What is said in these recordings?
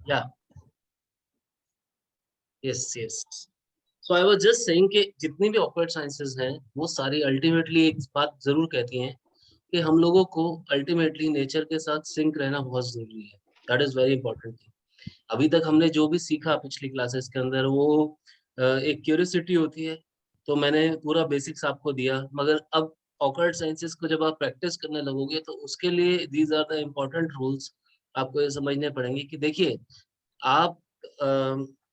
या yes yes. So I was just saying कि जितनी भी ऑकल्ट साइंसेस हैं वो सारी अल्टीमेटली एक बात जरूर कहती हैं कि हम लोगों को अल्टीमेटली नेचर के साथ सिंक रहना बहुत जरूरी है। That is very important. अभी तक हमने जो भी सीखा पिछली क्लासेस के अंदर वो एक क्यूरियोसिटी होती है, तो मैंने पूरा बेसिक्स आपको दिया, मगर अब ऑकल्ट साइंसेस को जब आप प्रैक्टिस करने लगोगे तो उसके लिए these are the important rules आपको ये समझने पड़ेंगे कि देखिए आप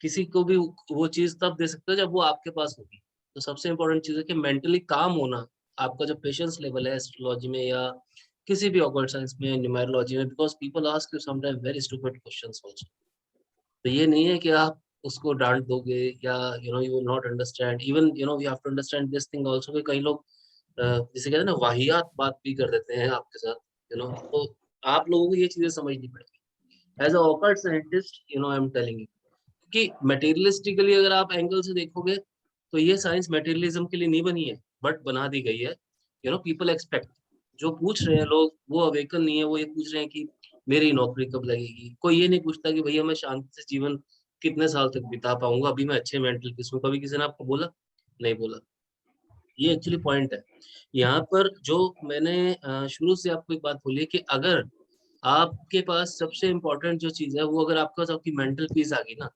किसी को भी वो चीज तब दे सकते हो जब वो आपके पास होगी। तो सबसे इम्पोर्टेंट चीज है कि मेंटली काम होना, आपका जो पेशेंस लेवल है एस्ट्रोलॉजी में या किसी भी ऑकल्ट साइंस में, न्यूमेरोलॉजी में, because people ask you sometime very stupid questions also. तो ये नहीं है कि आप उसको डांट दोगे या you will not understand. Even we have to understand this thing also कि कई लोग जिसे कहते हैं ना वाहियात बात भी कर देते हैं आपके साथ, तो आप लोगों को ये चीजें समझनी पड़ेगी as a occult scientist. I am telling you कि मटेरियलिस्टिकली अगर आप एंगल से देखोगे तो ये साइंस मटेरियलिज्म के लिए नहीं बनी है, बट बना दी गई है। पीपल एक्सपेक्ट, जो पूछ रहे हैं लोग वो अवेकन नहीं है, वो ये पूछ रहे हैं कि मेरी नौकरी कब लगेगी। कोई ये नहीं पूछता कि भैया मैं शांति से जीवन कितने साल तक बिता पाऊंगा, अभी मैं अच्छे मेंटल पीस हूँ। कभी किसी ने आपको बोला? नहीं बोला। ये एक्चुअली पॉइंट है यहाँ पर। जो मैंने शुरू से आपको एक बात बोली है कि अगर आपके पास सबसे इम्पोर्टेंट जो चीज है वो अगर आपके पास आपकी मेंटल पीस आ गई ना,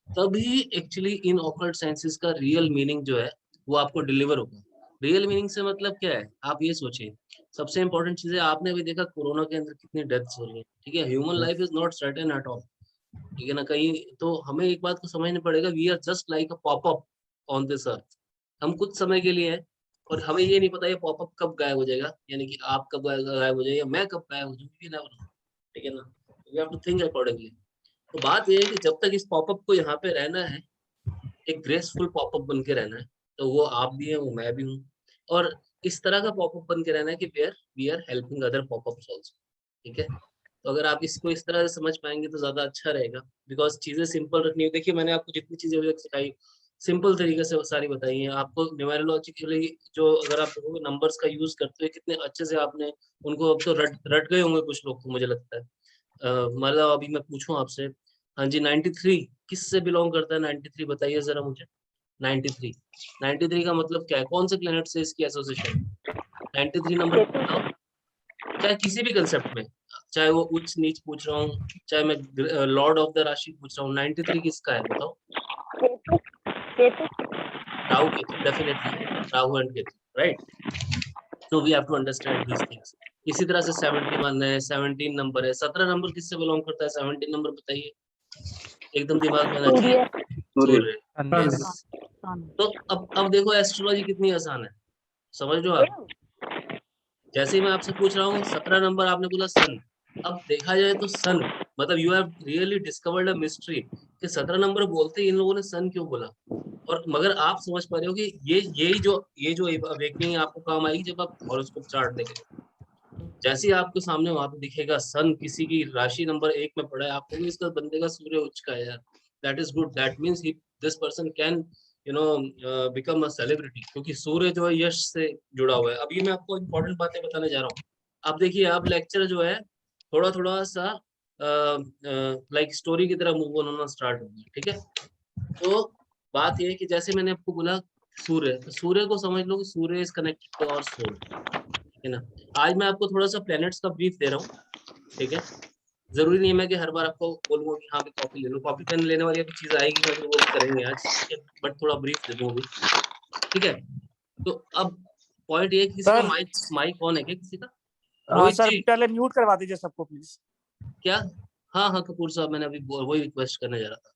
तभी एक्चुअली इन ऑकल्ट साइंसेस का रियल मीनिंग जो है वो आपको डिलीवर होगा। रियल मीनिंग से मतलब क्या है, आप ये सोचिए। सबसे इंपॉर्टेंट चीज है, आपने अभी देखा कोरोना के अंदर कितनी डेथ्स हो रही है, ठीक है। Human life is not certain at all, ठीक है ना। कहीं तो हमें एक बात को समझना पड़ेगा, we are just like a popup on this earth. हम कुछ समय के लिए हैं और हमें ये नहीं पता ये पॉपअप कब गायब हो जाएगा, यानी कि आप कब गायब हो जाएगा, मैं कब गायब हो जाऊंगी, ठीक है ना। We have to think accordingly. तो बात ये है कि जब तक इस पॉपअप को यहाँ पे रहना है, एक ग्रेसफुल पॉपअप बन के रहना है, तो वो आप भी हैं, वो मैं भी हूँ। और इस तरह का पॉपअप बन के रहना है कि where we are helping other popups also, ठीक है। तो अगर आप इसको इस तरह से समझ पाएंगे तो ज्यादा अच्छा रहेगा, बिकॉज चीजें सिंपल रखनी है। देखिए मैंने आपको जितनी चीजें अभी तक सिखाई सिंपल तरीके से वो सारी बताई हैं आपको। न्यूमेरोलॉजिकली जो अगर आप नंबर्स का यूज करते हुए कितने अच्छे से आपने उनको, अब तो रट रट गए होंगे कुछ लोग, तो मुझे लगता है मतलब अभी मैं पूछूं आपसे, हाँ जी 93 किस से बिलोंग करता है? 93 बताइए जरा मुझे। 93, 93 का मतलब क्या है? कौन से प्लेनेट से इसकी एसोसिएशन है? 93 नंबर बताओ, चाहे किसी भी कंसेप्ट में, चाहे वो उच्च नीच पूछ रहा हूँ, चाहे मैं लॉर्ड ऑफ द राशि पूछ रहा हूँ, 93 किसका है बताओ? Ketu. Ketu. Rahu Ketu, definitely Rahu and Ketu, right. So we have to understand these things. इसी तरह से 71 है, 17 नंबर है, 17 नंबर किससे बिलोंग करता है? 17 नंबर बताइए, एकदम दिमाग में आना चाहिए। सूर्य। सूर्य। सूर्य, सन। यस। तो अब देखो एस्ट्रोलॉजी कितनी आसान है, समझ लो आप। जैसे ही मैं आपसे पूछ रहा हूँ 17 नंबर, आपने बोला सन। अब देखा जाए तो सन मतलब you have really discovered a mystery कि 17 नंबर बोलते ही इन लोगों ने सन क्यों बोला। और मगर आप समझ पा रहे हो कि ये जो अवेकनिंग आपको काम आएगी जब आप हॉरोस्कोप चार्ट देखेंगे। जैसे ही आपके सामने वहां पे दिखेगा सन किसी की राशि नंबर 1 में पड़ा है, आपको भी इसका बंदे का सूर्य उच्च का है यार, that is good, that means he this person can become a celebrity, क्योंकि सूर्य जो है यश से जुड़ा हुआ है। अभी मैं आपको इंपॉर्टेंट बातें बताने जा रहा हूँ। आप देखिए, आप लेक्चर जो है थोड़ा थोड़ा सा लाइक स्टोरी की तरह मूव ऑन होना स्टार्ट होगा, ठीक है। तो बात यह है कि जैसे मैंने आपको बोला सूर्य, तो सूर्य को समझ लो कि सूर्य is connected to our soul, ठीक है ना। आज मैं आपको थोड़ा सा प्लैनेट्स का ब्रीफ दे रहा हूँ, ठीक है। जरूरी नहीं है मैं कि हर बार आपको बोलूंगा कि हाँ भी कॉपी ले लो, कॉपी पेन लेने वाली अभी चीज आएगी, मैं फिर वो भी करेंगे आज, ठीक है। बट थोड़ा ब्रीफ दे दूँ अभी, ठीक है। तो अब पॉइंट ये है कि किसी का सर। माइक माइक ऑन है क्या किसी का? हाँ रोहित सर, जी, पहले म्यूट करवा दीजिए सबको प्लीज। क्या? हाँ हाँ कपूर साहब, मैंने अभी वही रिक्वेस्ट करने जा रहा था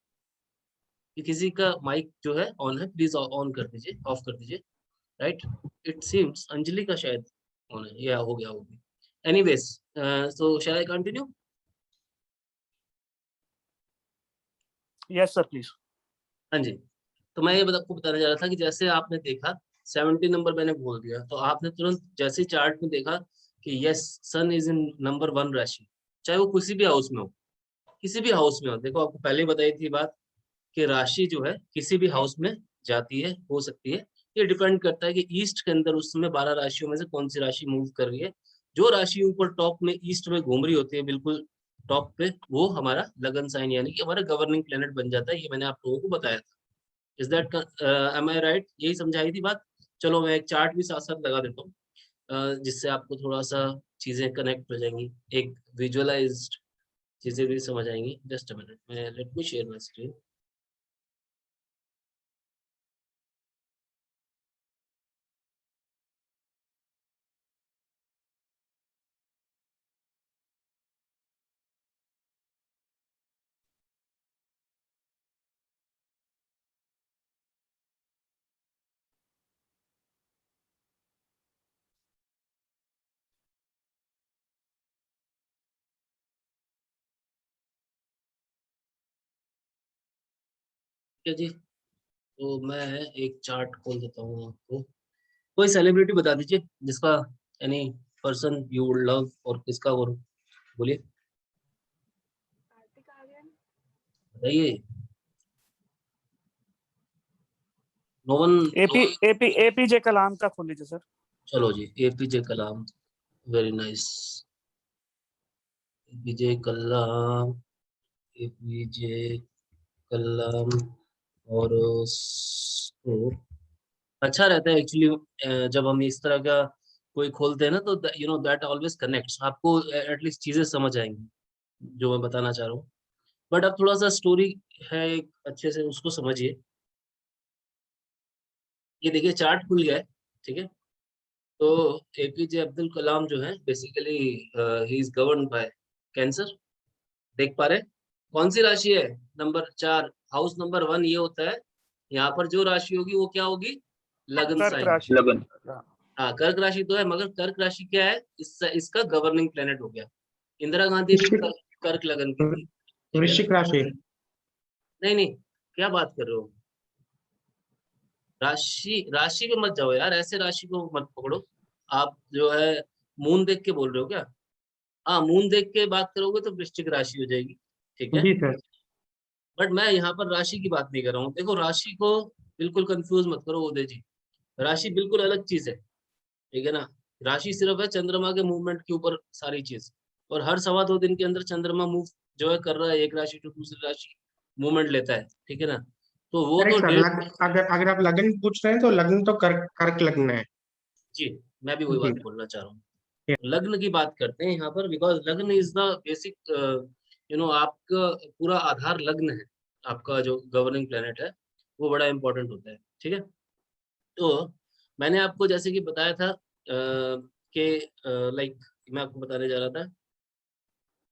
कि किसी का माइक जो है ऑन है, प्लीज ऑन कर दीजिए, ऑफ कर दीजिए, राइट। इट सीम्स अंजलि का शायद ऑन है या हो गया होगी। Anyways, so shall I continue? Yes sir please. हाँ जी। तो मैं ये आपको बताने जा रहा था कि जैसे आपने देखा 70 नंबर मैंने बोल दिया, तो आपने तुरंत जैसे चार्ट में देखा कि yes sun is in number 1 राशि, चाहे वो किसी भी हाउस में हो, किसी भी हाउस में हो। देखो आपको पहले बताई थी बात कि राशि जो है किसी भी हाउस में जाती है, हो सकती है। ये डिपेंड करता है कि ईस्ट के अंदर उस समय 12 राशियों में से कौन सी राशि मूव कर रही है। जो राशि ऊपर टॉप में ईस्ट में घूम रही होती है बिल्कुल टॉप पे, वो हमारा लगन साइन यानी कि हमारा गवर्निंग प्लेनेट बन जाता है। ये मैंने आप लोगों को बताया था। Is that am I right? यही समझाई थी बात। चलो मैं एक चार्ट भी साथ साथ लगा देता हूँ, जिससे आपको थोड़ा सा चीजें कनेक्ट हो जाएंगी, एक विजुअलाइज्ड चीजें भी समझ आएंगी। जस्ट अ मिनट, मैं let me share my screen. ठीक है जी, तो मैं एक चार्ट खोल देता हूँ आपको। कोई सेलिब्रिटी बता दीजिए जिसका, any person you would love, और किसका, और बोलिए, बताइए। No one? एपीजे कलाम का खोल लीजिए सर। चलो जी, एपीजे कलाम, वेरी नाइस। एपीजे कलाम, एपीजे कलाम। और उसको अच्छा रहता है एक्चुअली, जब हम इस तरह का कोई खोलते हैं ना, तो you know that always connects, आपको एटलीस्ट चीजें समझ आएंगी जो मैं बताना चाह रहा हूँ। बट अब थोड़ा सा स्टोरी है एक, अच्छे से उसको समझिए। ये देखिए चार्ट खुल गया है, ठीक है। तो एपीजे अब्दुल कलाम जो है basically he is govern by cancer. देख पा रहे हैं? कौन सी राशि है? नंबर 4, हाउस नंबर 1 ये होता है। यहाँ पर जो राशि होगी वो क्या होगी? लगन कर्क साइन। राशि। लगन। हाँ, कर्क राशि तो है, मगर कर्क राशि क्या है? इसका गवर्निंग प्लेनेट हो गया। इंदिरा गांधी भी वृश्चिक कर्क लगन की थी, ठीक है ना? वृश्चिक राशि। नहीं नहीं, क्या बात कर रहे हो? राशि राशि पे मत जाओ यार, ऐसे राशि को मत पकड़ो। आप जो है मून देख के बोल रहे हो क्या? हाँ, मून देख के बात करोगे तो वृश्चिक राशि हो जाएगी, ठीक है। जी सर। बट मैं यहाँ पर राशि की बात नहीं कर रहा हूँ। देखो, राशि को बिल्कुल कंफ्यूज मत करो उदय जी। राशि बिल्कुल अलग चीज है, ठीक है ना। राशि सिर्फ है चंद्रमा के मूवमेंट के ऊपर सारी चीज। और हर 2.25 दिन के अंदर चंद्रमा मूव जो है कर रहा है, एक राशि टू दूसरी राशि मूवमेंट लेता है, ठीक है ना। तो वो तो करेक्ट सर। डेट, अगर अगर आप लगन पूछ रहे हैं तो लगन तो कर्क कर्क लगन है। जी मैं भी वही जी। बात बोलना चाह रहा हूँ। लग्न की बात करते हैं यहाँ पर, बिकॉज लग्न is the basic, you know, आपका पूरा आधार लग्न है। आपका जो गवर्निंग प्लेनेट है वो बड़ा इंपॉर्टेंट होता है, ठीक है। तो मैंने आपको जैसे कि बताया था कि लाइक मैं आपको बताने जा रहा था।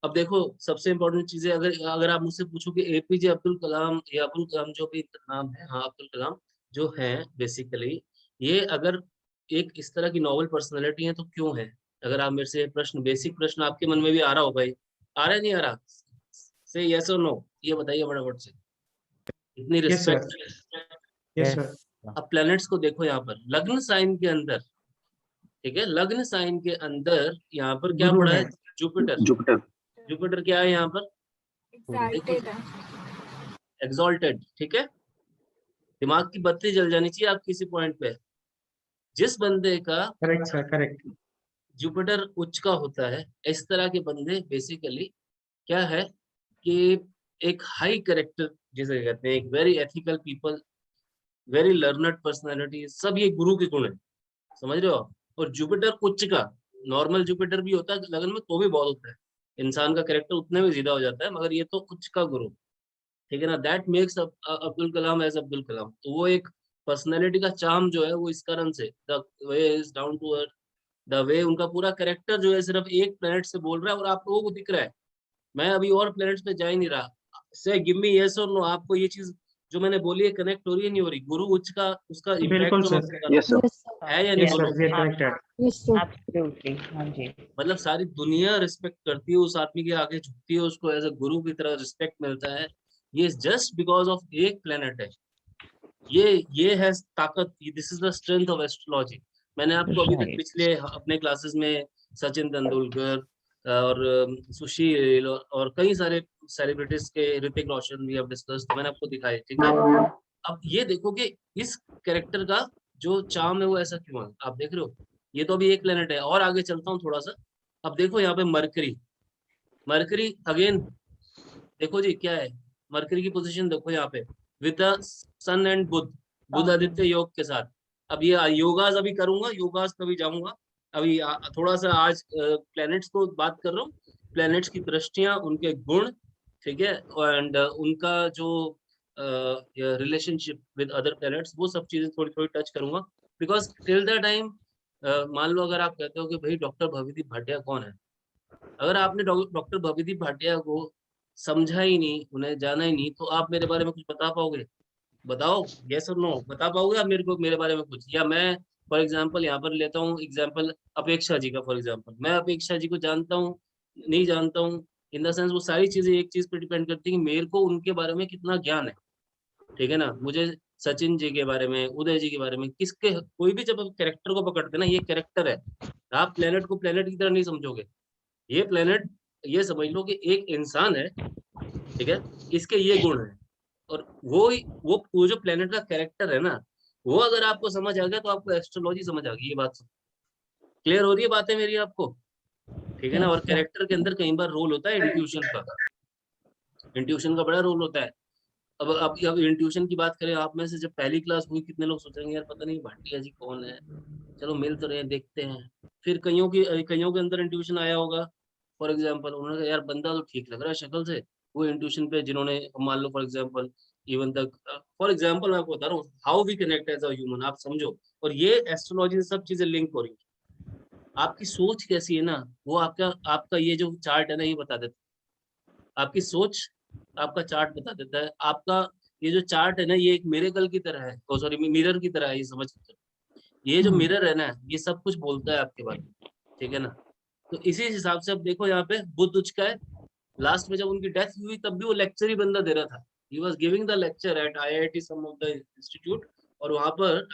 अब देखो, सबसे इम्पोर्टेंट चीजें, अगर अगर आप मुझसे पूछो कि एपीजे अब्दुल कलाम या अब्दुल कलाम जो भी नाम है, हाँ अब्दुल कलाम जो है बेसिकली, ये अगर एक इस तरह की नॉवल पर्सनैलिटी है तो क्यों है? अगर आप मेरे से प्रश्न, बेसिक प्रश्न आपके मन में भी आ रहा हो भाई, आ रहा है नहीं आ रहा, से यस और नो, ये बताइए फटाफट से। इतनी yes sir. Respect. Yes sir. अब प्लैनेट्स को देखो यहाँ पर लग्न साइन के अंदर, ठीक है, लग्न साइन के अंदर यहाँ पर क्या गुरु पड़ा है। है? जुपिटर। जुपिटर। जुपिटर क्या है यहाँ पर? एक्साइटेड है। एग्जॉल्टेड, ठीक है। दिमाग की बत्ती जल जानी चाहिए आप किसी पॉइंट पे। जिस बंदे का करेक्ट सर। करेक्ट। जुपिटर उच्च का होता है, इस तरह के बंदे बेसिकली क्या है कि एक हाई करेक्टर जिसे कहते हैं, एक very ethical people, very learned personality, सब ये गुरु के गुण है, समझ रहे हो आप? और जुपिटर उच्च का, नॉर्मल जुपिटर भी होता है लगन में तो भी बहुत होता है, इंसान का करेक्टर उतने में ज्यादा हो जाता है, मगर ये तो उच्च का गुरु, ठीक है ना। That makes Abdul Kalam as Abdul Kalam. तो वो एक पर्सनैलिटी का चार्म जो है वो इस कारण से, the way is down to earth, the way उनका पूरा कैरेक्टर जो है सिर्फ एक प्लेनेट से बोल रहा है और आप लोगों को दिख रहा है। मैं अभी और प्लेनेट्स पे जा ही नहीं रहा। से गिव मी यस और नो, आपको ये चीज जो मैंने बोली है कनेक्ट हो रही है नहीं हो रही? गुरु उच्च का उसका इम्पैक्ट बिल्कुल जो मैं सर। बता रहा यस हूँ सर। है या नहीं, यस बोलो। सर। ये कनेक्टेड। Yes sir. एब्सोल्युटली, हाँ जी। मतलब सारी दुनिया रिस्पेक्ट करती है उस आदमी के आगे, झुकती है, उसको एज अ गुरु की तरह रिस्पेक्ट मिलता है। ये जस्ट बिकॉज ऑफ एक प्लेनेट है। ये है ताकत, this is the strength of astrology. मैंने आपको अभी तक राइट। पिछले अपने क्लासेस में सचिन तेंदुलकर और सुशील और कई सारे सेलिब्रिटीज के, ऋतिक रोशन भी अब डिस्कस, तो मैंने आपको दिखाए, ठीक है। अब ये देखो कि इस कैरेक्टर का जो चार्म है वो ऐसा क्यों है, आप देख रहे हो। ये तो अभी एक प्लेनेट है, और आगे चलता हूँ थोड़ा सा। अब देखो यहाँ पे मरकरी, मरकरी अगेन देखो जी क्या है, मरकरी की पोजीशन देखो यहाँ पे विद सन एंड बुध, बुध आदित्य योग के साथ। अब ये योगास अभी करूंगा, योगास कभी जाऊंगा, अभी थोड़ा सा आज प्लैनेट्स को बात कर रहा हूँ, प्लैनेट्स की दृष्टियां, उनके गुण, ठीक है, एंड उनका जो रिलेशनशिप विद अदर प्लैनेट्स, वो सब चीजें थोड़ी थोड़ी टच करूंगा। बिकॉज टिल द टाइम मान लो अगर आप कहते हो कि भाई डॉक्टर भविदीप भाटिया कौन है, अगर आपने डॉक्टर भविदीप भाटिया को समझा ही नहीं, उन्हें जाना ही नहीं, तो आप मेरे बारे में कुछ बता पाओगे? बताओ, यस और नो, बता पाओगे आप मेरे को मेरे बारे में कुछ? या मैं फॉर एग्जांपल यहाँ पर लेता हूँ एग्जांपल अपेक्षा जी का, फॉर एग्जांपल मैं अपेक्षा जी को जानता हूँ नहीं जानता हूँ, इन द सेंस वो सारी चीजें एक चीज पे डिपेंड करती है कि मेरे को उनके बारे में कितना ज्ञान है, ठीक है ना। मुझे सचिन जी के बारे में, उदय जी के बारे में, किसके, कोई भी जब कैरेक्टर को पकड़ते हैं ना, ये कैरेक्टर है, आप प्लेनेट को प्लेनेट की तरह नहीं समझोगे, ये प्लेनेट ये समझ लो कि एक इंसान है, ठीक है, इसके ये गुण है, और वो जो प्लेनेट का कैरेक्टर है ना, वो अगर आपको समझ आ गया तो आपको एस्ट्रोलॉजी समझ आ गई। ये बात क्लियर हो रही है बातें मेरी आपको, ठीक है ना। और कैरेक्टर के अंदर कई बार रोल होता है इंट्यूशन का, इंट्यूशन का बड़ा रोल होता है। अब इंट्यूशन की बात करें, आप में से जब पहली क्लास हुई कितने लोग सोचेंगे यार पता नहीं भाटिया जी कौन है, चलो मिल तो रहे हैं, देखते हैं। फिर कईयों के अंदर इंट्यूशन आया होगा, फॉर एग्जांपल उन्होंने कहा यार बंदा तो ठीक लग रहा है शक्ल से, वो इंट्यूशन पे जिन्होंने मान लो फॉर एग्जांपल इवन तक, फॉर एग्जांपल मैं आपको बता रहा हूँ how we connect as a human, आप समझो। और ये एस्ट्रोलॉजी से सब चीजें लिंक हो रही है। आपकी सोच कैसी है ना, वो आपका आपका ये जो चार्ट है ना ये बता देता है। आपकी सोच आपका चार्ट बता देता है। आपका ये जो चार्ट है ना, ये एक मिरेकल की तरह है, ओ सॉरी मिरर की तरह है, ये समझ सकते हो। ये जो मिरर है ना, ये सब कुछ बोलता है आपके बारे में, ठीक है ना। तो इसी हिसाब से अब देखो यहाँ पे बुध उच्च का है, लास्ट में जब उनकी डेथ हुई तब भी वो लेक्चर ही बंदा दे रहा था, he was giving the lecture at IIT some of the institute, और वहां पर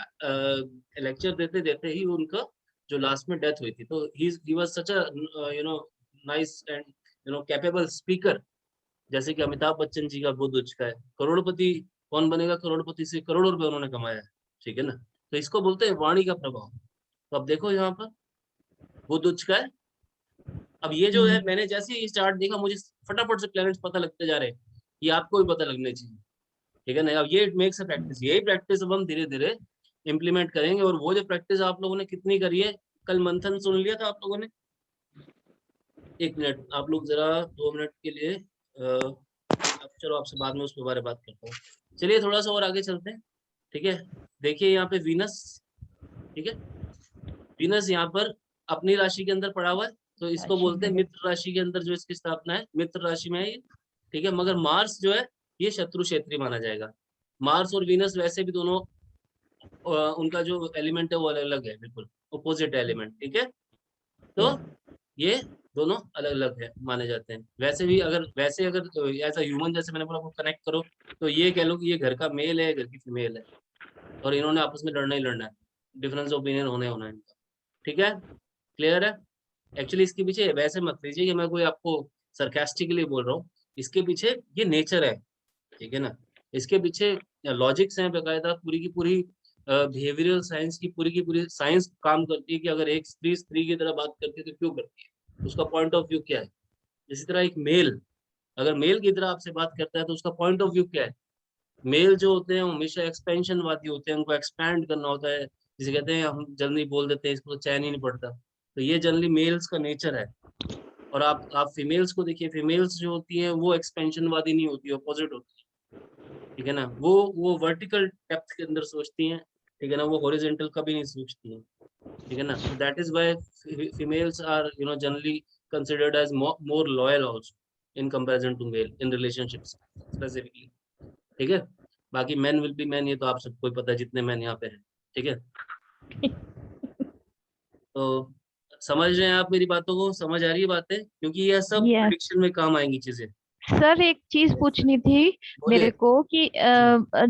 लेक्चर देते देते ही उनका जो लास्ट में डेथ हुई थी। तो he was such a you know nice and capable speaker, जैसे कि अमिताभ बच्चन जी का बुध उच्च का है, करोड़पति कौन बनेगा, करोड़पति से करोड़ों रुपए उन्होंने कमाया है, ठीक है ना। तो इसको बोलते हैं वाणी का प्रभाव। तो अब देखो यहाँ पर बुध उच्च का है। अब ये जो है मैंने जैसे ही स्टार्ट देखा, मुझे फटाफट से प्लैनेट्स पता लगते जा रहे हैं, ये आपको भी पता लगने चाहिए, ठीक है ना। अब ये इट मेक्स अ प्रैक्टिस, यही प्रैक्टिस अब हम धीरे धीरे इम्प्लीमेंट करेंगे। और वो जो प्रैक्टिस आप लोगों ने कितनी करी है, कल मंथन सुन लिया था आप लोगों ने? एक मिनट आप लोग जरा 2 मिनट के लिए चलो आपसे बाद में उसके बारे में बात करता हूँ। चलिए थोड़ा सा और आगे चलते हैं, ठीक है। देखिए यहाँ पे वीनस, ठीक है, वीनस यहाँ पर अपनी राशि के अंदर पड़ा हुआ है, तो इसको बोलते हैं मित्र राशि के अंदर जो इसकी स्थापना है, मित्र राशि में है ये, ठीक है। मगर मार्स जो है ये शत्रु क्षेत्री माना जाएगा। मार्स और वीनस वैसे भी दोनों उनका जो एलिमेंट है वो अलग अलग है, बिल्कुल अपोजिट एलिमेंट, ठीक है। तो ये दोनों अलग अलग है माने जाते हैं। वैसे भी अगर एज अ ह्यूमन जैसे मैंने बोला कनेक्ट करो, तो ये कह लो कि ये घर का मेल है, घर की फीमेल है, और इन्होंने आपस में लड़ना ही लड़ना है, डिफरेंस ओपिनियन होना है इनका, ठीक है। क्लियर है? एक्चुअली इसके पीछे वैसे मत लीजिए कि मैं कोई आपको सरकास्टिकली बोल रहा हूँ, इसके पीछे ये नेचर है, ठीक है ना। इसके पीछे लॉजिक्स हैं बेकायदा, पूरी की पूरी बिहेवियरल साइंस की पूरी साइंस काम करती है कि अगर एक स्त्री स्त्री की तरह बात करती है तो क्यों करती है, उसका पॉइंट ऑफ व्यू क्या है। इसी तरह एक मेल अगर मेल की तरह आपसे बात करता है तो उसका पॉइंट ऑफ व्यू क्या है। मेल जो होते हैं वो हमेशा एक्सपेंशनवादी होते हैं, उनको एक्सपैंड करना होता है, जिसे कहते हैं हम जनरली बोल देते हैं इसको तो चैन ही नहीं पड़ता। तो ये जनरली मेल्स का नेचर है। और आप फीमेल्स को देखिए, फीमेल्स जो होती हैं वो एक्सपेंशनवादी नहीं होती, अपोजिट होती है, ठीक है ना। वो वर्टिकल डेप्थ के अंदर सोचती हैं, ठीक है ना, वो हॉरिजॉन्टल कभी नहीं सोचती हैं, ठीक है ना। तो that is why females are generally considered as more loyal also in comparison to male in relationships specifically, ठीक है। बाकी मैन विल बी मैन, ये तो आप सबको ही पता है जितने मैन यहाँ पे हैं, ठीक है। तो समझ रहे हैं आप मेरी बातों को, समझ आ रही है बातें, क्योंकि ये सब यस प्रेडिक्शन में काम आएंगी चीजें। सर, एक चीज पूछनी थी बोलिए। मेरे को कि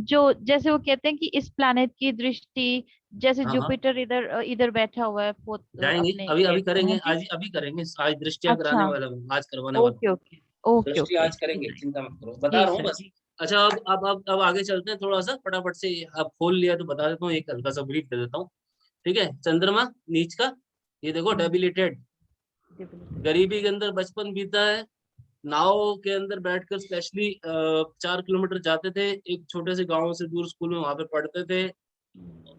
जो जैसे वो कहते हैं कि इस प्लैनेट की दृष्टि, जैसे हाँ हाँ, जुपिटर इधर इधर बैठा हुआ है जाएंगे अपने अभी अभी प्लेट में, करेंगे, है जी। आज अभी करेंगे, आज दृष्टियां कराने अच्छा, वाला हूँ, आज करवाने वाला हूँ। ओके ओके ओके दृष्टि ओके। आज करेंगे, चिंता मत करो, बता जी रहा हूँ सर, बस। जी। अच्छा अब आगे चलते हैं थोड़ा सा फटाफट से। अब खोल लिया तो बता देता हूँ, एक हल्का सा ब्रीफ दे देता हूँ, ठीक है। चंद्रमा नीच का, ये देखो डेबिलिटेड, गरीबी के अंदर बचपन बीता है, नाव के अंदर बैठकर स्पेशली 4 किलोमीटर जाते थे, एक छोटे से गांव से दूर स्कूल में, वहां पे पढ़ते थे।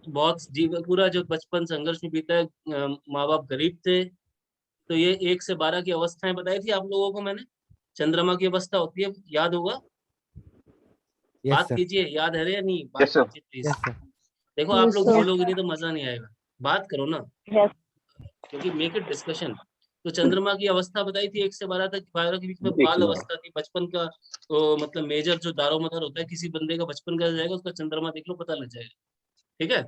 बहुत जीवन पूरा जो बचपन संघर्ष में बीता है, माँ बाप गरीब थे। तो ये 1 से 12 की अवस्थाएं बताई थी आप लोगों को मैंने। चंद्रमा की अवस्था होती है, याद होगा। यस बात सर, कीजिए, याद है रे या नहीं, बात Yes, sir. कीजिए प्लीज। यस सर, देखो Yes, आप लोग sir. बोलोगे नहीं तो मजा नहीं आएगा, बात करो ना, Yes. क्योंकि मेक इट डिस्कशन। तो चंद्रमा की अवस्था बताई थी 1 से 12 तक, 12 के बीच में एक से बाल 12। अवस्था थी, बचपन का। तो मतलब मेजर जो दारोमदार होता है किसी बंदे का बचपन का जाएगा, उसका चंद्रमा देख लो, पता लग जाएगा। ठीक है,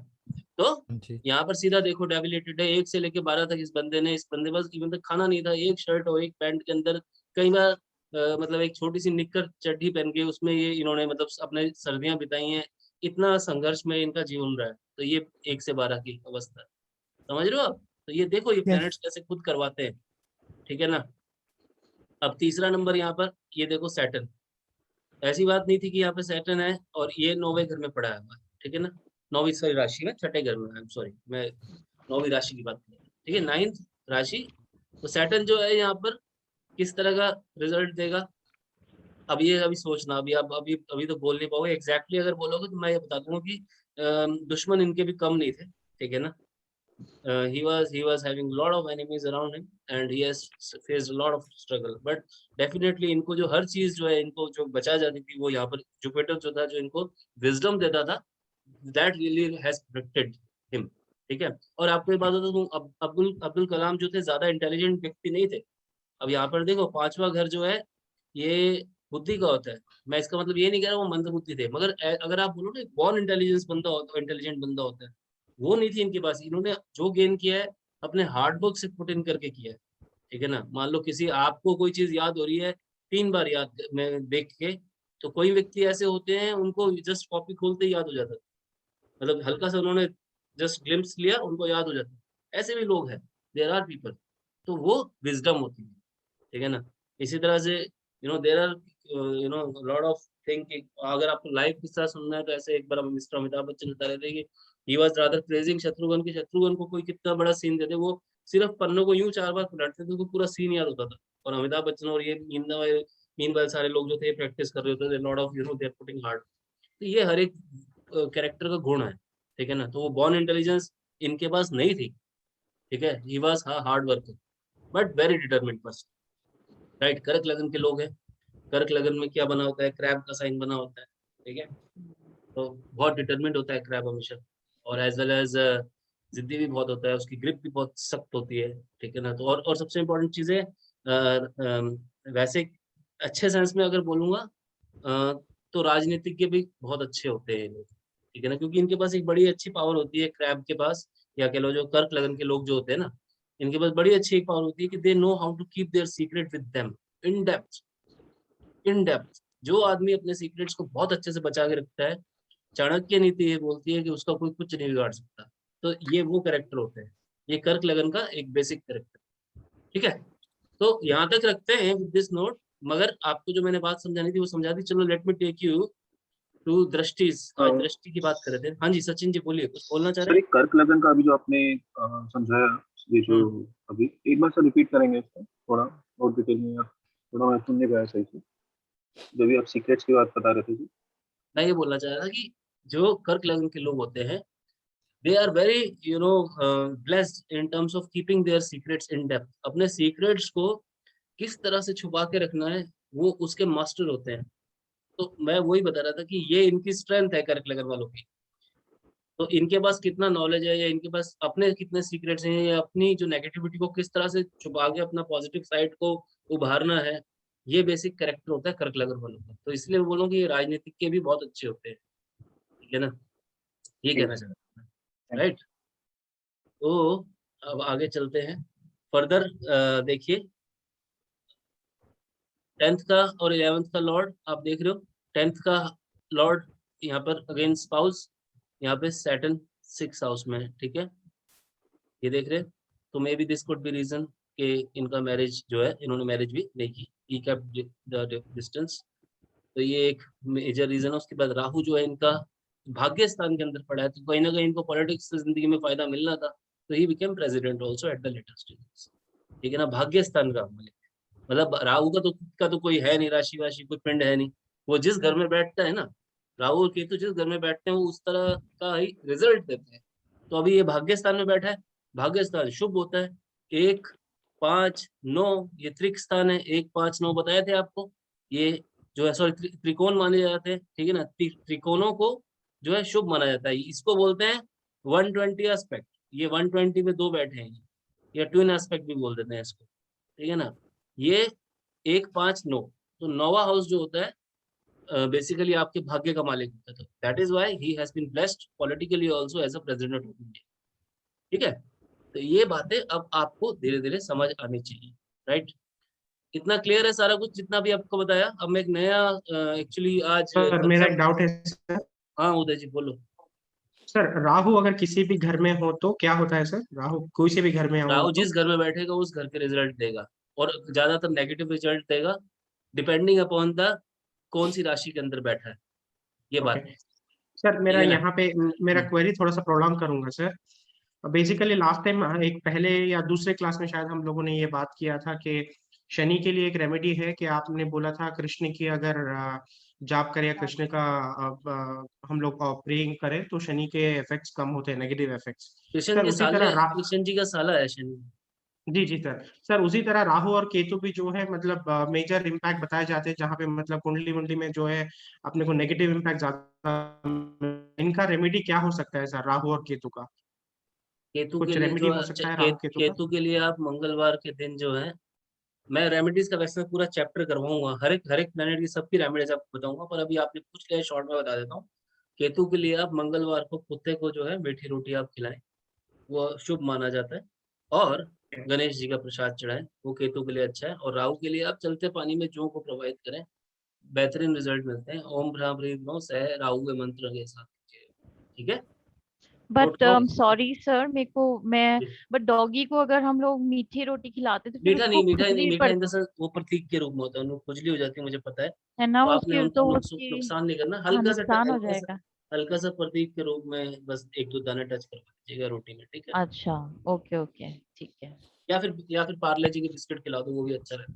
तो जी यहाँ पर सीधा देखो डेबिलिटेड है। 1 से लेके 12 तक इस बंदे पास इवन तक खाना नहीं था, एक शर्ट और एक पैंट के अंदर कई बार मतलब एक छोटी सी निक्कर चड्डी पहन के उसमें ये इन्होंने मतलब अपने सर्दियां बिताई हैं। इतना संघर्ष में इनका जीवन रहा है। तो ये 1 से 12 की अवस्था, समझ रहे हो आप। तो ये देखो ये प्लैनेट्स कैसे खुद करवाते हैं, ठीक है ना। अब तीसरा नंबर यहाँ पर ये देखो सैटर्न। ऐसी बात नहीं थी कि यहाँ पे सैटर्न है और ये 9वें घर में पड़ा है हमारा, ठीक है ना। 9वीं सॉरी राशि में, छठे घर में, आई एम सॉरी, मैं 9वीं राशि की बात कर रहा हूँ, ठीक है, 9th राशि। तो सैटर्न जो है यहाँ पर किस तरह का रिजल्ट देगा, अब ये अभी सोचना, अभी आप अभी तो बोल नहीं पाओगे एग्जैक्टली। अगर बोलोगे तो मैं ये बता दूंगा कि दुश्मन इनके भी कम नहीं थे, ठीक है ना। he was having lot of enemies around him and he has faced a lot of struggle, but definitely इनको जो हर चीज जो है इनको जो बचा जाती थी, वो यहाँ पर जुपिटर जो था जो इनको विजडम देता था, that really has protected him, ठीक है। और आपको एक बात बता दूं, अब्दुल कलाम जो थे ज्यादा इंटेलिजेंट व्यक्ति नहीं थे। अब यहाँ पर देखो 5वां घर जो है ये बुद्धि का होता है। मैं इसका मतलब ये नहीं कह रहा वो मंद बुद्धि थे, मगर अगर आप बोलो ना बॉर्न इंटेलिजेंस बंदा होता है, इंटेलिजेंट बंदा होता है, वो नहीं थी इनके पास। इन्होंने जो गेन किया है अपने हार्ड वर्क से पुट इन करके किया है, ठीक है ना। मान लो किसी आपको कोई चीज याद हो रही है 3 बार याद में देख के, तो कोई व्यक्ति ऐसे होते हैं उनको जस्ट कॉपी खोलते ही याद हो जाता है, मतलब हल्का सा उन्होंने जस्ट ग्लिम्स लिया उनको याद हो जाता है। ऐसे भी लोग हैं, देयर आर पीपल, तो वो विजडम होती है, ठीक है ना। इसी तरह से there are lot of thing. अगर आपको लाइव किस्सा सुनना है तो ऐसे एक बार मिस्टर अमिताभ बच्चन बता रहे थे कि he was rather praising Shatrughan की, शत्रुघ्न को कोई कितना बड़ा सीन देते वो सिर्फ पन्नों को यूं 4 बार पलटते थे तो पूरा सीन याद होता था। और अमिताभ बच्चन और ये मीनवाइल सारे लोग जो थे प्रैक्टिस कर रहे होते थे, lot of they are putting hard. तो ये हर एक कैरेक्टर का गुण है, ठीक है ना। तो वो बॉर्न इंटेलिजेंस इनके पास नहीं थी, ठीक है। He was hard worker but very determined person, right. कर्क लगन के लोग हैं। कर्क लगन में क्या बना होता है, क्रैब का साइन बना होता है, ठीक है। तो बहुत डिटरमिन्ड होता है क्रैब हमेशा, और एज वेल एज जिद्दी भी बहुत होता है, उसकी ग्रिप भी बहुत सख्त होती है, ठीक है ना। तो और सबसे इम्पोर्टेंट चीज है वैसे अच्छे सेंस में अगर बोलूंगा तो राजनीतिज्ञ भी बहुत अच्छे होते हैं ये लोग, ठीक है ना, क्योंकि इनके पास एक बड़ी अच्छी पावर होती है क्रैब के पास, या कह लो जो कर्क लगन के लोग जो होते हैं ना, इनके पास बड़ी अच्छी एक पावर होती है कि they know how to keep their secret with them in depth. जो आदमी अपने सीक्रेट्स को बहुत अच्छे से बचा के रखता है, चाणक्य नीति ये बोलती है कि उसका कोई कुछ नहीं बिगाड़ सकता। तो ये वो कैरेक्टर होते हैं, ये कर्क लगन का एक बेसिक कैरेक्टर, ठीक है। तो यहाँ तक रखते हैं विद दिस नोट, मगर आपको जो मैंने बात समझानी थी वो समझा दी। चलो let me take you to Drishti. आज दृष्टि की बात कर रहे थे। हाँ जी सचिन जी बोलिए, कुछ बोलना चाह सर रहे एक कर्क लगन का अभी जो आपने समझाया, ये जो अभी एक बार सर रिपीट करेंगे इसको थोड़ा और डिटेल में, यार थोड़ा मैं सुन नहीं पाया सही से जो भी आप सीक्रेट्स की बात बता रहे थे जी। मैं ये बोलना चाह रहा था कि जो कर्क लगन के लोग होते हैं they are very blessed in terms of keeping their secrets in depth. अपने सीक्रेट्स को किस तरह से छुपा के रखना है वो उसके मास्टर होते हैं। तो मैं वही बता रहा था कि ये इनकी स्ट्रेंथ है कर्क लगन वालों की। तो इनके पास कितना नॉलेज है, या इनके पास अपने कितने सीक्रेट्स हैं, या अपनी जो नेगेटिविटी को किस तरह से छुपा के अपना पॉजिटिव साइड को उभारना है, ये बेसिक कैरेक्टर होता है कर्क लगन वालों का। तो इसलिए मैं बोलूँ कि ये राजनीतिक के भी बहुत अच्छे होते हैं, ठीक है ना, ये कहना चाह रहा था, राइट। तो अब आगे चलते हैं फर्दर। देखिए 10th का और 11th का लॉर्ड आप देख रहे हो। 10th का लॉर्ड यहाँ पर अगेन स्पाउस, यहाँ पे सैटर्न 6th हाउस में है, ठीक है, ये देख रहे हैं। तो maybe this could be reason कि इनका मैरिज जो है इन्होंने मैरिज भी नहीं की, ही केप्ट द डिस्टेंस। तो ये एक मेजर रीजन है। उसके बाद राहु जो है इनका भाग्य स्थान के अंदर पड़ा है, तो कहीं ना कहीं इनको पॉलिटिक्स से जिंदगी में फायदा मिलना था, तो he became president also at the later stages, ठीक है ना। भाग्य स्थान का मालिक, मतलब राहु का तो कोई है नहीं, राशि वाशी कोई पिंड है नहीं। वो जिस घर में बैठता है ना, राहु और केतु जिस घर में बैठते हैं वो उस तरह का ही रिजल्ट देते हैं। तो अभी ये भाग्य स्थान में बैठा है, भाग्य स्थान शुभ होता है। 1, 5, 9 ये त्रिक स्थान है, 1, 5, 9 बताए थे आपको। ये जो है सॉरी त्रिकोण माने जाते हैं, ठीक है ना। त्रिकोणों को जो है शुभ माना जाता है। इसको बोलते हैं 120 एस्पेक्ट। ये 120 में 2 बैठे हैं, या ट्विन एस्पेक्ट भी बोल देते हैं इसको, ठीक है ना। ये 1, 5, 9, तो 9वां हाउस जो होता है बेसिकली आपके भाग्य का मालिक होता है। That is why he has been blessed politically also as a president of India, ठीक है। तो ये बातें अब आपको धीरे धीरे समझ आनी चाहिए, राइट। इतना क्लियर है सारा कुछ जितना भी आपको बताया। अब मैं एक नया एक्चुअली आज सर मेरा एक डाउट है सर। हाँ उदय जी बोलो। सर राहु अगर किसी भी घर में हो तो क्या होता है सर? राहु कोई से भी घर में हो राहु तो? जिस घर में बैठेगा उस घर के रिजल्ट देगा, और ज्यादातर नेगेटिव रिजल्ट देगा, डिपेंडिंग अपॉन द कौन सी राशि के अंदर बैठा है, ये बात ओके है, सर, मेरा ठीक है ना। यहाँ पे मेरा हम्म, क्वेरी थोड़ा सा प्रोलॉन्ग करूंगा सर। बेसिकली लास्ट टाइम एक पहले या दूसरे क्लास में शायद हम लोगों ने ये बात किया था कि शनि के लिए एक रेमेडी है, कि आपने बोला था कृष्ण की अगर जाप करें या कृष्ण का हम लोग प्रेइंग करें तो शनि के इफेक्ट्स कम होते हैं, नेगेटिव इफेक्ट्स। कृष्ण सर के उसी साले, तरह कृष्ण जी का साला है शनि। जी जी सर। सर उसी तरह राहु और केतु भी जो है मतलब मेजर इम्पैक्ट बताए जाते हैं, जहाँ पे मतलब कुंडली मुंडली में जो है अपने को नेगेटिव इम्पैक्ट ज्यादा। इनका रेमेडी क्या हो सकता है सर, राहु और केतु का? केतु के कुछ लिए रेमेडी जो हो सकता है राहु केतु का? केतु के लिए आप मंगलवार के दिन जो है, मैं रेमेडीज का वैसे पूरा चैप्टर करवाऊंगा, हर एक प्लेनेट की सबकी रेमेडीज आपको बताऊंगा, पर अभी आपने पूछ लिया शॉर्ट में बता देता हूँ। केतु के लिए आप मंगलवार को कुत्ते को जो है मीठी रोटी आप खिलाएं, वो शुभ माना जाता है। और गणेश जी का प्रसाद चढ़ाएं, वो केतु के लिए अच्छा है। और राहु के लिए आप चलते पानी में जौ को प्रोवाइड करें, बेहतरीन रिजल्ट मिलते हैं। ओम भ्राम ह्रीं नमः सह राहु के मंत्र के साथ, ठीक है। नोट बट करोगे? सॉरी सर, मेरे को मैं जी। बट डॉगी को अगर हम लोग मीठी रोटी खिलाते तो फिर मीठा उसको नहीं, मीठा नहीं, खुजली मीठा इन द पड़ती सेंस वो प्रतीक के रूप में होता है, उनको खुजली हो जाती है, मुझे पता है। है ना, तो आपने उसकी उनको तो उसकी नुकसान नहीं करना, हाँ नुकसान हो जाएगा। हल्का सा प्रतीक के रूप में बस 1-2 दाने टच करवा दीजिएगा रोटी में, ठीक है। अच्छा, ओके ओके, ठीक है। या फिर पार्ले जी के बिस्किट खिला दो, वो भी अच्छा रहता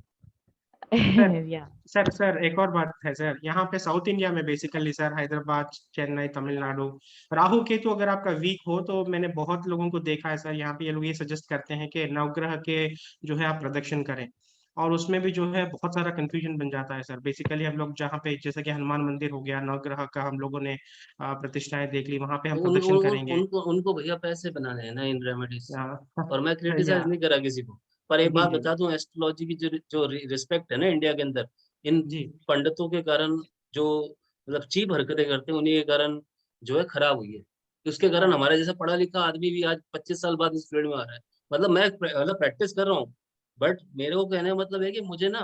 सर या सर एक और बात है सर, यहाँ पे साउथ इंडिया में बेसिकली सर हैदराबाद, चेन्नई, तमिलनाडु, राहु केतु अगर आपका वीक हो तो मैंने बहुत लोगों को देखा है सर, यहाँ पे ये लोग ये सजेस्ट करते हैं कि नवग्रह के जो है आप प्रदक्षिण करें। और उसमें भी जो है बहुत सारा कंफ्यूजन बन जाता है सर। बेसिकली हम लोग जहाँ पे जैसे कि हनुमान मंदिर हो गया, नवग्रह का हम लोगों ने प्रतिष्ठाएं देख ली, वहां पे है। हम उन, प्रदक्षिण उन, उन, करेंगे। उनको उनको भैया पैसे बनाने हैं ना इन रेमेडीज से, हाँ, और मैं या क्रिटिसाइज नहीं करा किसी को। पर एक जी बात जी बता दूं, एस्ट्रोलॉजी की जो रिस्पेक्ट है ना इंडिया के अंदर, इन जी पंडितों के कारण, जो मतलब चीप हरकतें करते हैं उन्हीं के कारण जो है खराब हुई है। उसके कारण हमारे जैसा पढ़ा लिखा आदमी भी आज 25 साल बाद इस फील्ड में आ रहा है। मतलब मैं मतलब प्रैक्टिस कर रहा हूँ, बट मेरे को कहने का मतलब है कि मुझे ना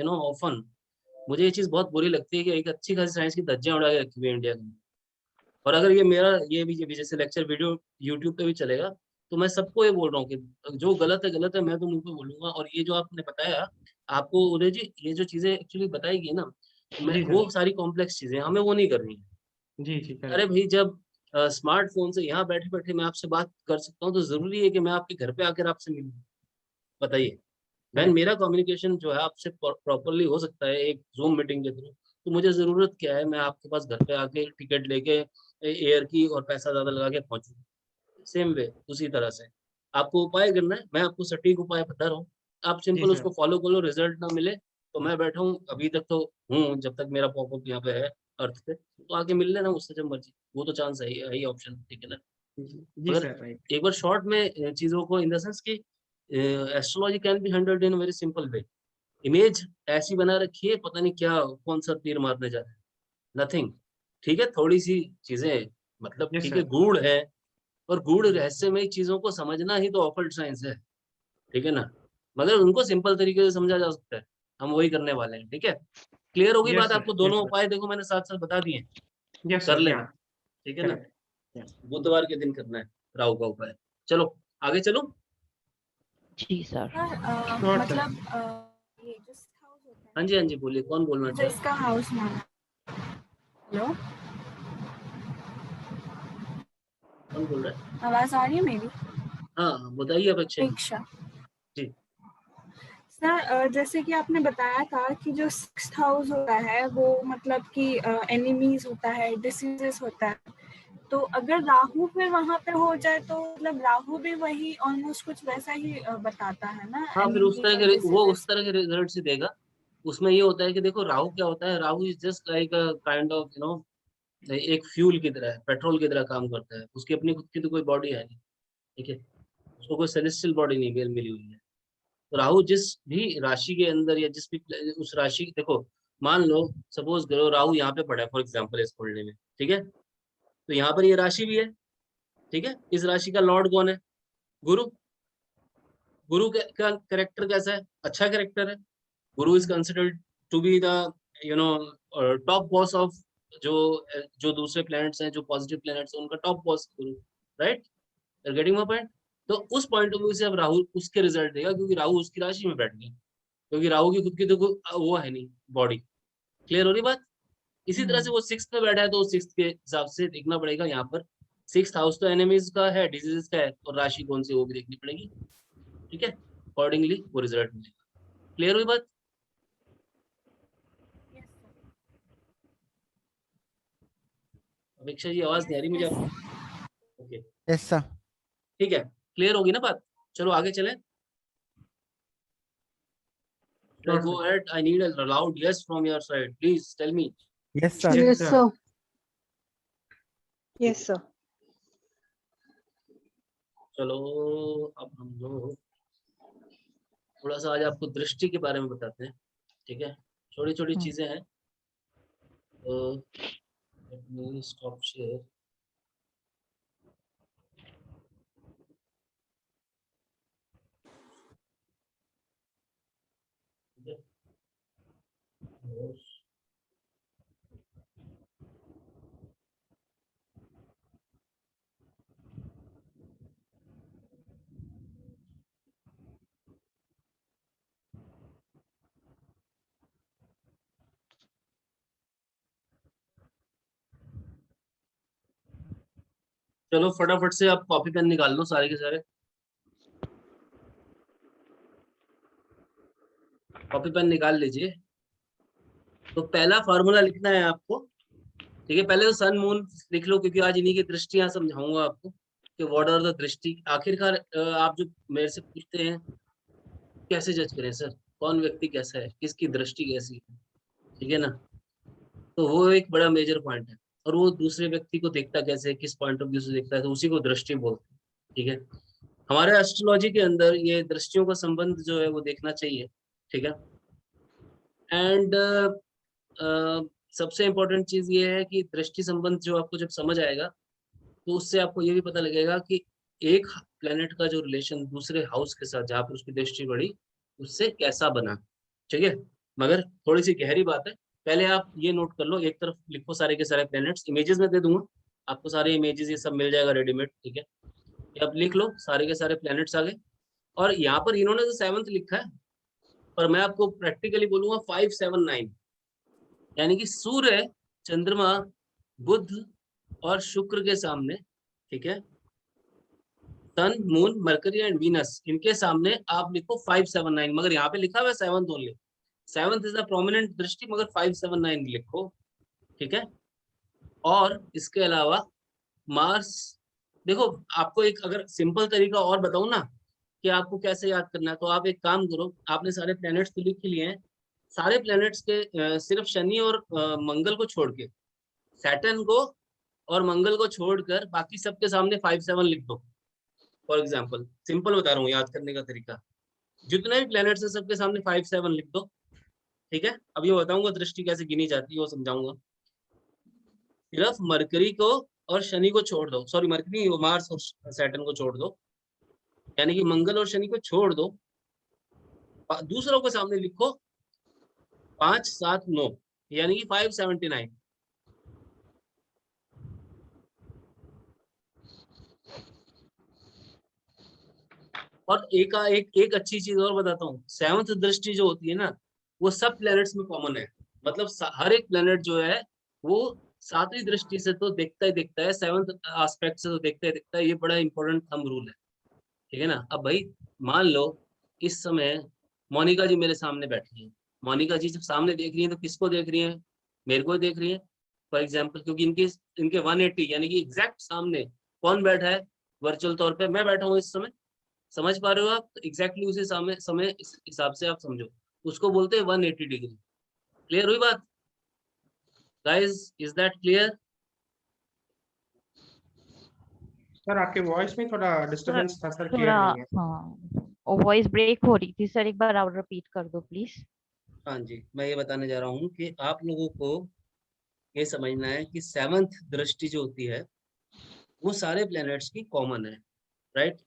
ऑफन मुझे ये चीज बहुत बुरी लगती है कि एक अच्छी खासी साइंस की धज्जियां उड़ा के रखी हुई है इंडिया में। और अगर ये भी जैसे लेक्चर वीडियो यूट्यूब पे भी चलेगा, तो मैं सबको ये बोल रहा हूँ कि जो गलत है गलत है, मैं तो मुंह पे बोलूंगा। और ये जो आपने बताया, आपको उदय जी ये जो चीजें एक्चुअली बताएगी ना, मैं जी वो सर। सारी कॉम्प्लेक्स चीजें हमें वो नहीं करनी है। जी जी अरे करेक्ट। भाई जब स्मार्टफोन से यहाँ बैठे बैठे मैं आपसे बात कर सकता हूँ, तो जरूरी है कि मैं आपके घर पे आकर आपसे मिलूं? बताइए। Van correct. मेरा कम्युनिकेशन जो है आपसे प्रॉपरली हो सकता है एक जूम मीटिंग के थ्रू, तो मुझे जरूरत क्या है मैं आपके पास घर पे आके टिकट लेके एयर की और पैसा ज्यादा लगा के पहुंचूं? सेम वे उसी तरह से आपको उपाय करना है, मैं आपको सटीक उपाय बता रहा हूँ। आप जी सिंपल सर। उसको फॉलो करो, रिजल्ट ना मिले तो मैं बैठा हूँ अभी तक तो हूँ, जब तक मेरा पॉपअप यहाँ पे है अर्थ पे, तो आके मिल लेना मुझसे जब मर्जी। वो तो चांस है ही ऑप्शन, ठीक है ना। जी मगर सर राइट। एक बार शॉर्ट में चीजों को इन द सेंस कि astrology can be handled in very simple way. Image ऐसी बना रखी है, पता नहीं क्या कौन सा तीर मारने जा रहा है, नथिंग। ठीक है, थोड़ी सी चीजें मतलब यस ठीक है सर। गूढ़ है, और गूढ़ रहस्यमय चीजों को समझना ही तो ऑकल्ट साइंस है, ठीक है ना। मगर उनको सिंपल तरीके से समझा जा सकता है, हम वही करने वाले हैं, ठीक है। क्लियर होगी यस बात सर। आपको? यस दोनों सर। उपाय देखो मैंने साथ साथ बता दिए, यस कर सर या लेना, ठीक है ना। करेक्ट। बुधवार के दिन करना है राहु का उपाय। चलो आगे चलो। जी सर। Sir sure sir. मतलब ये जो हाउस होता है हाँ जी हाँ जी, बोलिए कौन बोलना जो चाहे। इसका हाउस माना। हेलो, कौन बोल रहा है? आवाज आ रही है मेरी? हाँ बताइए अपेक्षा जी। अपेक्षा। जी। सर जैसे कि आपने बताया था कि जो 6th हाउस होता है वो मतलब कि एनिमीज होता है, डिसीजेस होता है, तो अगर राहु फिर वहां पे हो जाए तो मतलब राहु भी वही ऑलमोस्ट कुछ वैसा ही बताता है ना, हाँ, फिर उस enemies तरह और के वो उस diseases। तरह के रिजल्ट ही देगा। उसमें ये होता है कि देखो राहु क्या होता है, Rahu is just like a kind of you know एक फ्यूल की तरह है, पेट्रोल की तरह काम करता है। उसकी अपनी खुद की तो कोई बॉडी है नहीं, ठीक है, उसको कोई सेलेस्टियल बॉडी नहीं मिली हुई है। तो राहु जिस भी राशि के अंदर या जिस भी उस राशि, देखो मान लो सपोज करो राहु यहाँ पे पड़ा है फॉर एग्जाम्पल इस फोल्डर में, ठीक है, तो यहाँ पर ये राशि भी है, ठीक है। इस राशि का लॉर्ड कौन है? गुरु। गुरु का कैरेक्टर कैसा है? अच्छा कैरेक्टर है। Guru is considered to be the you know top boss of जो जो दूसरे प्लैनेट्स हैं, जो पॉजिटिव प्लैनेट्स हैं, उनका top boss Guru, right? You getting my point? तो उस पॉइंट ऑफ व्यू से अब राहु उसके रिजल्ट देगा, क्योंकि राहु उसकी राशि में बैठ गया, क्योंकि राहु की खुद की तो वो है नहीं बॉडी। क्लियर हो रही बात? इसी तरह से वो 6th में बैठा है, तो 6th के हिसाब से देखना पड़ेगा। यहाँ पर 6th हाउस तो एनिमीज का है, डिजीजेस का है, और राशि कौन सी वो भी देखनी पड़ेगी, ठीक है। अकॉर्डिंगली वो रिजल्ट मिलेगा। क्लियर हुई बात? Yes, sir. अपेक्षा जी आवाज नहीं आ रही मुझे Yes, आपकी। sir. Okay, yes sir. ठीक है, क्लियर होगी ना बात? चलो आगे चलें। Sure, Go sir. ahead. I need a loud yes from your side. Please tell me. Yes sir. Yes, sir. Yes, sir. चलो अब हम लोग थोड़ा सा आज आपको दृष्टि के बारे में बताते हैं, ठीक है। छोटी छोटी चीजें हैं। तो let me stop share. ठीक है। और चलो फटाफट से आप कॉपी पेन निकाल लो सारे के सारे। कॉपी पेन निकाल लीजिए। तो पहला फार्मूला लिखना है आपको, ठीक है। पहले तो सन मून लिख लो, क्योंकि आज इन्हीं की दृष्टियां समझाऊंगा आपको कि व्हाट आर द दृष्टि। आखिरकार आप जो मेरे से पूछते हैं कैसे जज करें सर, कौन व्यक्ति कैसा है, किसकी दृष्टि कैसी है, ठीक है ना। तो वो एक बड़ा मेजर पॉइंट है। और वो दूसरे व्यक्ति को देखता कैसे है, किस पॉइंट ऑफ व्यू से देखता है, तो उसी को दृष्टि बोलते हैं, ठीक है। हमारे एस्ट्रोलॉजी के अंदर ये दृष्टियों का संबंध जो है वो देखना चाहिए, ठीक है। एंड सबसे इम्पोर्टेंट चीज ये है कि दृष्टि संबंध जो आपको जब समझ आएगा, तो उससे आपको ये भी पता लगेगा कि एक प्लेनेट का जो रिलेशन दूसरे हाउस के साथ जहाँ पर उसकी दृष्टि बढ़ी, उससे कैसा बना, ठीक है। मगर थोड़ी सी गहरी बात है। पहले आप ये नोट कर लो, एक तरफ लिखो सारे के सारे प्लैनेट्स, इमेजेस में दे दूंगा आपको, सारे इमेजेस ये सब मिल जाएगा रेडीमेड, ठीक है। ये आप लिख लो सारे के सारे प्लैनेट्स आ गए। और यहाँ पर इन्होंने जो 7th लिखा है, पर मैं आपको प्रैक्टिकली बोलूंगा 5, 7, 9, यानी कि सूर्य, चंद्रमा, बुध और शुक्र के सामने, ठीक है, सन, मून, मरकरी एंड वीनस, इनके सामने आप लिखो 5, 7, 9। मगर यहाँ पे लिखा हुआ है 7th only. 7th is the prominent दृष्टि, मगर 5, 7, 9 लिखो, ठीक है। और इसके अलावा मार्स, देखो आपको एक अगर सिंपल तरीका और बताऊं ना कि आपको कैसे याद करना है, तो आप एक काम करो, आपने सारे प्लैनेट्स तो लिख ही लिए हैं। सारे प्लैनेट्स के सिर्फ शनि और मंगल को छोड़ के, सैटर्न को और मंगल को छोड़कर बाकी सबके सामने 5, 7 लिख दो। फॉर एग्जाम्पल सिंपल बता रहा हूँ याद करने का तरीका। जितने भी प्लैनेट्स है सबके सामने 5, 7 लिख दो, ठीक है। अब ये बताऊंगा दृष्टि कैसे गिनी जाती है, वो समझाऊंगा। सिर्फ मरकरी को और शनि को छोड़ दो, सॉरी मरकरी, मार्स और सैटर्न को छोड़ दो, यानी कि मंगल और शनि को छोड़ दो। दूसरों के सामने लिखो 5, 7, 9, यानी कि 579। और एक अच्छी चीज और बताता हूँ, 7th दृष्टि जो होती है ना, वो सब प्लैनेट्स में कॉमन है। मतलब हर एक प्लैनेट जो है वो 7वीं दृष्टि से तो देखता ही देखता है, 7th एस्पेक्ट से तो देखता ही देखता है। ये बड़ा इंपॉर्टेंट थंब रूल है, ठीक है ना। अब भाई मान लो इस समय मोनिका जी मेरे सामने बैठी हैं, मोनिका जी जब सामने देख रही हैं तो किसको देख रही हैं? मेरे को देख रही है फॉर एग्जाम्पल, क्योंकि इनके 180 यानी कि एग्जैक्ट सामने कौन बैठा है? वर्चुअल तौर पे मैं बैठा हूँ इस समय। समझ पा रहे हो आप? एग्जैक्टली उसी समय इस हिसाब से आप समझो, उसको बोलते हैं 180 डिग्री। क्लियर हुई बात guys? Is that clear? Sir आपके वॉइस में थोड़ा डिस्टरबेंस था सर, क्लियर थोड़ा, नहीं है। हाँ वॉइस ब्रेक हो रही थी सर, एक बार और रिपीट कर दो प्लीज। हाँ जी, मैं ये बताने जा रहा हूँ कि आप लोगों को ये समझना है कि 7th दृष्टि जो होती है वो सारे प्लैनेट्स की कॉमन है, राइट?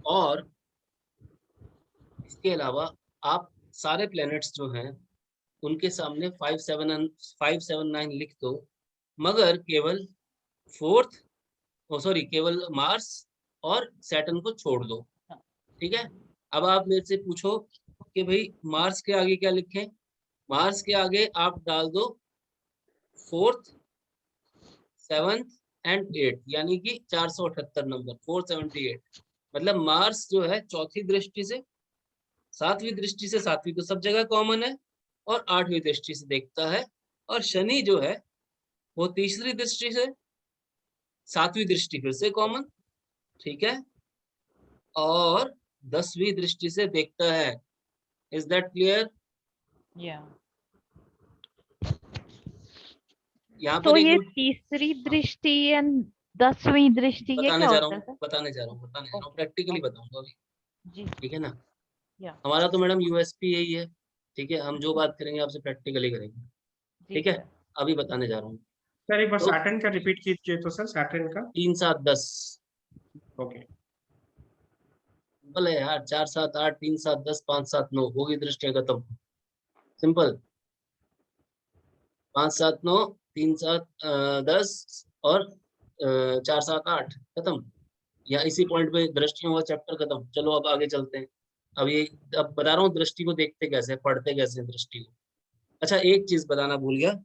और इसके अलावा आप सारे प्लैनेट्स जो हैं उनके सामने 579 लिख दो, मगर केवल केवल मार्स और सैटर्न को छोड़ दो। ठीक है? अब आप मेरे से पूछो कि भाई मार्स के आगे क्या लिखें? मार्स के आगे आप डाल दो 4th, 7th एंड 8th, यानी कि 478 नंबर, 478। मतलब मार्स जो है चौथी दृष्टि से, 7वीं दृष्टि से, 7वीं तो सब जगह कॉमन है, और 8वीं दृष्टि से देखता है। और शनि जो है वो तीसरी दृष्टि से, 7वीं दृष्टि फिर से कॉमन, ठीक है, और 10वीं दृष्टि से देखता है। Is that clear? यहाँ तो पर एक ये तीसरी दृष्टि एंड 10वीं दृष्टि ये बताने क्या जा होता रहा है हूँ सर? बताने जा रहा हूँ प्रैक्टिकली बताऊंगा अभी। जी ठीक है ना? या हमारा तो मैडम यूएसपी यही है। ठीक है, हम जो बात करेंगे आपसे प्रैक्टिकली करेंगे। जी ठीक है, सर। अभी बताने जा रहा हूँ। सर एक बार तो सैटर्न का रिपीट कीजिए तो सर, सैटर्न का। 3, 7, 10 ओके। सिंपल है यार। 4, 7, 8, 3, 7, 10, 5, 7, 9 होगी दृष्टियां खत्म। सिंपल। 5, 7, 9, 3, 7, 10 और 4, 7, 8 खत्म। या इसी पॉइंट पे दृष्टियों का चैप्टर खत्म। चलो अब आगे चलते हैं। अब ये अब बता रहा हूँ दृष्टि को देखते कैसे, पढ़ते कैसे हैं दृष्टि को। अच्छा, एक चीज बताना भूल गया।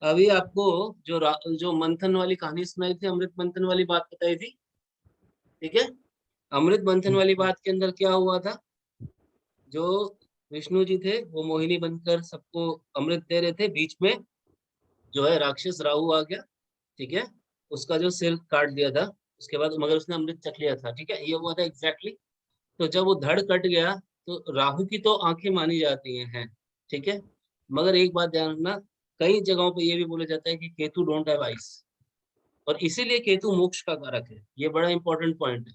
अभी आपको जो मंथन वाली कहानी सुनाई थी, अमृत मंथन वाली बात बताई थी, ठीक है? अमृत मंथन वाली बात के अंदर क्या हुआ था? जो विष्णु जी थे वो मोहिनी बनकर सबको अमृत दे रहे थे, बीच में जो है राक्षस राहु आ गया, ठीक है? उसका जो सिर काट दिया था, उसके बाद मगर उसने अमृत चख लिया था। ठीक है, ये हुआ था एग्जैक्टली। तो जब वो धड़ कट गया तो राहु की तो आंखें मानी जाती हैं, ठीक है, मगर एक बात ध्यान रखना, कई जगहों पे ये भी बोला जाता है कि केतु डोंट हैव आइस, और इसीलिए केतु मोक्ष का कारक है। ये बड़ा इंपॉर्टेंट पॉइंट है,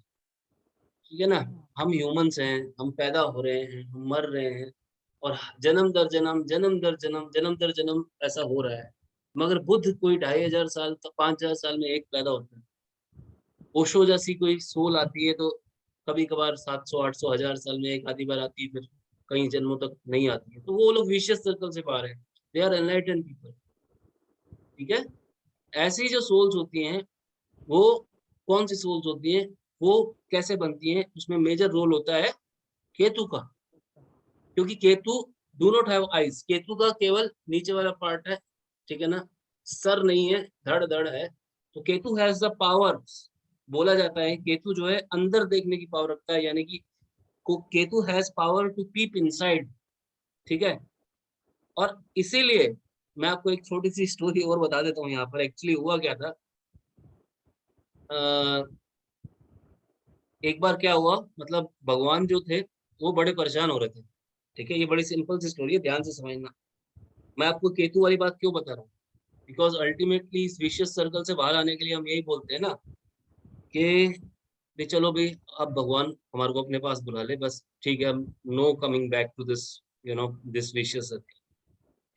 ठीक है ना? हम ह्यूमंस हैं, हम पैदा हो रहे हैं, हम मर रहे हैं, और जन्म दर जन्म, जन्म दर जन्म, जन्म दर जन्म ऐसा हो रहा है। मगर बुद्ध कोई 2500 साल, 5000 साल में एक पैदा होता है। ओशो जैसी कोई सोल आती है तो कभी कभार 700, 800, 1000 साल में एक आधी बार आती है, फिर कई जन्मों तक नहीं आती है। तो वो लोग विशियस सर्कल से बाहर है। दे आर एनलाइटेंड पीपल, ठीक है? ऐसी जो सोल्स होती हैं, वो कौन सी सोल्स होती हैं, वो कैसे बनती हैं, उसमें मेजर रोल होता है केतु का। क्योंकि Ketu do not have eyes, Ketu का केवल नीचे वाला पार्ट है, ठीक है ना? सर नहीं है, धड़ धड़ है। तो केतु हैज द पावर, बोला जाता है केतु जो है अंदर देखने की पावर रखता है, यानी कि Ketu has power to peep inside, ठीक है? और इसीलिए मैं आपको एक छोटी सी स्टोरी और बता देता हूँ। यहाँ पर एक्चुअली हुआ क्या था, एक बार क्या हुआ, मतलब भगवान जो थे वो बड़े परेशान हो रहे थे, ठीक है? ये बड़ी सिंपल सी स्टोरी है, ध्यान से समझना। मैं आपको केतु वाली बात क्यों बता रहा हूँ? बिकॉज अल्टीमेटली इस विशियस सर्कल से बाहर आने के लिए हम यही बोलते हैं ना कि भी चलो भाई, अब भगवान हमारे को अपने पास बुला ले बस, ठीक है, हम now coming back to this, this vicious circle.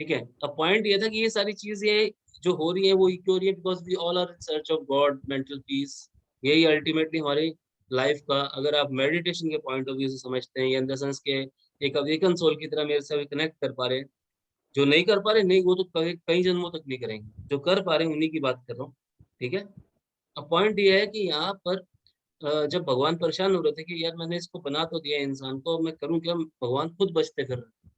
ठीक है, अब पॉइंट ये था कि ये सारी चीजें जो हो रही है वो क्यों हो रही है? Because we all are in search of God, mental peace. यही अल्टीमेटली हमारी लाइफ का, अगर आप मेडिटेशन के पॉइंट ऑफ व्यू से समझते हैं, या इन द सेंस के एक अवेकन सोल की तरह मेरे से कनेक्ट कर पा रहे हैं। जो नहीं कर पा रहे, नहीं, वो तो कई जन्मों तक नहीं करेंगे। जो कर पा रहे हैं उन्हीं की बात कर रहा हूँ, ठीक है? अब पॉइंट ये है कि यहाँ पर जब भगवान परेशान हो रहे थे कि यार मैंने इसको बना तो दिया इंसान को, अब मैं करूँ क्या? भगवान खुद बचते फिर रहे।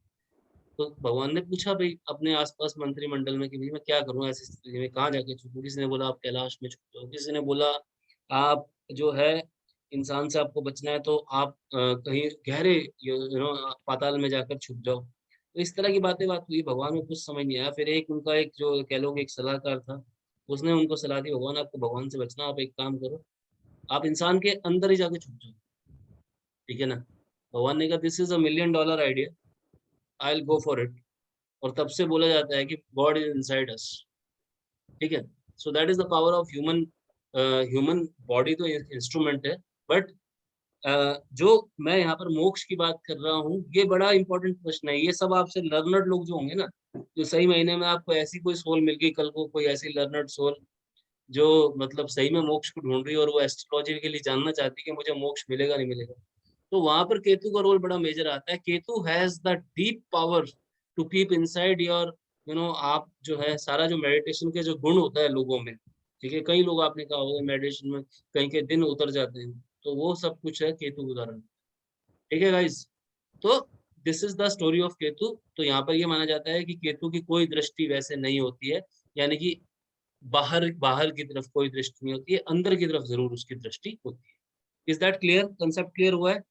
तो भगवान ने पूछा भाई अपने आसपास मंत्रिमंडल में कि भाई मैं क्या करूं ऐसी स्थिति में, कहाँ जाके छुपूं? किसी ने बोला आप कैलाश में छुप जाओ, किसी ने बोला आप जो है इंसान से आपको बचना है तो आप कहीं गहरे पाताल में जाकर छुप जाओ। तो इस तरह की बात हुई, भगवान को कुछ समझ नहीं आया। फिर एक उनका एक जो कह लो एक सलाहकार था, उसने उनको सलाह दी, भगवान आपको भगवान से बचना, आप एक काम करो, आप इंसान के अंदर ही जाके छुप जाओ, ठीक है ना। भगवान ने कहा this is $1 million idea, I will go for it. और तब से बोला जाता है कि गॉड इज इनसाइड अस, ठीक है। So that is the power of human body. तो इंस्ट्रूमेंट है, बट जो मैं यहाँ पर मोक्ष की बात कर रहा हूँ, ये बड़ा इंपॉर्टेंट प्रश्न है। ये सब आपसे लर्नर्ड लोग जो होंगे ना, जो सही महीने में आपको ऐसी कोई सोल मिल गई, कल को कोई ऐसी लर्नर्ड सोल जो मतलब सही में मोक्ष को ढूंढ रही है और वो एस्ट्रोलॉजी के लिए जानना चाहती है कि मुझे मोक्ष मिलेगा नहीं मिलेगा, तो वहां पर केतु का रोल बड़ा मेजर आता है। Ketu has the deep power to keep inside your आप जो है सारा जो मेडिटेशन के जो गुण होता है लोगों में, ठीक है। कई लोग आपने कहा होगा मेडिटेशन में कहीं के दिन उतर जाते हैं, तो वो सब कुछ है केतु के उदाहरण, ठीक है गाइस। तो this is the story of Ketu. तो यहाँ पर ये माना जाता है कि केतु की कोई दृष्टि वैसे नहीं होती है, यानी कि बाहर बाहर की तरफ कोई दृष्टि नहीं होती है, अंदर की तरफ जरूर उसकी दृष्टि होती है। Is that clear? Concept clear हुआ है?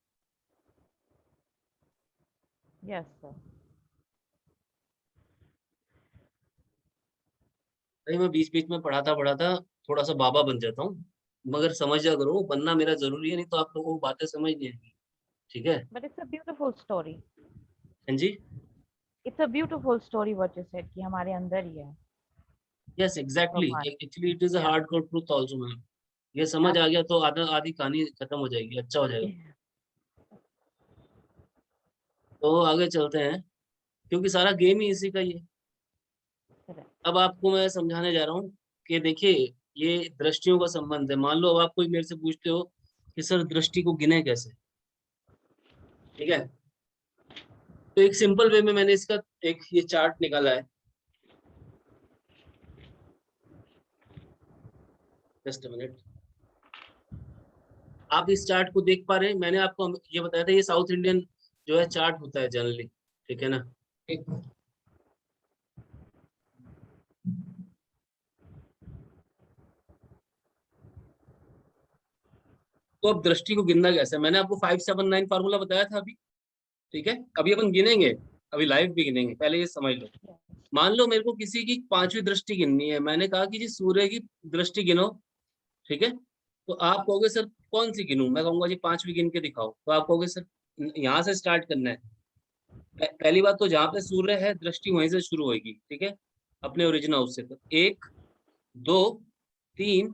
Yes sir. भाई मैं बीच बीच में पढ़ाता थोड़ा सा बाबा बन जाता हूँ, मगर समझ जा करो, बनना मेरा जरूरी है, नहीं तो आप लोगों को बातें समझ नहीं आएंगी, ठीक है। But it's a beautiful story. हाँ जी, it's a beautiful story what you said कि हमारे अंदर ही है यस एग्जैक्टली, भगवान। Actually it is a Yeah. Hardcore truth also ma'am. ये समझ आ गया तो आधी कहानी खत्म हो जाएगी, अच्छा हो जाएगा। तो आगे चलते हैं, क्योंकि सारा गेम ही इसी का ही है। Correct. अब आपको मैं समझाने जा रहा हूँ कि देखिए ये दृष्टियों का संबंध है। मान लो अब आप कोई मेरे से पूछते हो कि सर दृष्टि को गिने कैसे, ठीक है। तो एक सिंपल वे में मैंने इसका एक ये चार्ट निकाला है, जस्ट अ मिनट। आप इस चार्ट को देख पा रहे हैं? मैंने आपको ये बताया था, ये साउथ इंडियन जो है चार्ट होता है जनरली, ठीक है ना। तो अब दृष्टि को गिनना कैसे, मैंने आपको 579 फार्मूला बताया था अभी, ठीक है। अभी अपन गिनेंगे, अभी लाइव भी गिनेंगे, पहले ये समझ लो। मान लो मेरे को किसी की 5वीं दृष्टि गिननी है, मैंने कहा कि जी सूर्य की दृष्टि गिनो, ठीक है। तो आप कहोगे सर कौन सी गिनूं, मैं कहूंगा जी 5वीं गिन के दिखाओ, तो आप कहोगे सर यहाँ से स्टार्ट करना है। पहली बात तो जहाँ पे सूर्य है दृष्टि वहीं से शुरू होगी, ठीक है, अपने ओरिजिन हाउस से। तो 1 2 3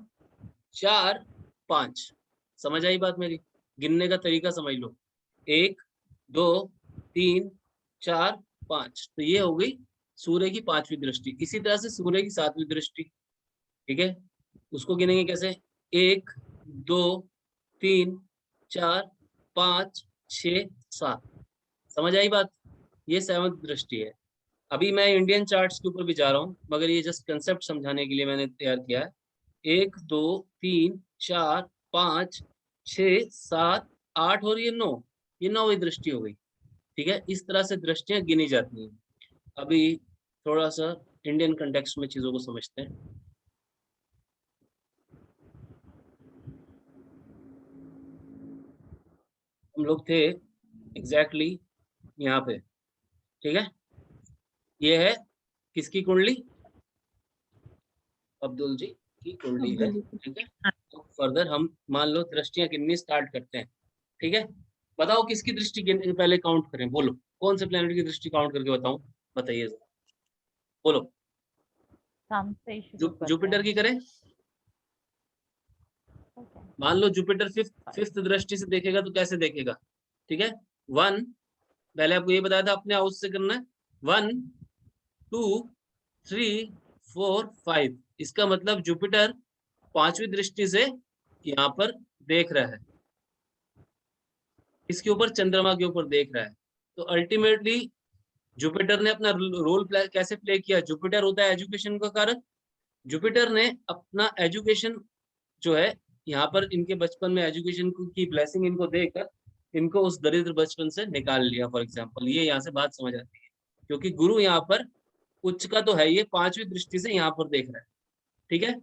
4 5, समझ आई बात मेरी? गिनने का तरीका समझ लो, 1 2 3 4 5, तो ये हो गई सूर्य की 5वीं दृष्टि। इसी तरह से सूर्य की 7वीं दृष्टि, ठीक है, उसको गिनेंगे कैसे, 1 2 3 4 5 6 7, समझ आई बात? ये 7th दृष्टि है। अभी मैं इंडियन चार्ट्स के ऊपर भी जा रहा हूँ, मगर ये जस्ट कंसेप्ट समझाने के लिए मैंने तैयार किया है। 1 2 3 4 5 6 7 8 और ये 9, ये 9वीं दृष्टि हो गई, ठीक है। इस तरह से दृष्टियां गिनी जाती हैं। अभी थोड़ा सा इंडियन कंटेक्स्ट में चीजों को समझते हैं। हम लोग थे एग्जैक्टली यहाँ पे, ठीक है। ये है किसकी कुंडली? अब्दुल जी की कुंडली है, ठीक है। तो फर्दर हम मान लो दृष्टियां गिननी स्टार्ट करते हैं, ठीक है। बताओ किसकी दृष्टि पहले काउंट करें, बोलो कौन से प्लेनेट की दृष्टि काउंट करके बताऊं, बताइए बोलो। सन से शुरू करते जुपिटर हैं। की करें? Okay. मान लो जुपिटर फिफ्थ दृष्टि से देखेगा तो कैसे देखेगा, ठीक है। 1, पहले आपको ये बताया था अपने हाउस से करना है, 1 2 3 4 5, इसका मतलब जुपिटर 5वीं दृष्टि से यहाँ पर देख रहा है, इसके ऊपर चंद्रमा के ऊपर देख रहा है। तो अल्टीमेटली जुपिटर ने अपना रोल कैसे प्ले किया? जुपिटर होता है एजुकेशन का कारक। जुपिटर ने अपना एजुकेशन जो है यहाँ पर इनके बचपन में एजुकेशन की ब्लेसिंग इनको देकर इनको उस दरिद्र बचपन से निकाल लिया, फॉर एग्जाम्पल। ये यहाँ से बात समझ आती है, क्योंकि गुरु यहाँ पर उच्च का तो है, ये 5वीं दृष्टि से यहाँ पर देख रहा है, ठीक है।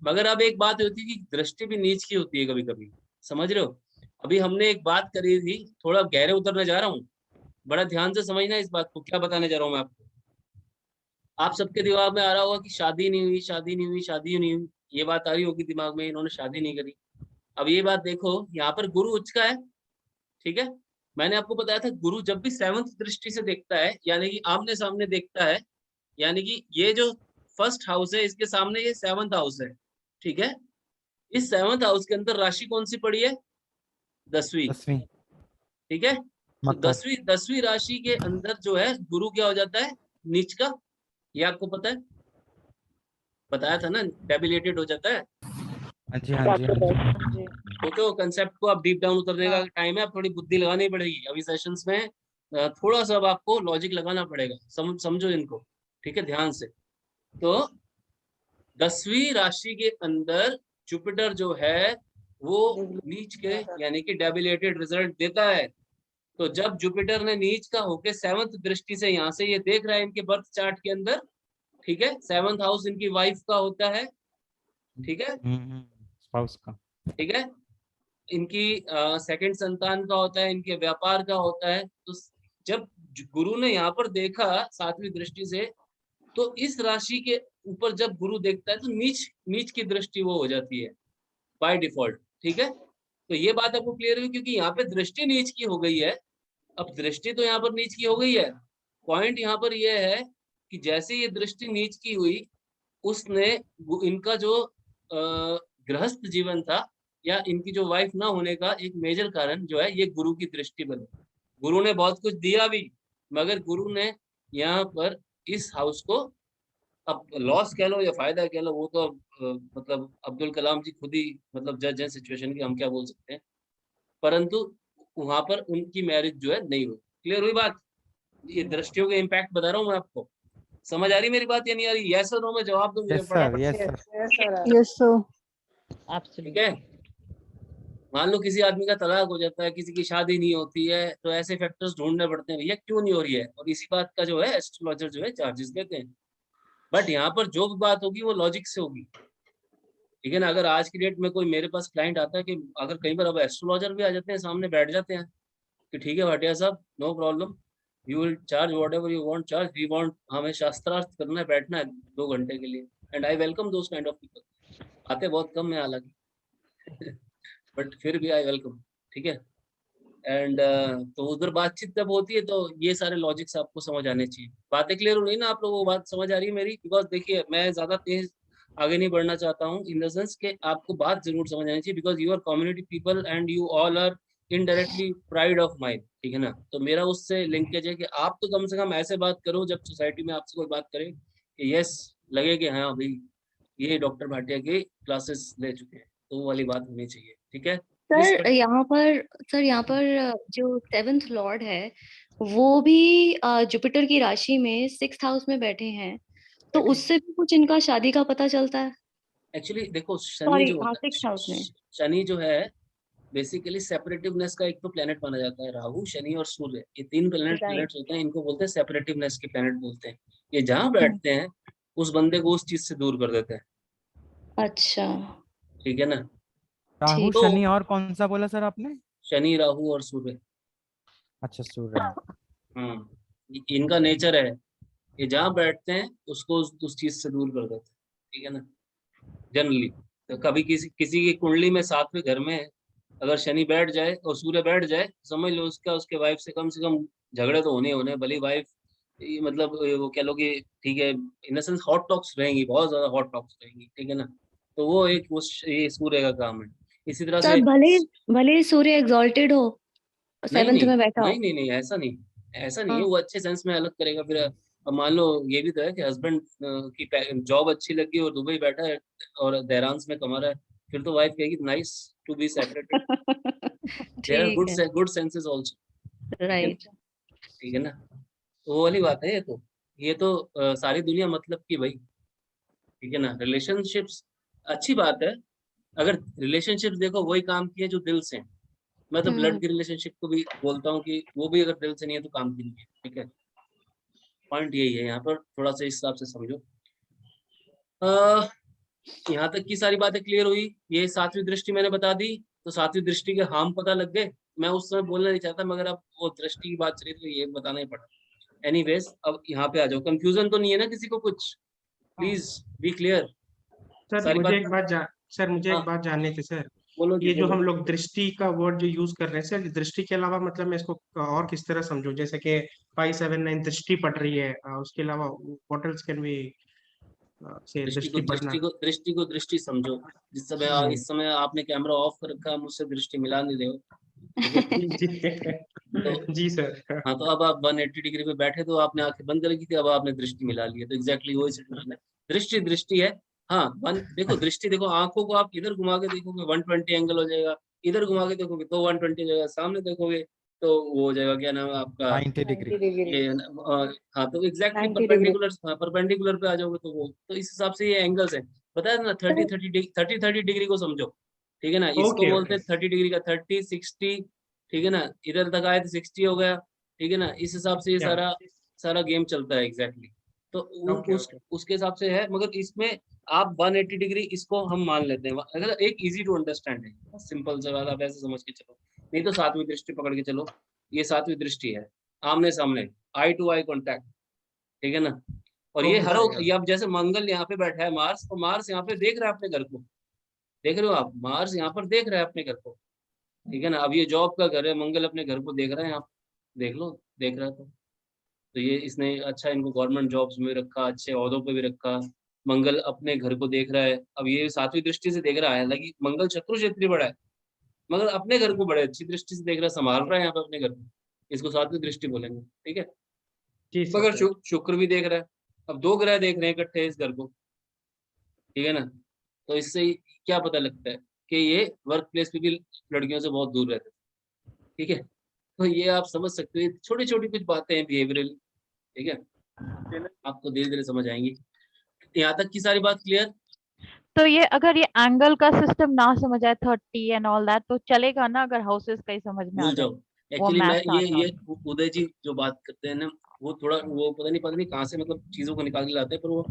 मगर अब एक बात होती है कि दृष्टि भी नीच की होती है कभी कभी, समझ रहे हो। अभी हमने एक बात करी थी, थोड़ा गहरे उतरने जा रहा हूँ, बड़ा ध्यान से समझना इस बात को, क्या बताने जा रहा हूँ मैं आपको। आप सबके दिमाग में आ रहा होगा कि शादी नहीं हुई, शादी नहीं हुई, शादी नहीं हुई, ये बात आ रही होगी दिमाग में, इन्होंने शादी नहीं करी। अब ये बात देखो, यहाँ पर गुरु उच्च का है, ठीक है। मैंने आपको बताया था गुरु जब भी 7th दृष्टि से देखता है, यानी कि आमने सामने देखता है, यानी कि ये जो फर्स्ट हाउस है इसके सामने ये 7th हाउस है, ठीक है। इस 7th हाउस के अंदर राशि कौन सी पड़ी है? 10वीं, 10वीं ठीक है। तो मकर। 10वीं राशि के अंदर जो है गुरु क्या हो जाता है? नीच का। ये आपको पता है, बताया था ना, डेबिलेटेड हो जाता है। हाँ जी, हाँ जी, हाँ जी। ओके, वो कंसेप्ट को आप डीप डाउन उतरने का टाइम है, आप थोड़ी बुद्धि लगानी पड़ेगी अभी सेशंस में। थोड़ा सा अब आपको लॉजिक लगाना पड़ेगा, समझो इनको, ठीक है, ध्यान से। तो 10वीं राशि के अंदर जुपिटर जो है वो नीच के यानी कि डेबिलेटेड रिजल्ट देता है। तो जब जुपिटर ने नीच का होके 7th दृष्टि से यहाँ से ये देख रहा है इनके बर्थ चार्ट के अंदर, ठीक है। 7th हाउस इनकी वाइफ का होता है, ठीक है, स्पाउस का। ठीक है। इनकी सेकंड संतान का होता है, इनके व्यापार का होता है। तो जब गुरु ने यहाँ पर देखा 7वीं दृष्टि से, तो इस राशि के ऊपर जब गुरु देखता है तो नीच नीच की दृष्टि वो हो जाती है बाय डिफॉल्ट, ठीक है। तो ये बात आपको क्लियर हुई, क्योंकि यहाँ पे दृष्टि नीच की हो गई है। अब दृष्टि तो यहाँ पर नीच की हो गई है, पॉइंट यहाँ पर यह है कि जैसे ये दृष्टि नीच की हुई, उसने इनका जो गृहस्थ जीवन था या इनकी जो वाइफ ना होने का एक मेजर कारण जो है ये गुरु की दृष्टि बनी। गुरु ने बहुत कुछ दिया भी, मगर गुरु ने यहाँ पर इस हाउस को, अब लॉस कह लो या फायदा कह लो, वो तो मतलब अब्दुल कलाम जी खुद ही मतलब जज है सिचुएशन की, हम क्या बोल सकते हैं। परंतु वहां पर उनकी मैरिज जो है नहीं हुई। क्लियर हुई बात? ये दृष्टियों के इम्पैक्ट बता रहा हूँ मैं आपको। समझ आ रही मेरी बात या नहीं आ रही? यस और नो में जवाब दो मुझे यस सर, फटाफट। Yes sir. Yes sir. ठीक है। मान लो किसी आदमी का तलाक हो जाता है, किसी की शादी नहीं होती है, तो ऐसे फैक्टर्स ढूंढने पड़ते हैं, भैया क्यों नहीं हो रही है, और इसी बात का जो है एस्ट्रोलॉजर जो है चार्जेस लेते हैं। बट यहाँ पर जो भी बात होगी वो लॉजिक से होगी, ठीक है ना। अगर आज की डेट में कोई मेरे पास क्लाइंट आता है, कि अगर कई बार अब एस्ट्रोलॉजर भी आ जाते हैं, सामने बैठ जाते हैं कि ठीक है भाटिया साहब, no problem, you will charge whatever you want charge, we want, हमें शास्त्रार्थ करना है, बैठना है 2 घंटे के लिए, and I welcome those kind of people. आते बहुत कम है हालांकि बट फिर भी आई वेलकम, ठीक है। एंड तो उधर बातचीत जब होती है तो ये सारे लॉजिक्स आपको समझ आने चाहिए। बातें क्लियर हो रही ना आप लोगों को? बात समझ आ रही है मेरी? बिकॉज देखिए मैं ज्यादा तेज आगे नहीं बढ़ना चाहता हूँ, इन द सेंस कि आपको बात जरूर समझ आनी चाहिए, because you are community people and you all are indirectly pride of mind, ठीक है ना। तो मेरा उससे लिंकेज है कि आप तो कम से कम ऐसे बात करो जब सोसाइटी में आपसे कोई बात करे कि यस लगे कि हाँ भाई ये डॉक्टर भाटिया के क्लासेस ले चुके हैं, तो वो वाली बात होनी चाहिए, ठीक है। सर यहाँ पर जो 7th लॉर्ड है वो भी जुपिटर की राशि में 6th हाउस में बैठे हैं, तो उससे भी कुछ इनका शादी का पता चलता है? एक्चुअली देखो शनि सॉरी, जो होता 6th हाउस में। है, शनि जो है बेसिकली सेपरेटिवनेस का एक तो प्लेनेट माना जाता है। राहु, शनि और सूर्य, ये 3 प्लेनेट्स होते हैं, इनको बोलते हैं सेपरेटिवनेस के प्लेनेट बोलते हैं। ये जहाँ बैठते हैं उस बंदे को उस चीज से दूर कर देते हैं, अच्छा, ठीक है ना। राहु, ठीक। तो शनि और कौन सा बोला सर आपने? शनि, राहु और सूर्य, अच्छा, सूर्य। इनका नेचर है, ये जहाँ बैठते हैं उसको उस चीज से दूर कर देते हैं, ठीक है ना। जनरली तो कभी किसी की कुंडली में 7वें घर में अगर शनि बैठ जाए और सूर्य बैठ जाए, समझ लो उसका उसके वाइफ से कम झगड़े तो होने भली वाइफ, मतलब वो कह लो कि ठीक है, इन द सेंस हॉट टॉक्स रहेंगी, बहुत ज्यादा हॉट टॉक्स रहेंगी, ठीक है ना। तो वो एक ये सूर्य का काम है। इसी तरह सर से भले सूर्य एग्जॉल्टेड हो, नहीं 7th में बैठा हो। नहीं ऐसा नहीं, ऐसा नहीं है। हाँ। वो अच्छे सेंस में अलग करेगा। फिर अब मान लो ये भी तो है कि हस्बैंड की जॉब अच्छी लगी और दुबई बैठा है और देहरान में कमा रहा है, फिर तो वाइफ कहेगी nice to be separated, there are ठीक है, गुड सेंसेस आल्सो, राइट। ठीक है ना। तो वो वाली बात है। ये तो सारी दुनिया मतलब की भाई, ठीक है ना। रिलेशनशिप्स अच्छी बात है, अगर रिलेशनशिप्स देखो वही काम की है जो दिल से है। मैं तो ब्लड की रिलेशनशिप को भी बोलता हूँ कि वो भी अगर दिल से नहीं है तो काम की नहीं है, ठीक है। पॉइंट यही है, यहाँ पर थोड़ा सा इस हिसाब से समझो। यहाँ तक की सारी बातें क्लियर हुई। ये 7वीं दृष्टि मैंने बता दी। तो सातवीं दृष्टि के हार्म पता लग गए। मैं उस समय बोलना नहीं चाहता, मगर अब वो दृष्टि की बात चली तो ये बताना ही पड़ा। एनीवेज, अब यहाँ पे आ जाओ। कंफ्यूजन तो नहीं है ना किसी को कुछ? Please be clear. सर सारी मुझे बात एक बात मुझे हाँ, एक बात जाननी थी सर। बोलो जी ये जो बोलो। हम लोग दृष्टि का वर्ड जो यूज कर रहे हैं सर, दृष्टि के अलावा मतलब मैं इसको और किस तरह समझूं? जैसे कि 579 दृष्टि पड़ रही है, उसके अलावा व्हाट एल्स कैन वी से दृष्टि पढ़ना? दृष्टि समझो। जिस समय जी इस समय आपने कैमरा ऑफ कर रखा है, मुझसे दृष्टि मिला नहीं रहे हो, ठीक है? तो जी सर। हाँ, तो अब आप 180 डिग्री पे बैठे, तो आपने आंखें बंद कर की थी, अब आपने दृष्टि मिला ली है, तो एग्जैक्टली वही सिचुएशन है। दृष्टि दृष्टि है। हाँ, देखो दृष्टि, देखो आंखों को आप इधर घुमा के देखोगे 120 एंगल हो जाएगा, इधर घुमा के देखोगे तो 120 हो जाएगा, सामने देखोगे तो वो हो जाएगा, क्या नाम है आपका, 90 डिग्री। ये हाँ, तो एग्जैक्टली 90 डिग्री। परपेंडिकुलर पे आ जाओगे तो वो, तो इस हिसाब से ये एंगल्स है। बताया ना, 30 डिग्री को समझो, ठीक है ना? इसको ओके बोलते ओके हैं 30 डिग्री का 30 60, ठीक है ना? इधर तक आए तो 60 हो गया, ठीक है ना? इस हिसाब से ये या सारा गेम चलता है एग्जैक्टली। तो ओके उस ओके उसके हिसाब से है, मगर इसमें आप 180 डिग्री इसको हम मान लेते हैं, अगर एक इजी टू अंडरस्टैंड है, सिंपल सा बात, आप ऐसे समझ के चलो। नहीं तो सातवीं दृष्टि पकड़ के चलो, ये सातवीं दृष्टि है, आमने सामने, आई टू आई कॉन्टैक्ट, ठीक है ना? और ये ओके हर, सर। ये अब जैसे मंगल यहाँ पे बैठा है, मार्स, तो मार्स यहाँ पे देख रहा है अपने घर को, देख रहे हो आप? मार्स यहाँ पर देख रहा है अपने घर को, ठीक है ना? अब ये जॉब का घर है, मंगल अपने घर को देख रहा है, यहाँ देख लो, देख रहा है तो ये इसने अच्छा इनको गवर्नमेंट जॉब्स में रखा, अच्छे ओहदों पे भी रखा। मंगल अपने घर को देख रहा है, अब ये सातवीं दृष्टि से देख रहा है, हालांकि मंगल शत्रु क्षेत्री बड़ा है, मगर अपने घर को बड़े अच्छी दृष्टि से देख रहा है, संभाल रहा है यहाँ पे अपने घर को, इसको सातवीं दृष्टि बोलेंगे, ठीक है? जी मगर सर। शुक्र भी देख रहा है, अब दो ग्रह देख रहे हैं इकट्ठे इस घर को, ठीक है ना? तो इससे क्या पता लगता है कि ये वर्क प्लेस पे भी लड़कियों से बहुत दूर रहते हैं, ठीक है? तो ये आप समझ सकते हो, छोटी छोटी कुछ बातें हैं बिहेवियरल, ठीक है? आपको धीरे धीरे समझ आएंगी। यहाँ तक की सारी बात क्लियर? तो ये अगर ये एंगल का सिस्टम ना समझ आए 30 एंड ऑल दैट, तो चलेगा ना अगर हाउसेस का ही समझ में आ भूल जाए, जाओ। वो एक्चुअली मैं मैथ्स आता ये हो। उदय जी जो बात करते हैं ना, वो थोड़ा वो पता नहीं कहाँ से मतलब चीजों को निकाल के लाते हैं, पर वो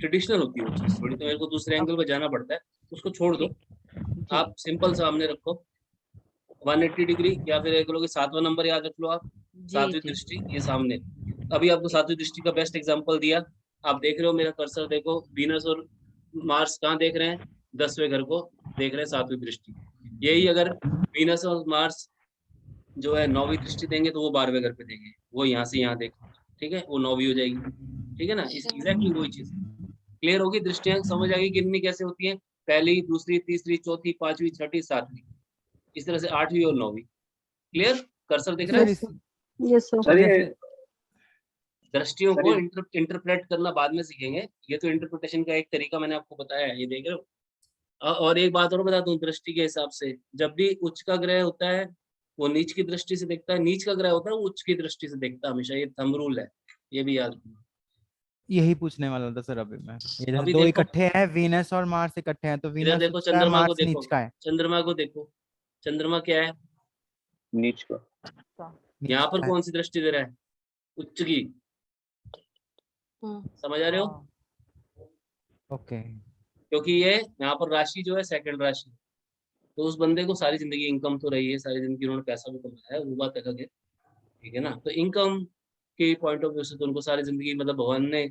ट्रेडिशनल होती है वो चीज थोड़ी, तो मेरे को दूसरे एंगल पे जाना पड़ता है, उसको छोड़ दो। जी आप सिंपल सामने रखो 180 डिग्री, या फिर एक लोग 7वां नंबर याद रख लो आप, जी सातवीं जी दृष्टि ये सामने। अभी आपको सातवीं दृष्टि का बेस्ट एग्जांपल दिया, आप देख रहे हो मेरा कर्सर, देखो वीनस और मार्स कहाँ देख रहे हैं? 10वें घर को देख रहे हैं, सातवीं दृष्टि। यही अगर वीनस और मार्स जो है 9वीं दृष्टि देंगे, तो वो 12वें घर पे देंगे, वो यहाँ से यहाँ देख, ठीक है? वो 9वीं हो जाएगी, ठीक है ना? एग्जैक्टली वही चीज क्लियर होगी। दृष्टियां समझ आ गई गिननी कैसे होती है, पहली, दूसरी, तीसरी, चौथी, पांचवी, छठी, सातवीं, इस तरह से 8वीं और 9वीं। क्लियर? कर्सर दिख रहा सर है? इस यस सर। सर ये जैसे दृष्टियों सर को ये इंटरप्रेट करना बाद में सीखेंगे, ये तो इंटरप्रिटेशन का एक तरीका मैंने आपको बताया है, ये देख रहे हो? और एक बात और बता दूं, दृष्टि के हिसाब से जब भी उच्च का ग्रह होता है, वो नीच की दृष्टि से देखता है, नीच का ग्रह होता है वो उच्च की दृष्टि से देखता है हमेशा, ये थंब रूल है, ये भी याद रखना। यही पूछने वाला था सर अभी मैं, ये जैसे अभी दो देखो, इकट्ठे हैं, वीनस और मार्स इकट्ठे हैं, तो इधर वीनस देखो, उच्च का है, चंद्रमा को मार्स देखो, नीच का है। चंद्रमा को देखो, चंद्रमा क्या है? नीच का। यहाँ नीच पर का है। कौन सी दृष्टि दे रहा है? उच्च की। समझ आ रहे हो? ओके। क्योंकि ये यहाँ पर राशि जो है सेकंड राशि, तो उस बंदे को सारी जिंदगी इनकम तो रही है, सारी जिंदगी उन्होंने पैसा भी कमाया है, वो बात अलग है, ठीक है ना? तो इनकम के पॉइंट ऑफ व्यू से तो उनको सारी जिंदगी मतलब भगवान ने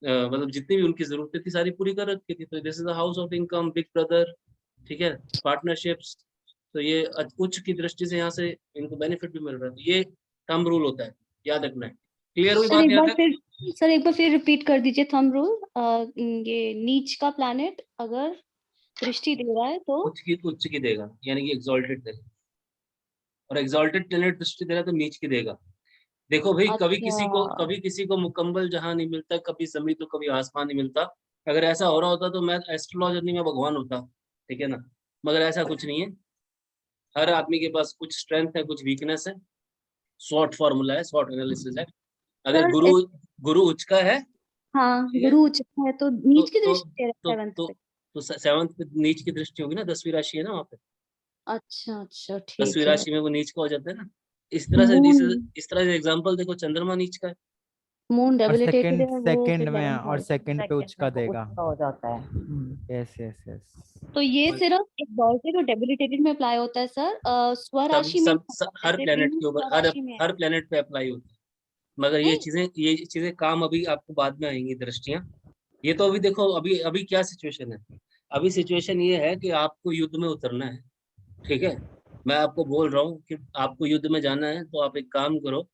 मतलब जितनी भी उनकी जरूरतें थी सारी पूरी कर रखी थी, तो this is the house of income, big brother, ठीक है? पार्टनरशिप्स, तो ये उच्च की दृष्टि से यहाँ से इनको बेनिफिट भी मिल रहा है, तो ये थंब रूल होता है, याद रखना है। क्लियर हुई सर बात एक यहाँ बार तक? फिर सर एक बार फिर रिपीट कर दीजिए थंब रूल। ये नीच का प्लैनेट अगर दृष्टि दे रहा है तो उच्च की देगा, यानी कि एक्सॉल्टेड देगा, और एक्सॉल्टेड प्लेनेट दृष्टि दे रहा है तो नीच की देगा। देखो भाई, अच्छा। कभी किसी को मुकम्मल जहां नहीं मिलता, कभी जमीन तो कभी आसमान नहीं मिलता। अगर ऐसा हो रहा होता तो मैं एस्ट्रोलॉजर नहीं, मैं भगवान होता, ठीक है ना? मगर ऐसा कुछ नहीं है, हर आदमी के पास कुछ स्ट्रेंथ है, कुछ वीकनेस है, शॉर्ट फॉर्मूला है, शॉर्ट एनालिसिस है। अगर सर गुरु उच्च का है, हाँ, ठीक है, गुरु उच्च है तो तो नीच की तो दृष्टि दे रहा तो है 7th तो पे। तो 7th पे नीच की दृष्टि होगी ना, 10वीं राशि है ना वहाँ पे, अच्छा अच्छा 10वीं ठीक है। राशि में वो नीच का हो जाता है ना। इस तरह से मून। इस तरह से एग्जांपल देखो, चंद्रमा नीच का है, मून और डेबिलिटेटेड सेकंड है वो सेकंड फिर में 11th और हाउस। सेकंड पे उच का देगा। हो जाता है। Yes yes yes. तो ये सिर्फ एक्सॉल्टेड और डेबिलिटेटेड में अप्लाई होता है सर, स्वराशि में नहीं होता। हर जैसे प्लेनेट वेनस के ऊपर स्वराशि में है। हर प्लेनेट पे अप्लाई होता है, मगर ये नहीं चीजें काम अभी आपको बाद में आएंगी दृष्टियां। ये तो अभी देखो, अभी अभी क्या सिचुएशन है। अभी सिचुएशन ये है कि आपको युद्ध में उतरना है, ठीक है। मैं आपको बोल रहा हूँ कि आपको युद्ध में जाना है, तो आप एक काम करो,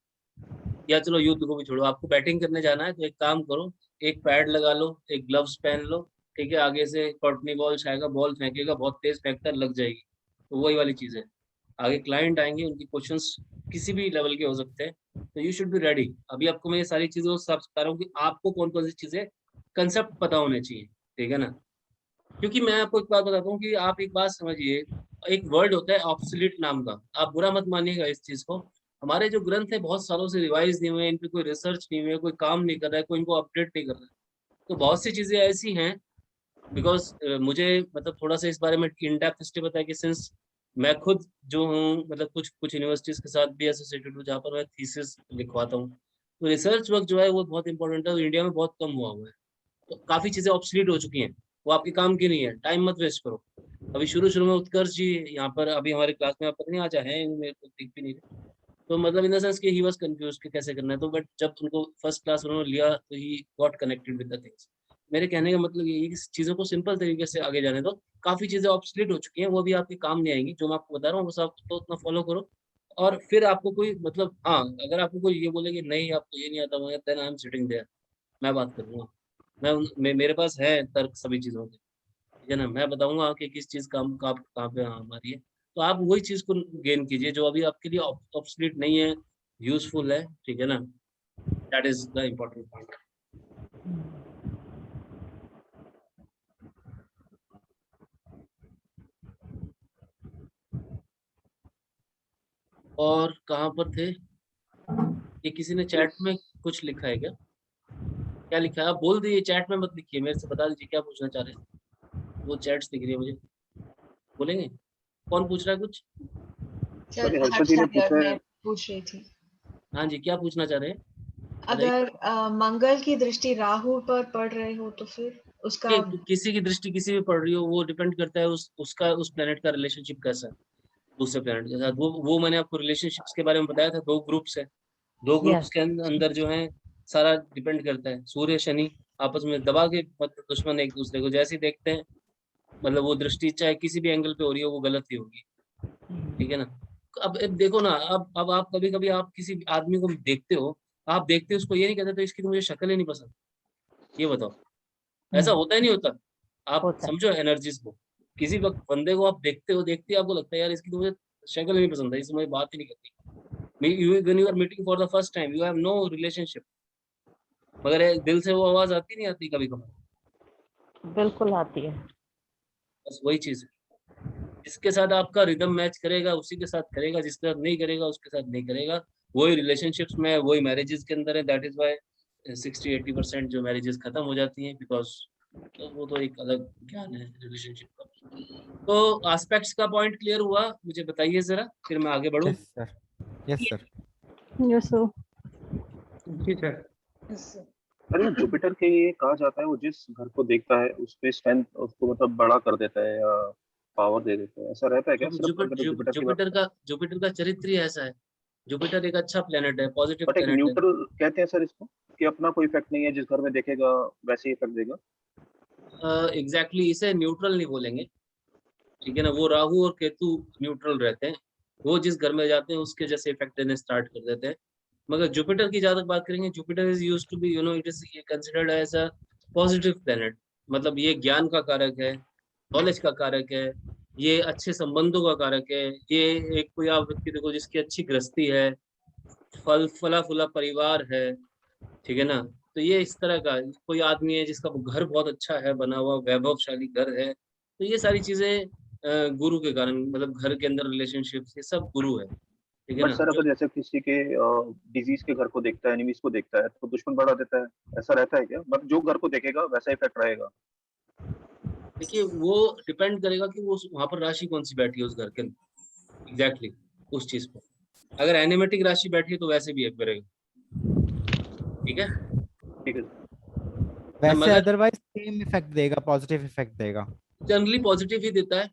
या चलो युद्ध को भी छोड़ो, आपको बैटिंग करने जाना है तो एक काम करो, एक पैड लगा लो, एक ग्लव्स पहन लो, ठीक है। आगे से कॉटनी बॉल आएगा, बॉल फेंकेगा, बहुत तेज फेंकता लग जाएगी। तो वही वाली चीज है। आगे क्लाइंट आएंगे, उनकी क्वेश्चंस किसी भी लेवल के हो सकते हैं, तो यू शुड बी रेडी। अभी आपको मैं ये सारी चीजों को सब बता रहा हूँ कि आपको कौन कौन सी चीजें कंसेप्ट पता होने चाहिए, ठीक है ना। क्योंकि मैं आपको एक बात बताता हूँ कि आप एक बात समझिए, एक वर्ड होता है ऑब्सोलीट नाम का, आप बुरा मत मानिएगा इस चीज को। हमारे जो ग्रंथ है बहुत सालों से रिवाइज नहीं हुए, इन पे कोई रिसर्च नहीं हुई है, कोई काम नहीं कर रहा है, कोई इनको अपडेट नहीं कर रहा है। तो बहुत सी चीजें ऐसी हैं, बिकॉज मुझे मतलब थोड़ा सा इस बारे में इन डेप्थ इसलिए पता है कि सिंस मैं खुद जो हूँ, मतलब कुछ कुछ यूनिवर्सिटीज के साथ भी एसोसिएटेड हूँ, जहाँ पर मैं थीसिस लिखवाता हूँ। तो रिसर्च वर्क जो है वो बहुत इंपॉर्टेंट है, और इंडिया में बहुत कम हुआ हुआ है। तो काफी चीजें ऑब्सोलीट हो चुकी हैं, वो आपके काम की नहीं है, टाइम मत वेस्ट करो। अभी शुरू में उत्कर्ष जी यहाँ पर अभी हमारे क्लास में, आप पता नहीं आज है, मेरे को दिख भी नहीं रहे। तो मतलब इन द सेंस कि ही वाज कंफ्यूज कि कैसे करना है। तो बट जब उनको फर्स्ट क्लास उन्होंने लिया तो he got connected with the things. मेरे कहने का मतलब ये है कि चीज़ों को सिंपल तरीके से आगे जाने दो। काफ़ी चीज़ें ऑब्सोलीट हो चुकी हैं, वो भी आपके काम नहीं आएंगी। जो मैं आपको बता रहा हूँ बस आप तो उतना फॉलो करो। और फिर आपको कोई मतलब, हाँ, अगर आपको कोई ये बोले कि नहीं आपको ये नहीं आता, then I am sitting there, मैं बात करूँगा। मेरे पास है तर्क सभी चीज़ों के, ठीक है ना। मैं बताऊंगा कि किस चीज़ काम कहाँ पे हमारी है। तो आप वही चीज़ को गेन कीजिए जो अभी आपके लिए ऑब्सोलीट नहीं है, यूजफुल है, ठीक है ना। That is the important point. और कहाँ पर थे ये, किसी ने चैट में कुछ लिखा है क्या? क्या लिखा है? आप बोल दीजिए, चैट में मत लिखिए, मेरे से बता दीजिए क्या पूछना चाह रहे हैं। वो चैट्स दिख रही है मुझे, बोलेंगे कौन पूछ रहा है कुछ? सॉरी, हर्षद जी ने पूछा है। पूछ रही थी, हाँ जी, क्या पूछना चाह रहे हैं? अगर मंगल की दृष्टि राहु पर पड़ रहे हो तो फिर उसका किसी की दृष्टि किसी भी पड़ रही हो, वो डिपेंड करता है उसका उस प्लेनेट का रिलेशनशिप कैसा है दूसरे प्लेनेट के साथ। वो मैंने आपको रिलेशनशिप्स के बारे में बताया था, 2 ग्रुप्स है। 2 ग्रुप्स के अंदर जो है सारा डिपेंड करता है। सूर्य शनि आपस में दबा के मतलब दुश्मन एक दूसरे को जैसे ही देखते हैं, मतलब वो दृष्टि चाहे किसी भी एंगल पे हो रही हो वो गलत ही होगी, ठीक है ना। अब देखो ना, अब आप कभी कभी आप किसी आदमी को देखते हो, आप देखते हो उसको, ये नहीं कहते तो इसकी तो मुझे शक्ल ही नहीं पसंद। ये बताओ, ऐसा होता ही नहीं होता? आप समझो एनर्जीज को। किसी वक्त बंदे को आप देखते हो, देखते ही आपको लगता है यार इसकी तो मुझे शक्ल ही नहीं पसंद है, इससे मुझे बात ही नहीं करती। When you are meeting for the first time, you have no relationship, मगर दिल से वो आवाज आती नहीं आती कभी कभी? बिल्कुल आती है। बस वही चीज है, जिसके साथ आपका रिदम मैच करेगा उसी के साथ करेगा, जिसके साथ नहीं करेगा उसके साथ नहीं करेगा। वही रिलेशनशिप्स में, वही मैरिजेस के अंदर है। दैट इज वाई 60-80% जो मैरिजेस खत्म हो जाती हैं, बिकॉज तो वो तो एक अलग ज्ञान है रिलेशनशिप का। तो एस्पेक्ट्स का पॉइंट क्लियर हुआ? मुझे बताइए जरा, फिर मैं आगे बढ़ूं। Yes sir, yes sir. Yes sir. जी सर। अरे जुपिटर के लिए कहा जाता है वो जिस घर को देखता है उस पे स्ट्रेंथ उसको मतलब बड़ा कर देता है या पावर दे देता है, ऐसा रहता है क्या? सिर्फ अगर जुपिटर की बात जुपिटर का चरित्र ही ऐसा है। जुपिटर एक अच्छा प्लेनेट है, पॉजिटिव बट एक प्लेनेट है। न्यूट्रल कहते हैं सर इसको, कि अपना कोई इफेक्ट नहीं है, जिस घर में देखेगा वैसे ही इफेक्ट देगा। एग्जैक्टली, इसे न्यूट्रल नहीं बोलेंगे, ठीक है ना। वो राहु और केतु न्यूट्रल रहते हैं, वो जिस घर में जाते हैं उसके जैसे इफेक्ट देने स्टार्ट कर देते हैं। मगर जुपिटर की ज्यादा बात करेंगे, Jupiter is used to be, you know, it is considered as a positive planet. मतलब ये ज्ञान का कारक है, नॉलेज का कारक है, ये अच्छे संबंधों का कारक है। ये एक कोई आप व्यक्ति देखो जिसकी अच्छी गृहस्थी है, फला फुला परिवार है, ठीक है ना। तो ये इस तरह का कोई आदमी है जिसका घर बहुत अच्छा है, बना हुआ वैभवशाली घर है। तो ये सारी चीजें गुरु के कारण, मतलब घर के अंदर रिलेशनशिप, ये सब गुरु है, ठीक है बट ना। सर जो अगर जैसे किसी के डिजीज के घर को देखता है, एनिमीज को देखता है तो दुश्मन बढ़ा देता है, ऐसा रहता है क्या? मतलब जो घर को देखेगा वैसा इफेक्ट रहेगा? देखिए, वो डिपेंड करेगा कि वो वहां पर राशि कौन सी बैठी है उस घर के अंदर, एग्जैक्टली उस चीज पर। अगर एनिमेटिक राशि बैठी है तो वैसे भी एक करेगा, ठीक है। ठीक है। वैसे मगर अदरवाइज सेम इफेक्ट देगा, पॉजिटिव इफेक्ट देगा। जनरली पॉजिटिव ही देता है,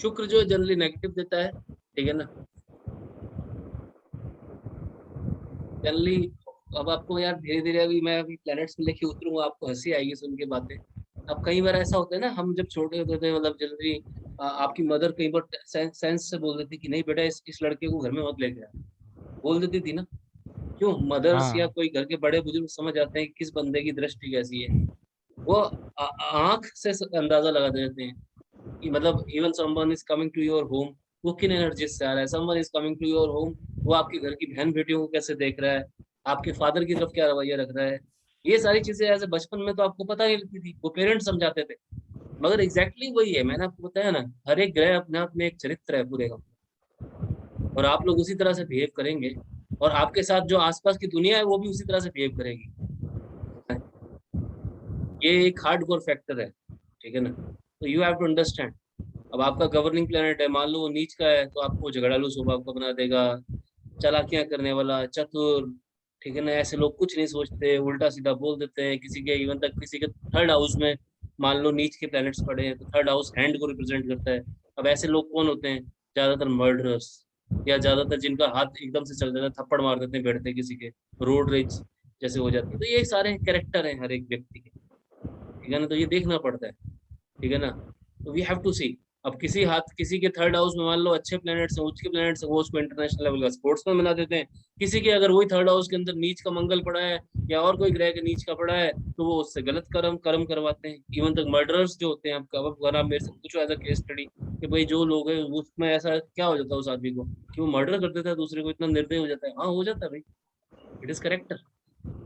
शुक्र जो है जनरली नेगेटिव देता है, ठीक है ना। जनरली अब आपको यार धीरे धीरे अभी मैं अभी प्लैनेट्स में लेके उतरूंगा, आपको हंसी आएगी सुन के बातें। अब कई बार ऐसा होता है ना, हम जब छोटे होते थे मतलब जनरली आपकी मदर कई बार सेंस से बोल देती कि नहीं बेटा इस लड़के को घर में मत लेके आ, बोल देती थी ना। क्यों? मदर्स या हाँ कोई घर के बड़े बुजुर्ग समझ जाते हैं कि किस बंदे की दृष्टि कैसी है, वो आंख से अंदाजा लगा देते हैं कि मतलब even someone is coming to your home, वो किन एनर्जी से आ रहा है। Someone is coming to your home, वो आपके घर की बहन बेटियों को कैसे देख रहा है, आपके फादर की तरफ क्या रवैया रख रहा है। ये सारी चीजें ऐसे बचपन में तो आपको पता नहीं लगती थी, वो पेरेंट्स समझाते थे। मगर एग्जैक्टली वही है, मैंने आपको बताया ना, हर एक ग्रह अपने आप में एक चरित्र है पूरे का, और आप लोग उसी तरह से बिहेव करेंगे, और आपके साथ जो आसपास की दुनिया है वो भी उसी तरह से बिहेव करेगी। ये एक हार्डकोर फैक्टर है, ठीक है ना। तो यू हैव टू अंडरस्टैंड। अब आपका गवर्निंग प्लेनेट है, मान लो वो नीच का है, तो आपको झगड़ालू स्वभाव का बना देगा, चालाकियां करने वाला, चतुर, ठीक है ना। ऐसे लोग कुछ नहीं सोचते, उल्टा सीधा बोल देते हैं। किसी के इवन तक किसी के थर्ड हाउस में मान लो नीच के प्लैनेट्स पड़े हैं, तो थर्ड हाउस हैंड को रिप्रेजेंट करता है। अब ऐसे लोग कौन होते हैं? ज्यादातर मर्डरर्स, या ज्यादातर जिनका हाथ एकदम से चल जाता है, थप्पड़ मार देते हैं बैठते किसी के, रोड रेज जैसे हो जाती है। तो ये सारे कैरेक्टर हैं हर एक व्यक्ति के, ठीक है ना। तो ये देखना पड़ता है, ठीक है ना। तो वी हैव टू सी। अब किसी के थर्ड हाउस में मान लो अच्छे प्लैनेट्स हैं, उच्च के प्लैनेट्स हैं, वो उसको इंटरनेशनल लेवल का स्पोर्ट्समैन बना देते हैं। किसी के अगर वही थर्ड हाउस के अंदर नीच का मंगल पड़ा है, या और कोई ग्रह के नीच का पड़ा है, तो वो उससे गलत कर्म करवाते हैं। इवन तक मर्डरर्स जो होते हैं, आपका अगर आप मेरे से पूछो एज अ केस स्टडी कि भाई जो लोग हैं उसमें ऐसा क्या हो जाता है उस आदमी को कि वो मर्डर कर देता है दूसरे को, इतना निर्दयी हो जाता है। हाँ हो जाता है भाई, इट इज करेक्टर।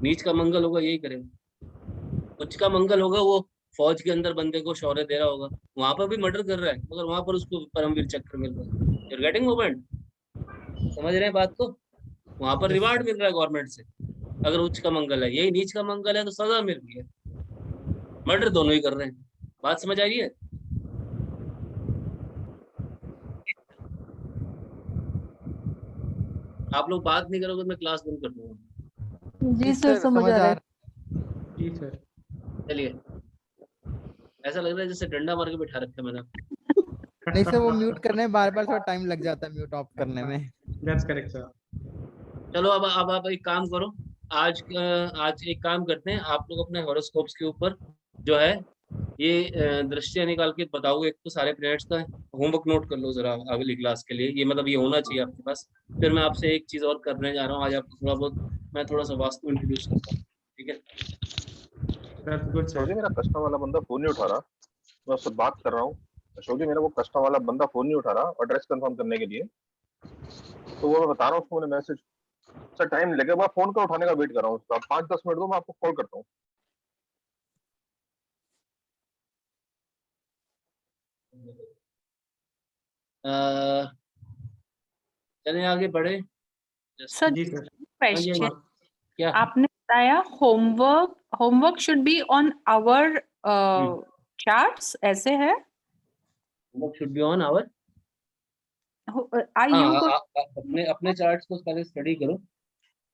नीच का मंगल होगा यही करेगा, उच्च का मंगल होगा वो फौज के अंदर बंदे को शौर्य दे रहा होगा, वहां पर भी मर्डर कर रहा है, मगर वहां पर उसको परमवीर चक्र मिल रहा है। You're getting movement? समझ रहे हैं बात को? वहां पर Yes, रिवार्ड sir. मिल रहा है गवर्नमेंट से। अगर उच्च का मंगल है, यही नीच का मंगल है तो सजा मिल रही है। मर्डर दोनों ही कर रहे हैं। बात समझ आ रही है? आप लोग बात नहीं करोगे मैं क्लास बंद कर दूंगा। जी सर समझ आ रहा है। जी सर। चलिए, ऐसा लग रहा है जैसे डंडा मार के बिठा रखा है मैंने। नहीं सर, वो म्यूट करने में बार बार थोड़ा टाइम लग जाता है, म्यूट ऑफ करने में। That's correct sir. चलो अब आप एक काम करो, आज एक काम करते हैं, आप लोग अपने हॉरोस्कोप्स के ऊपर जो है ये दृश्य निकाल के बताओगे एक तो सारे प्लैनेट्स का। होमवर्क नोट कर लो जरा अगली क्लास के लिए, ये मतलब ये होना चाहिए आपके पास। फिर मैं आपसे एक चीज और करने जा रहा हूँ आज, आपको थोड़ा बहुत मैं थोड़ा सा वास्तु इंट्रोड्यूस करता हूँ, ठीक है। That's good Ashok ji, sir. मेरा कस्टमर वाला बंदा फोन नहीं उठा रहा, मैं उससे बात कर रहा हूँ। अशोक जी, मेरा वो कस्टमर वाला बंदा फोन नहीं उठा रहा एड्रेस कंफर्म करने के लिए, तो वो मैं बता रहा हूँ उसको मैंने मैसेज सर टाइम लगेगा, मैं फोन का उठाने का वेट कर रहा हूँ उसका। 5-10 मिनट दो, मैं आपको कॉल करता हूँ। चलिए आगे बढ़े। सर जी सर। हाँ जी, हाँ क्वेश्चन, जी, क्या? आपने बताया homework should be on our charts, ऐसे है? Homework should be on our. I हाँ, यू अपने अपने चार्ट्स को पहले स्टडी करो।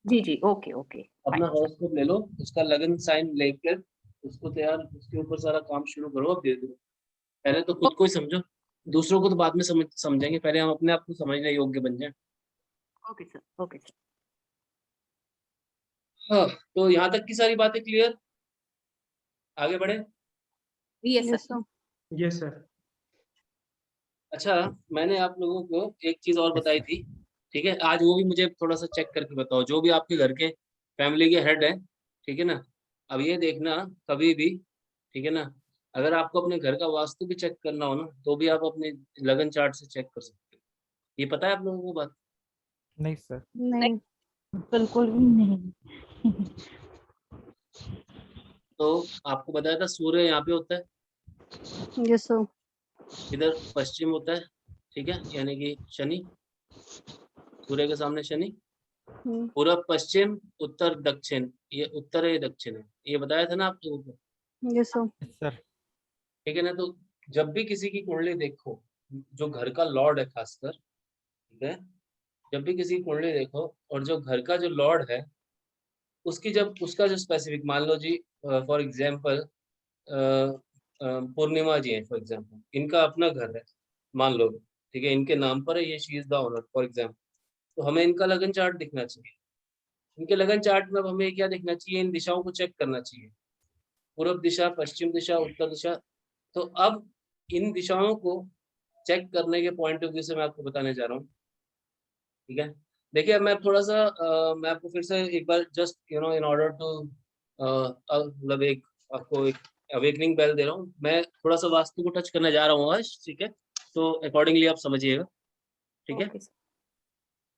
जी जी, ओके ओके। अपना हॉरोस्कोप ले लो, उसका लगन साइन लेकर उसको तैयार, उसके ऊपर सारा काम शुरू करो। अब धीरे धीरे पहले तो खुद को ही समझो, दूसरों को तो बाद में समझेंगे, पहले हम अपने आप को समझने योग्य बन जाए। Okay sir, okay sir. हाँ, तो यहाँ तक की सारी बातें क्लियर, आगे बढ़े। Yes sir. Yes sir. अच्छा, मैंने आप लोगों को एक चीज और बताई थी, ठीक है। आज वो भी मुझे थोड़ा सा चेक करके बताओ, जो भी आपके घर के फैमिली के हेड है, ठीक है ना। अब ये देखना कभी भी, ठीक है ना, अगर आपको अपने घर का वास्तु भी चेक करना हो ना, तो भी आप अपने लगन चार्ट से चेक कर सकते हो। ये पता है आप लोगों को बात? नहीं सर। नहीं, बिल्कुल भी नहीं। तो आपको बताया था सूर्य यहाँ पे होता है, यस सर। इधर पश्चिम होता है, ठीक है, यानी कि शनि, सूर्य के सामने शनि, पूरब पश्चिम उत्तर दक्षिण, ये उत्तर है ये दक्षिण है, ये बताया था ना आप लोगों को। Yes sir. सर ठीक है ना। तो जब भी किसी की कुंडली देखो, जो घर का लॉर्ड है खासकर, ठीक है, जब भी किसी की कुंडली देखो और जो घर का जो लॉर्ड है उसकी जब उसका जो स्पेसिफिक मान लो जी, फॉर एग्जांपल पूर्णिमा जी है फॉर एग्जांपल, इनका अपना घर है मान लो, ठीक है, इनके नाम पर है, ये she is the owner for example, तो हमें इनका लगन चार्ट दिखना चाहिए। इनके लगन चार्ट में अब हमें क्या देखना चाहिए, इन दिशाओं को चेक करना चाहिए, पूर्व दिशा, पश्चिम दिशा, उत्तर दिशा। तो अब इन दिशाओं को चेक करने के पॉइंट ऑफ व्यू से मैं आपको बताने जा रहा हूँ, ठीक है। देखिए अब मैं थोड़ा सा मैं आपको फिर से एक बार जस्ट इन ऑर्डर टू मतलब एक आपको एक अवेकनिंग बेल दे रहा हूँ, मैं थोड़ा सा वास्तु को टच करने जा रहा हूँ आज, ठीक है, तो अकॉर्डिंगली आप समझिएगा, ठीक है।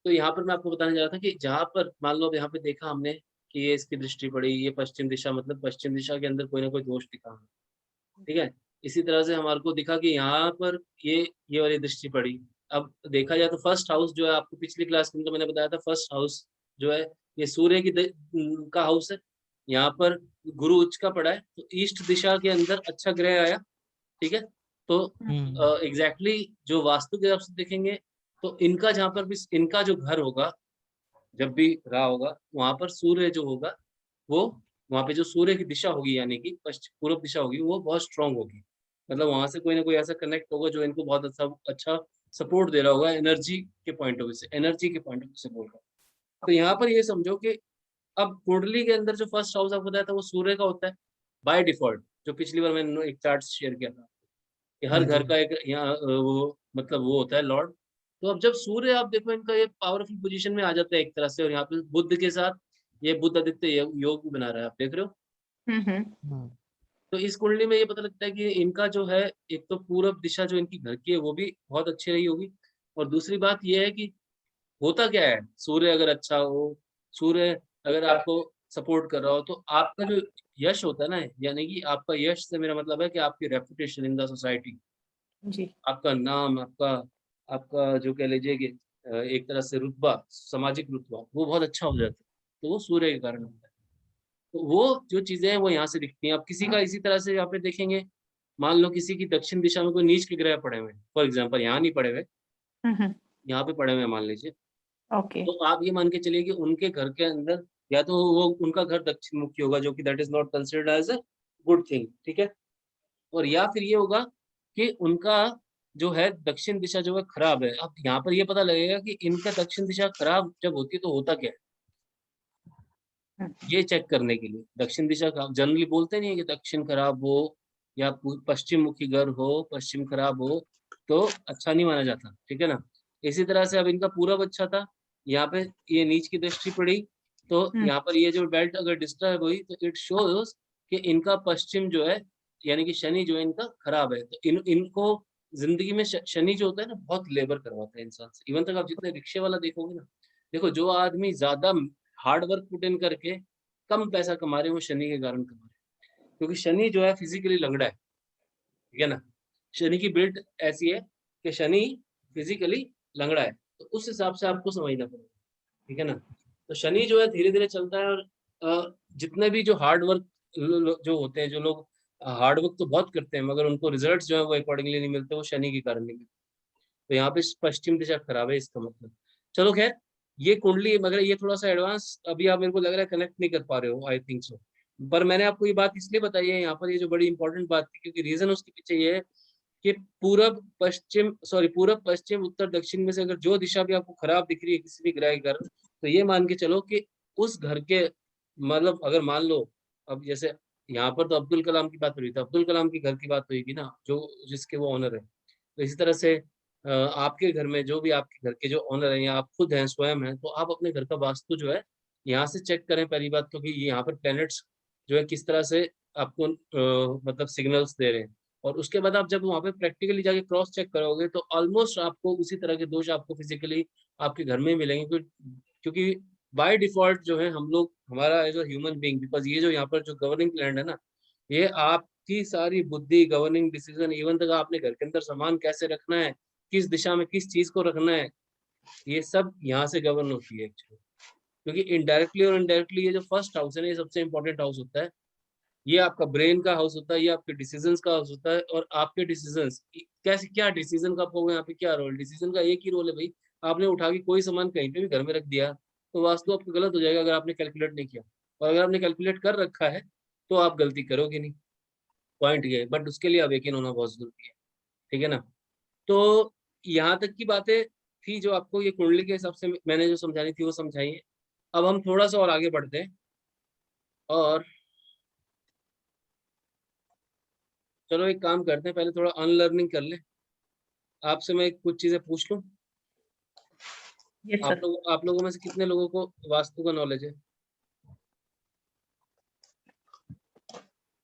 तो यहाँ पर मैं आपको बताने जा रहा था कि जहाँ पर मान लो अब यहाँ पे देखा हमने कि ये इसकी दृष्टि पड़ी, ये पश्चिम दिशा, मतलब पश्चिम दिशा के अंदर कोई ना कोई दोष दिखा हमें, ठीक है। इसी तरह से हमारे को दिखा कि यहाँ पर ये वाली दृष्टि पड़ी। अब देखा जाए तो फर्स्ट हाउस जो है, आपको पिछली क्लास में तो मैंने बताया था, फर्स्ट हाउस जो है ये सूर्य की का हाउस है, यहाँ पर गुरु उच्च का पड़ा है, तो ईस्ट दिशा के अंदर अच्छा ग्रह आया, ठीक है। तो एग्जैक्टली जो वास्तु के हिसाब से देखेंगे तो इनका जहाँ पर भी इनका जो घर होगा, जब भी रहा होगा, वहां पर सूर्य जो होगा वो, वहां पे जो सूर्य की दिशा होगी यानी कि पूर्व दिशा होगी, वो बहुत स्ट्रांग होगी, मतलब वहां से कोई ना कोई ऐसा कनेक्ट होगा जो इनको बहुत अच्छा सपोर्ट दे रहा होगा एनर्जी के पॉइंट ऑफ व्यू से, एनर्जी के पॉइंट ऑफ व्यू से बोल रहा हूँ। तो यहाँ पर ये समझो कि अब कुंडली के अंदर जो फर्स्ट हाउस आपको बताया था वो सूर्य का होता है बाय डिफॉल्ट, जो पिछली बार मैंने एक चार्ट शेयर किया था कि हर घर का एक यहाँ वो मतलब वो होता है लॉर्ड। तो अब जब सूर्य आप देखो इनका ये पावरफुल पोजीशन में आ जाता है एक तरह से, और यहाँ पे बुद्ध के साथ ये बुद्ध आदित्य योग भी बना रहा है, आप देख रहे हो। तो इस कुंडली में ये पता लगता है कि इनका जो है, एक तो पूरब दिशा जो इनकी घर की है वो भी बहुत अच्छी रही होगी, और दूसरी बात ये है कि होता क्या है, सूर्य अगर अच्छा हो, सूर्य अगर आपको सपोर्ट कर रहा हो, तो आपका जो यश होता है ना, यानी कि आपका यश से मेरा मतलब है कि आपकी रेपुटेशन इन द सोसाइटी जी, आपका नाम, आपका आपका जो कह लीजिए कि एक तरह से रुतबा, सामाजिक रुतबा, वो बहुत अच्छा हो जाता है, तो वो सूर्य के कारण होता है। तो वो जो चीजें हैं वो यहाँ से दिखती हैं। अब किसी का इसी तरह से यहाँ पे देखेंगे, मान लो किसी की दक्षिण दिशा में कोई नीच के ग्रह पड़े हुए, फॉर एग्जाम्पल यहाँ नहीं पड़े हुए, यहाँ पे पड़े हुए मान लीजिए, ओके, तो आप ये मान के चलिए कि उनके घर के अंदर या तो वो उनका घर दक्षिण मुखी होगा, जो कि that is not considered as a good thing, ठीक है। और या फिर ये होगा कि उनका जो है दक्षिण दिशा जो है खराब है। अब यहाँ पर ये पता लगेगा कि इनका दक्षिण दिशा खराब जब होती है तो होता क्या है, ये चेक करने के लिए दक्षिण दिशा का जनरली बोलते नहीं है कि दक्षिण खराब हो या पश्चिम मुखी घर हो, पश्चिम खराब हो तो अच्छा नहीं माना जाता, ठीक है ना। इसी तरह से अब इनका पूरब अच्छा था, यहाँ पे ये नीच की दृष्टि पड़ी, तो यहाँ पर ये जो बेल्ट अगर डिस्टर्ब हुई तो इट शोज कि इनका पश्चिम जो है यानी कि शनि जो है इनका खराब है। तो इनको जिंदगी में शनि जो होता है ना बहुत लेबर करवाता है इंसान से। इवन तक आप जितने रिक्शे वाला देखोगे ना, देखो जो आदमी ज्यादा हार्ड वर्क पुट इन करके कम पैसा कमा रहे हैं वो शनि के कारण कमा रहे हैं, क्योंकि शनि जो है फिजिकली लंगड़ा है, ठीक है ना। शनि की बिल्ड ऐसी है कि शनि फिजिकली लंगड़ा है, तो उस हिसाब से आपको समझना पड़ेगा, ठीक है ना। तो शनि जो है धीरे धीरे चलता है, और जितने भी जो हार्ड वर्क जो होते हैं, जो लोग हार्ड वर्क तो बहुत करते हैं मगर उनको रिजल्ट जो है वो अकॉर्डिंगली नहीं मिलते, वो शनि के कारण नहीं मिलते। तो यहाँ पे पश्चिम दिशा खराब है इसका मतलब। चलो खैर, ये कुंडली मगर ये थोड़ा सा एडवांस अभी आप मेरे को लग रहा है कनेक्ट नहीं कर पा रहे हो, आई थिंक सो। पर मैंने आपको ये बात इसलिए बताई है यहाँ पर, ये जो बड़ी इंपॉर्टेंट बात थी, क्योंकि रीजन उसके पीछे ये है कि पूरब पश्चिम उत्तर दक्षिण में से अगर जो दिशा भी आपको खराब दिख रही है किसी भी ग्रह के घर, तो ये मान के चलो कि उस घर के मतलब अगर मान लो अब जैसे यहाँ पर तो अब्दुल कलाम की बात हो रही थी, अब्दुल कलाम की घर की बात होगी ना, जो जिसके वो ऑनर है। तो इसी तरह से आपके घर में जो भी आपके घर के जो ऑनर है या आप खुद हैं स्वयं हैं, तो आप अपने घर का वास्तु जो है यहाँ से चेक करें पहली बात तो, कि यहाँ पर प्लैनेट्स जो है किस तरह से आपको मतलब सिग्नल्स दे रहे हैं। और उसके बाद आप जब वहाँ पे प्रैक्टिकली जाके क्रॉस चेक करोगे तो ऑलमोस्ट आपको उसी तरह के दोष आपको फिजिकली आपके घर में मिलेंगे, क्योंकि बाय डिफॉल्ट जो है हम लोग हमारा as a human being, because ये जो यहाँ पर जो गवर्निंग प्लान है ना, ये आपकी सारी बुद्धि, गवर्निंग डिसीजन, इवन तक आपने घर के अंदर सामान कैसे रखना है, किस दिशा में किस चीज को रखना है, ये सब यहाँ से गवर्न होती है एक्चुअली। क्योंकि इनडायरेक्टली और इनडायरेक्टली ये जो फर्स्ट हाउस है ना, ये सबसे इंपॉर्टेंट हाउस होता है। ये आपका ब्रेन का हाउस होता है, ये आपके डिसीजंस का हाउस होता है। और आपके डिसीजंस कैसे, क्या डिसीजन का आपको यहाँ पे क्या रोल, डिसीजन का एक ही रोल है भाई, आपने उठा के कोई सामान कहीं पे भी घर में रख दिया तो वास्तु आपका गलत हो जाएगा अगर आपने कैलकुलेट नहीं किया। और अगर आपने कैलकुलेट कर रखा है तो आप गलती करोगे नहीं, पॉइंट ये है। बट उसके लिए अवेकन होना बहुत जरूरी है, ठीक है ना। तो यहाँ तक की बातें थी जो आपको ये कुंडली के हिसाब से मैंने जो समझानी थी वो समझाई है। अब हम थोड़ा सा और आगे बढ़ते हैं, और चलो एक काम करते हैं, पहले थोड़ा अनलर्निंग कर ले। आपसे मैं कुछ चीजें पूछ लूं। Yes sir. आप लोगों में से कितने लोगों को वास्तु का नॉलेज है?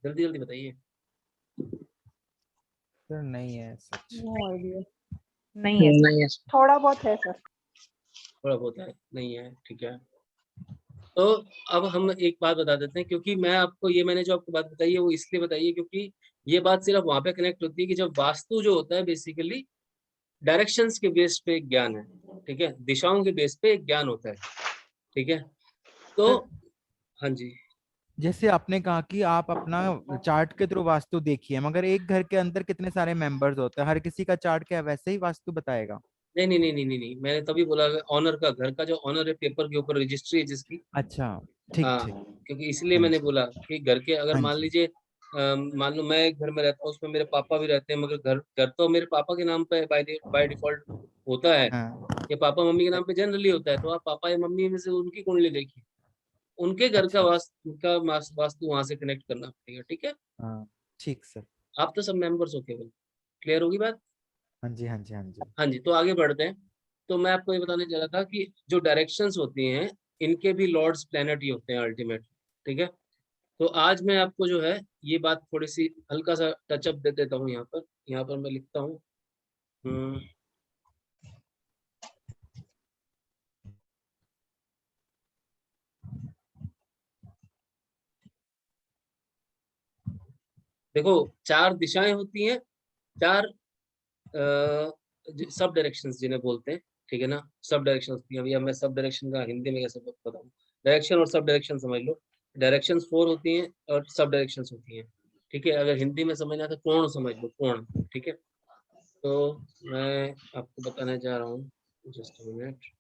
जल्दी जल्दी बताइए। सर नहीं है सच। No idea. नहीं है सर। थोड़ा बहुत है सर। थोड़ा बहुत है, नहीं है, ठीक है। तो अब हम एक बात बता देते हैं, क्योंकि मैंने जो आपको बात बताई है वो इसलिए बताई है क्योंकि ये बात सिर्फ वहां पे कनेक्ट होती है कि जब वास्तु जो होता है बेसिकली डायरेक्शंस के बेस पे एक ज्ञान है, ठीक है, दिशाओं के बेस पे एक ज्ञान होता है, ठीक है। तो हाँ जी, जैसे आपने कहा कि आप अपना चार्ट के थ्रू वास्तु देखिए, मगर एक घर के अंदर कितने सारे मेंबर्स होते हैं, हर किसी का चार्ट क्या वैसे ही वास्तु बताएगा? नहीं नहीं नहीं नहीं नहीं नहीं, मैंने तभी बोला ऑनर का, घर का जो ऑनर है, पेपर के ऊपर रजिस्ट्री है जिसकी। अच्छा ठीक हाँ, ठीक। क्योंकि इसलिए हाँ मैंने जी बोला कि घर के अगर हाँ मान जी। लीजिए मान लो मैं एक घर में रहता हूँ, उसमें मेरे पापा भी रहते हैं, मगर घर घर तो मेरे पापा के नाम पे बाय डिफॉल्ट होता है, हाँ ये पापा मम्मी के नाम पे जनरली होता है। तो आप पापा या मम्मी में से उनकी कुंडली देखिए, उनके घर का अच्छा वास्तु वहां से कनेक्ट करना पड़ेगा, ठीक है। हाँ ठीक सर। आप तो सब मेंबर्स हो केवल, क्लियर होगी बात? हाँ जी हाँ जी हाँ जी। हाँ जी, तो आगे बढ़ते हैं। तो मैं आपको ये बताने जा रहा था कि जो डायरेक्शंस होती हैं इनके भी लॉर्ड्स प्लैनेट ही होते हैं अल्टीमेट, ठीक है। तो आज मैं आपको जो है ये बात थोड़ी सी हल्का सा टचअप दे देता हूँ। यहाँ पर मैं लिखता हूँ। देखो, 4 दिशाएं होती हैं, 4 सब डायरेक्शंस जिन्हें बोलते हैं, ठीक है ना। सब डायरेक्शन होती हैं। अभी अब मैं सब डायरेक्शन का हिंदी में कैसे बताऊँ? डायरेक्शन और सब डायरेक्शन समझ लो। डायरेक्शंस 4 होती हैं और सब डायरेक्शंस होती हैं, ठीक है। अगर हिंदी में समझना तो कोण समझ लो, कोण, ठीक है। तो मैं आपको बताने जा रहा हूँ, just a minute.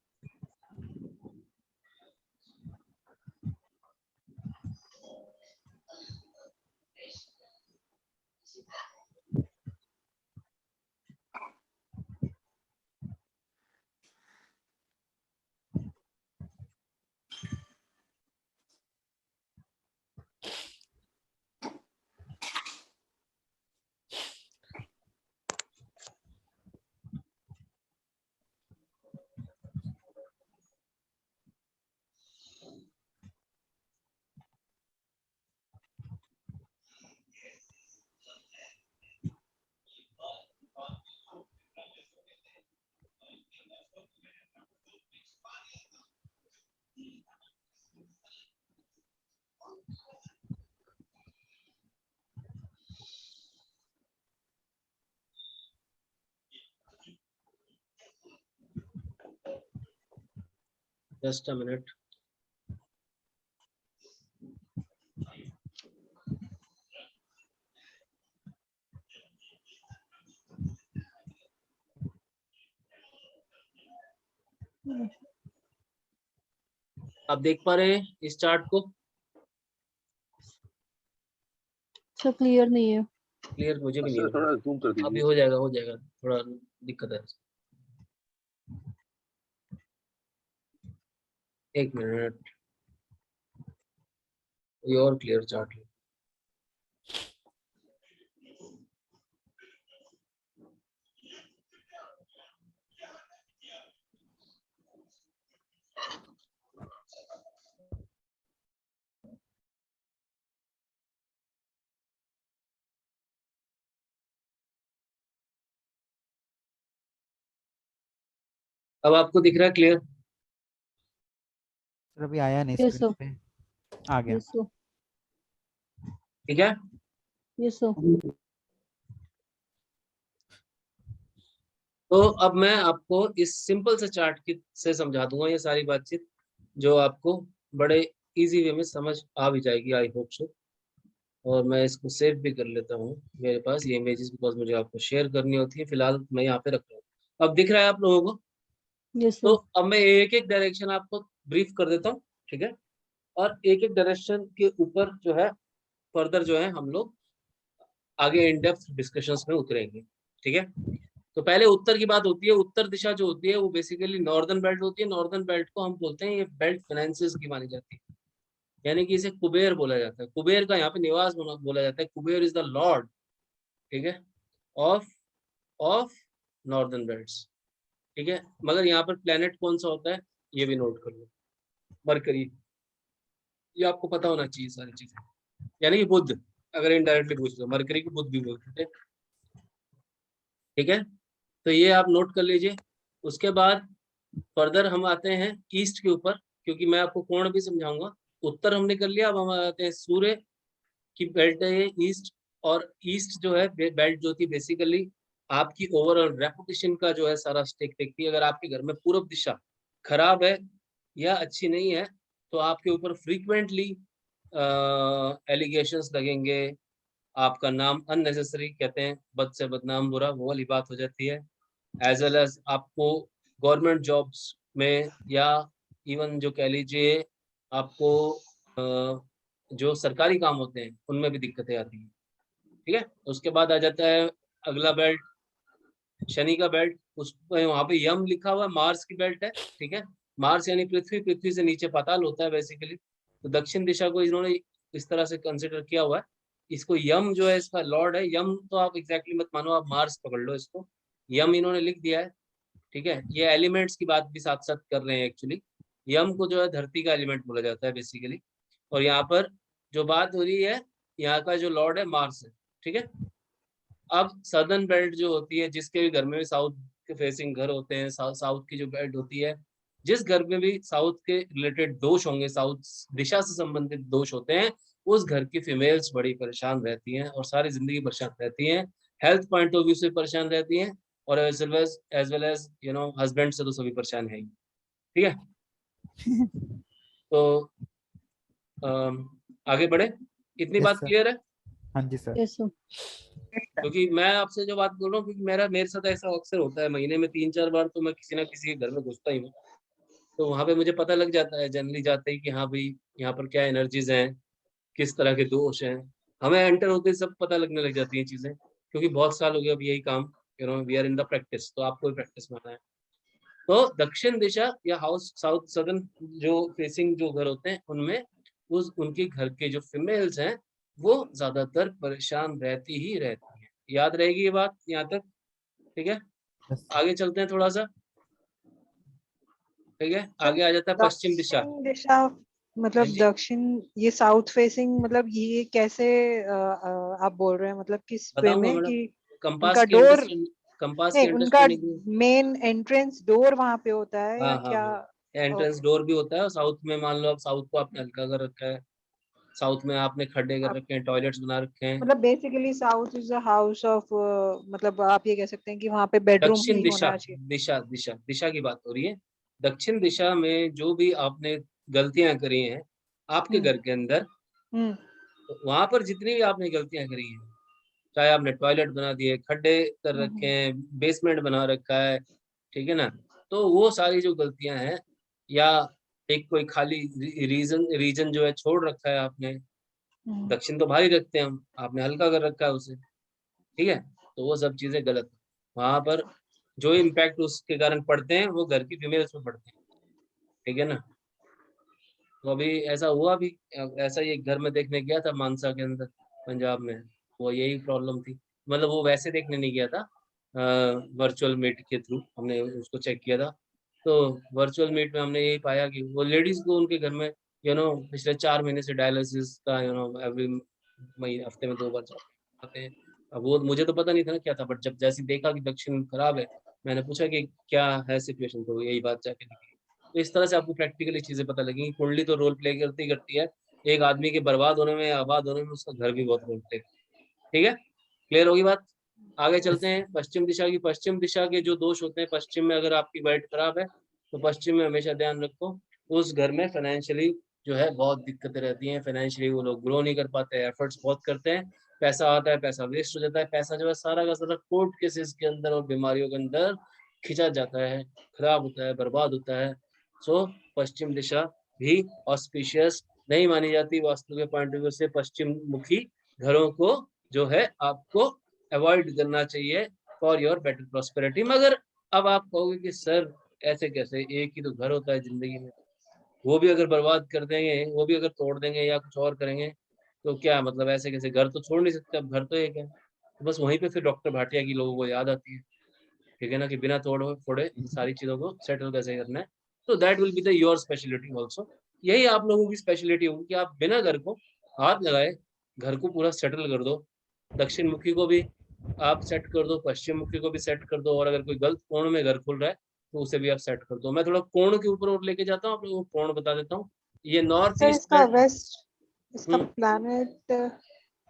Just a minute. आप देख पा रहे हैं इस चार्ट को? सर क्लियर नहीं है। क्लियर मुझे भी नहीं सर हो रहा। थोड़ा जूम कर अभी दीजिए। हो जाएगा, थोड़ा दिक्कत है। एक मिनट, ये और क्लियर चार्ट है। अब आपको दिख रहा है क्लियर? सर अभी आया नहीं यस स्क्रीन सर। पे, आ गया। Yes sir. ठीक है। Yes sir. तो अब मैं आपको इस सिंपल से चार्ट की से समझा दूंगा ये सारी बातचीत, जो आपको बड़े इजी वे में समझ आ भी जाएगी, आई होप सो। और मैं इसको सेव भी कर लेता हूँ मेरे पास ये इमेजेस, बिकॉज मुझे आपको शेयर करनी होती है। फिलहाल मैं यहाँ पे रख रहा हूँ। अब दिख रहा है आप लोगों को? यस तो सर। अब मैं एक एक डायरेक्शन आपको ब्रीफ कर देता हूँ, ठीक है। और एक एक डायरेक्शन के ऊपर जो है फर्दर जो है हम लोग आगे इन डेप्थ डिस्कशंस में उतरेंगे। ठीक है, तो पहले उत्तर की बात होती है। उत्तर दिशा जो होती है वो बेसिकली नॉर्दर्न बेल्ट होती है। नॉर्दर्न बेल्ट को हम बोलते हैं, ये बेल्ट फाइनेंसेस की मानी जाती है, यानी कि इसे कुबेर बोला जाता है। कुबेर का यहाँ पे निवास बोला जाता है। कुबेर इज द लॉर्ड, ठीक है, ऑफ नॉर्दर्न बेल्ट्स। ठीक है, मगर यहाँ पर प्लेनेट कौन सा होता है ये भी नोट कर लो, मरकरी। ये आपको पता होना चाहिए सारी चीजें, यानी कि बुध, अगर इनडायरेक्टली पूछ लो मरकरी को बुध भी बोलते हैं। ठीक है, तो ये आप नोट कर लीजिए। उसके बाद फर्दर हम आते हैं ईस्ट के ऊपर, क्योंकि मैं आपको कोण भी समझाऊंगा। उत्तर हमने कर लिया, अब हम आते हैं सूर्य की बेल्ट है ये ईस्ट। और ईस्ट जो है बेल्ट जो थी बेसिकली आपकी ओवरऑल रेपुटेशन का जो है सारा स्टेक देखती है। अगर आपके घर में पूर्व दिशा खराब है या अच्छी नहीं है तो आपके ऊपर फ्रीक्वेंटली एलिगेशंस लगेंगे, आपका नाम अननेसेसरी कहते हैं, बद से बदनाम बुरा, वो वाली बात हो जाती है। एज वेल एज आपको गवर्नमेंट जॉब्स में या इवन जो कह लीजिए आपको जो सरकारी काम होते हैं उनमें भी दिक्कतें आती हैं। ठीक है, उसके बाद आ जाता है अगला बेल्ट, शनि का बेल्ट। उस वहाँ पे यम लिखा हुआ है, मार्स की बेल्ट है। ठीक है, मार्स यानी पृथ्वी, पृथ्वी से नीचे पाताल होता है बेसिकली। तो दक्षिण दिशा को इन्होंने इस तरह से कंसिडर किया हुआ है। इसको यम जो है इसका लॉर्ड है। यम तो आप एग्जैक्टली मत मानो, आप मार्स पकड़ लो इसको, यम इन्होंने लिख दिया है। ठीक है, ये एलिमेंट्स की बात भी साथ साथ कर रहे हैं एक्चुअली। यम को जो है धरती का एलिमेंट बोला जाता है बेसिकली। और यहाँ पर जो बात हो रही है, यहाँ का जो लॉर्ड है मार्स है। ठीक है, अब सदर्न बेल्ट जो होती है, जिसके भी घर में भी साउथ के फेसिंग घर होते हैं, साउथ की जो बेल्ट होती है, जिस घर में भी साउथ के रिलेटेड दोष होंगे, साउथ दिशा से संबंधित दोष होते हैं, उस घर की फीमेल्स बड़ी परेशान रहती हैं और सारी जिंदगी परेशान रहती हैं, हेल्थ पॉइंट ऑफ व्यू से परेशान रहती हैं, और as well as you know husband से तो सभी परेशान है ही। ठीक है, तो आगे बढ़े, इतनी बात क्लियर है? हाँ जी सर। Yes sir. क्योंकि मैं आपसे जो बात बोल रहा हूँ, क्योंकि मेरे साथ ऐसा अक्सर होता है, महीने में 3-4 बार तो मैं किसी ना किसी के घर में घुसता ही हूँ। तो वहाँ पे मुझे पता लग जाता है जनरली जाते ही कि हाँ भाई यहाँ पर क्या एनर्जीज हैं, किस तरह के दोष हैं। हमें एंटर होते ही सब पता लगने लग जाती हैं चीजें, क्योंकि बहुत साल हो गए अब यही काम, you know we are in the practice, तो आपको भी प्रैक्टिस में आना है। तो दक्षिण दिशा या हाउस साउथ सदर्न जो फेसिंग जो घर होते हैं उनमें उनके घर के जो फीमेल्स हैं वो ज्यादातर परेशान रहती ही रहती हैं। याद रहेगी ये बात यहाँ तक? ठीक है, आगे चलते हैं थोड़ा सा। ठीक है, आगे आ जाता है पश्चिम दिशा। दक्षिण दिशा मतलब दक्षिण, ये साउथ फेसिंग, मतलब ये कैसे आप बोल रहे हैं, मतलब किस वे बताऊंगा में मैडम, कि कंपास उनका की डोर, अंडरस्टैंडिंग, कंपास की नहीं उनका अंडरस्टैंडिंग। मेन एंट्रेंस डोर वहां पे होता है हाँ या हाँ क्या? हाँ, एंट्रेंस डोर भी होता है। और साउथ में मान लो, अब साउथ को आपने हल्का कर रखा है, साउथ में आपने खड्डे कर रखे हैं, टॉयलेट्स बना रखे हैं। मतलब basically south is a house of, मतलब आप ये कह सकते हैं कि वहां पे बेडरूम दक्षिण ही दिशा, होना चाहिए। दिशा की बात हो रही है। दक्षिण दिशा में जो भी आपने गलतियां करी हैं आपके घर के अंदर, तो वहां पर जितनी भी आपने गलतियां करी हैं, चाहे आपने टॉयलेट बना दिए, खड्डे कर रखे हैं, बेसमेंट बना रखा है, ठीक है ना, तो वो सारी जो गलतियां हैं, या एक कोई खाली रीजन जो है छोड़ रखा है आपने, दक्षिण तो भारी रखते हैं हम, आपने हल्का कर रखा है उसे, ठीक है, तो वो सब चीजें गलत। वहां पर जो इम्पैक्ट उसके कारण पड़ते हैं वो घर की फीमेल्स पे पड़ते हैं, ठीक है ना। तो अभी ऐसा हुआ भी, ऐसा ही एक घर में देखने गया था मानसा के अंदर पंजाब में, वो यही प्रॉब्लम थी। मतलब वो वैसे देखने नहीं गया था, वर्चुअल मीट के थ्रू हमने उसको चेक किया था। तो वर्चुअल मीट में हमने यही पाया कि वो लेडीज को उनके घर में पिछले 4 महीने से डायलिसिस का एवरी महीने, हफ्ते में 2 बार जाते हैं। अब वो मुझे तो पता नहीं था ना क्या था, बट जब जैसे देखा कि दक्षिण खराब है, मैंने पूछा कि क्या है सिचुएशन, तो यही बात जाके निकली। तो इस तरह से आपको प्रैक्टिकली चीजें पता लगेंगी। कुंडली तो रोल प्ले करती है, एक आदमी के बर्बाद होने में, आबाद होने में उसका घर भी बहुत रोल प्ले। ठीक है, क्लियर होगी बात? आगे चलते हैं पश्चिम दिशा की। पश्चिम दिशा के जो दोष होते हैं, पश्चिम में अगर आपकी बेल्ट खराब है तो पश्चिम में हमेशा ध्यान रखो, उस घर में फाइनेंशियली जो है बहुत दिक्कतें रहती हैं। फाइनेंशियली वो लोग ग्रो नहीं कर पाते, एफर्ट्स बहुत करते हैं, पैसा आता है, पैसा वेस्ट हो जाता है, पैसा जो है सारा का सारा कोर्ट केसेस के अंदर और बीमारियों के अंदर खिंचा जाता है, खराब होता है, बर्बाद होता है। सो पश्चिम दिशा भी ऑस्पिशियस नहीं मानी जाती वास्तु के पॉइंट ऑफ व्यू से पश्चिम मुखी घरों को जो है आपको अवॉइड करना चाहिए फॉर योर बेटर प्रॉस्पेरिटी। मगर अब आप कहोगे कि सर ऐसे कैसे, एक ही तो घर होता है जिंदगी में, वो भी अगर बर्बाद कर देंगे, वो भी अगर तोड़ देंगे या कुछ और करेंगे तो क्या मतलब, ऐसे कैसे, घर तो छोड़ नहीं सकते, अब घर तो एक है। तो बस वहीं पे फिर डॉक्टर भाटिया की लोगों को याद आती है, ठीक है ना, कि बिना तोड़ फोड़े इन सारी चीजों को सेटल कैसे करना है। तो that will be the your speciality also. यही आप लोगों की स्पेशलिटी होगी कि आप बिना घर को हाथ लगाए घर को पूरा सेटल कर दो। दक्षिण मुखी को भी आप सेट कर दो, पश्चिम मुखी को भी सेट कर दो, और अगर कोई गलत कोण में घर खुल रहा है तो उसे भी आप सेट कर दो। मैं थोड़ा कोण के ऊपर और लेके जाता हूँ, आप लोगों को कोण बता देता हूँ। ये नॉर्थ सर ईस्ट इसका में वेस्ट, इसका हम्म, प्लैनेट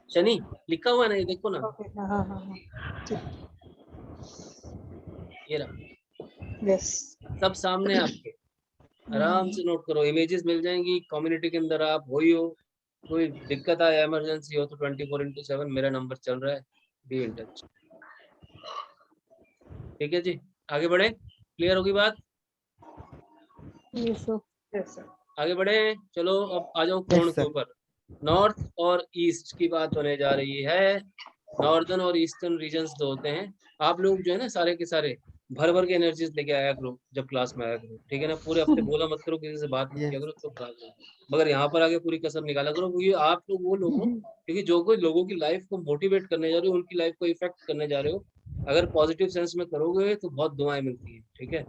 शनि लिखा हुआ है ना, ये देखो ना, ओके, हाँ हाँ हाँ ठीक, ये रहा, यस। सब सामने आपके, आराम से नोट करो, इमेजेस मिल जाएंगी कम्युनिटी के अंदर। आप वही हो, कोई दिक्कत आए, इमरजेंसी हो तो 24/7 मेरा नंबर चल रहा है, बी इन टच। ठीक है जी, आगे बढ़े, क्लियर होगी बात? Yes sir. आगे बढ़े, चलो अब आ जाओ Yes, कोण के sir. ऊपर। नॉर्थ और ईस्ट की बात होने जा रही है। नॉर्दर्न और ईस्टर्न रीजन्स जो होते हैं, आप लोग जो है ना सारे के सारे भर भर के एनर्जीज लेके आया करो जब क्लास में आया करो, ठीक है ना। पूरे हफ्ते बोला मत करो, किसी से बात मत किया Yes. करो, चुप रहा करो, मगर यहाँ पर आके पूरी कसर निकाला करो, क्योंकि आप लोग वो लोग हो, क्योंकि जो कोई लोगों की लाइफ को मोटिवेट करने जा रहे हो, उनकी लाइफ को इफेक्ट करने जा रहे हो। अगर पॉजिटिव सेंस में करोगे तो बहुत दुआएं मिलती हैं, ठीक है,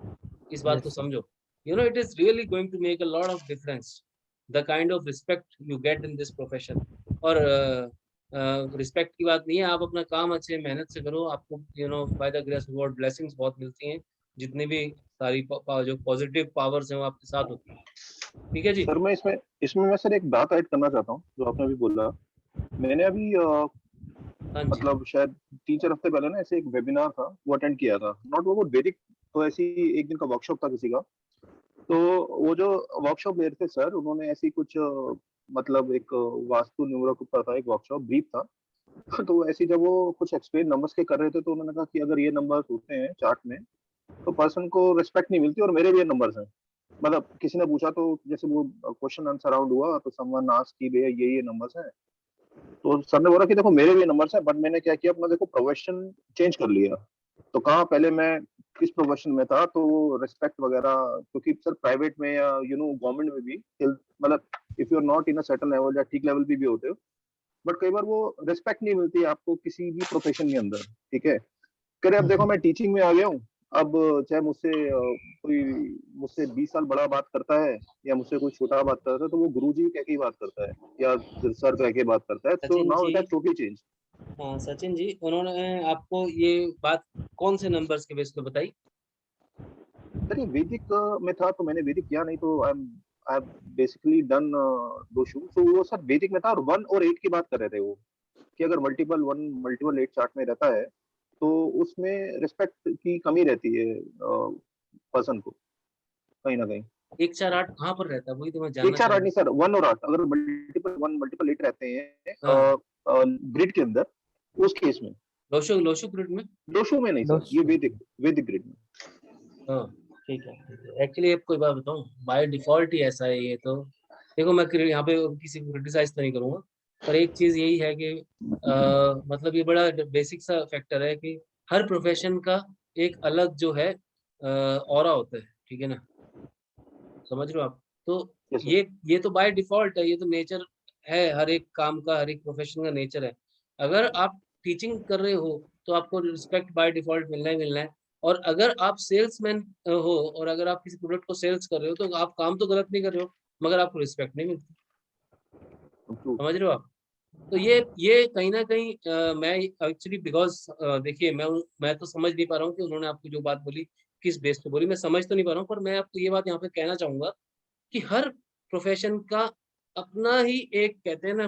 इस बात को Yes, sir. समझो। You know, it is really going to make a lot of difference, the kind of respect you get in this profession। और रिस्पेक्ट की बात नहीं है, आप अपना काम अच्छे मेहनत से करो, आपको you know bye the grace of God blessings बहुत मिलती हैं, जितनी भी सारी जो पॉजिटिव पावर्स हैं वो आपके साथ होती हैं, ठीक है जी। सर मैं इसमें इसमें मैं सर एक बात ऐड करना चाहता हूँ जो आपने अभी बोला। मैंने अभी हाँ जी, मतलब शायद 3-4 हफ्ते पहले ना ऐसे एक वेबिनार था वो अटेंड किया था, नॉट वो वैदिक, तो ऐसी एक दिन का वर्कशॉप था किसी का। तो वो जो वर्कशॉप ले रहे थे सर, उन्होंने ऐसी कुछ मतलब एक वास्तु न्यूमरो के ऊपर था, एक वर्कशॉप ब्रीफ था। तो ऐसी जब वो कुछ एक्सप्लेन नंबर्स के कर रहे थे तो उन्होंने कहा कि अगर ये नंबर्स होते हैं चार्ट में तो पर्सन को रिस्पेक्ट नहीं मिलती, और मेरे भी ये नंबर्स हैं। मतलब किसी ने पूछा तो जैसे वो क्वेश्चन आंसर राउंड हुआ तो समवन आस्क्ड कि भैया ये नंबर्स हैं, तो सर ने बोला कि देखो मेरे भी नंबर्स हैं, बट मैंने क्या किया, अपना देखो प्रोफेशन चेंज कर लिया। तो कहाँ पहले मैं किस प्रोफेशन में था तो वो रिस्पेक्ट वगैरह, क्योंकि सर प्राइवेट में या यू नो गवर्नमेंट में भी मतलब if you are not in a certain level या ठीक लेवल भी होते हो, बट कई बार वो रिस्पेक्ट नहीं मिलती आपको किसी भी प्रोफेशन के अंदर, ठीक है। करे अब देखो मैं टीचिंग में आ गया हूँ, अब चाहे मुझसे कोई मुझसे 20 साल बड़ा बात करता है या मुझसे कोई छोटा बात करता है तो वो गुरुजी कह के ही बात करता है या सर कह के बात करता है, तो Sachin now ji, it has totally change. हाँ सचिन जी, उन्होंने आपको ये बात कौन से नंबर्स के बेस पे बताई? सर ये वैदिक में था तो मैंने वैदिक किया, नहीं तो आई बेसिकली डन दो शू। तो वो सर वैदिक में था और 1 और 8 की बात कर रहे थे वो, कि अगर मल्टीपल 1 मल्टीपल 8 चार्ट में रहता है तो उसमें रिस्पेक्ट की कमी रहती है पर्सन को कहीं ना कहीं। 1 4 8 कहाँ पर रहता है, वही तो मैं 1 जानना 4 चाह 8 रहा नहीं सर, 1 और 8 अगर मल्टीपल 1 मल्टीपल 8 रहते हैं हाँ। ग्रिड के अंदर, उस केस में। लोशो लोशो ग्रिड में, दोषों में नहीं सर, ये दोषों। वैदिक ग्रिड में। हाँ ठीक है। एक्चुअली आपको एक बात बताऊं, बाय डिफॉल्ट ही ऐसा है ये तो। देखो मैं यहाँ पे किसी को क्रिटिसाइज तो नहीं करूंगा, पर एक चीज यही है कि मतलब ये बड़ा बेसिक सा फैक्टर है कि हर प्रोफेशन का एक अलग जो है ऑरा होता है, ठीक है ना, समझ रहे हो आप? तो Yes, sir. ये तो बाय डिफॉल्ट है, ये तो नेचर है, हर एक काम का, हर एक प्रोफेशन का नेचर है। अगर आप टीचिंग कर रहे हो तो आपको रिस्पेक्ट बाय डिफॉल्ट मिलना ही मिलना है। और अगर आप सेल्समैन हो और अगर आप किसी प्रोडक्ट को सेल्स कर रहे हो तो आप काम तो गलत नहीं कर रहे हो, मगर आपको रिस्पेक्ट नहीं मिलती, True. समझ रहे हो आप? तो ये कहीं ना कहीं मैं एक्चुअली बिकॉज देखिए मैं तो समझ नहीं पा रहा हूँ कि उन्होंने आपको जो बात बोली किस बेस पे बोली, मैं समझ तो नहीं पा रहा हूँ, पर मैं आपको ये बात यहाँ पे कहना चाहूंगा कि हर प्रोफेशन का अपना ही एक कहते हैं ना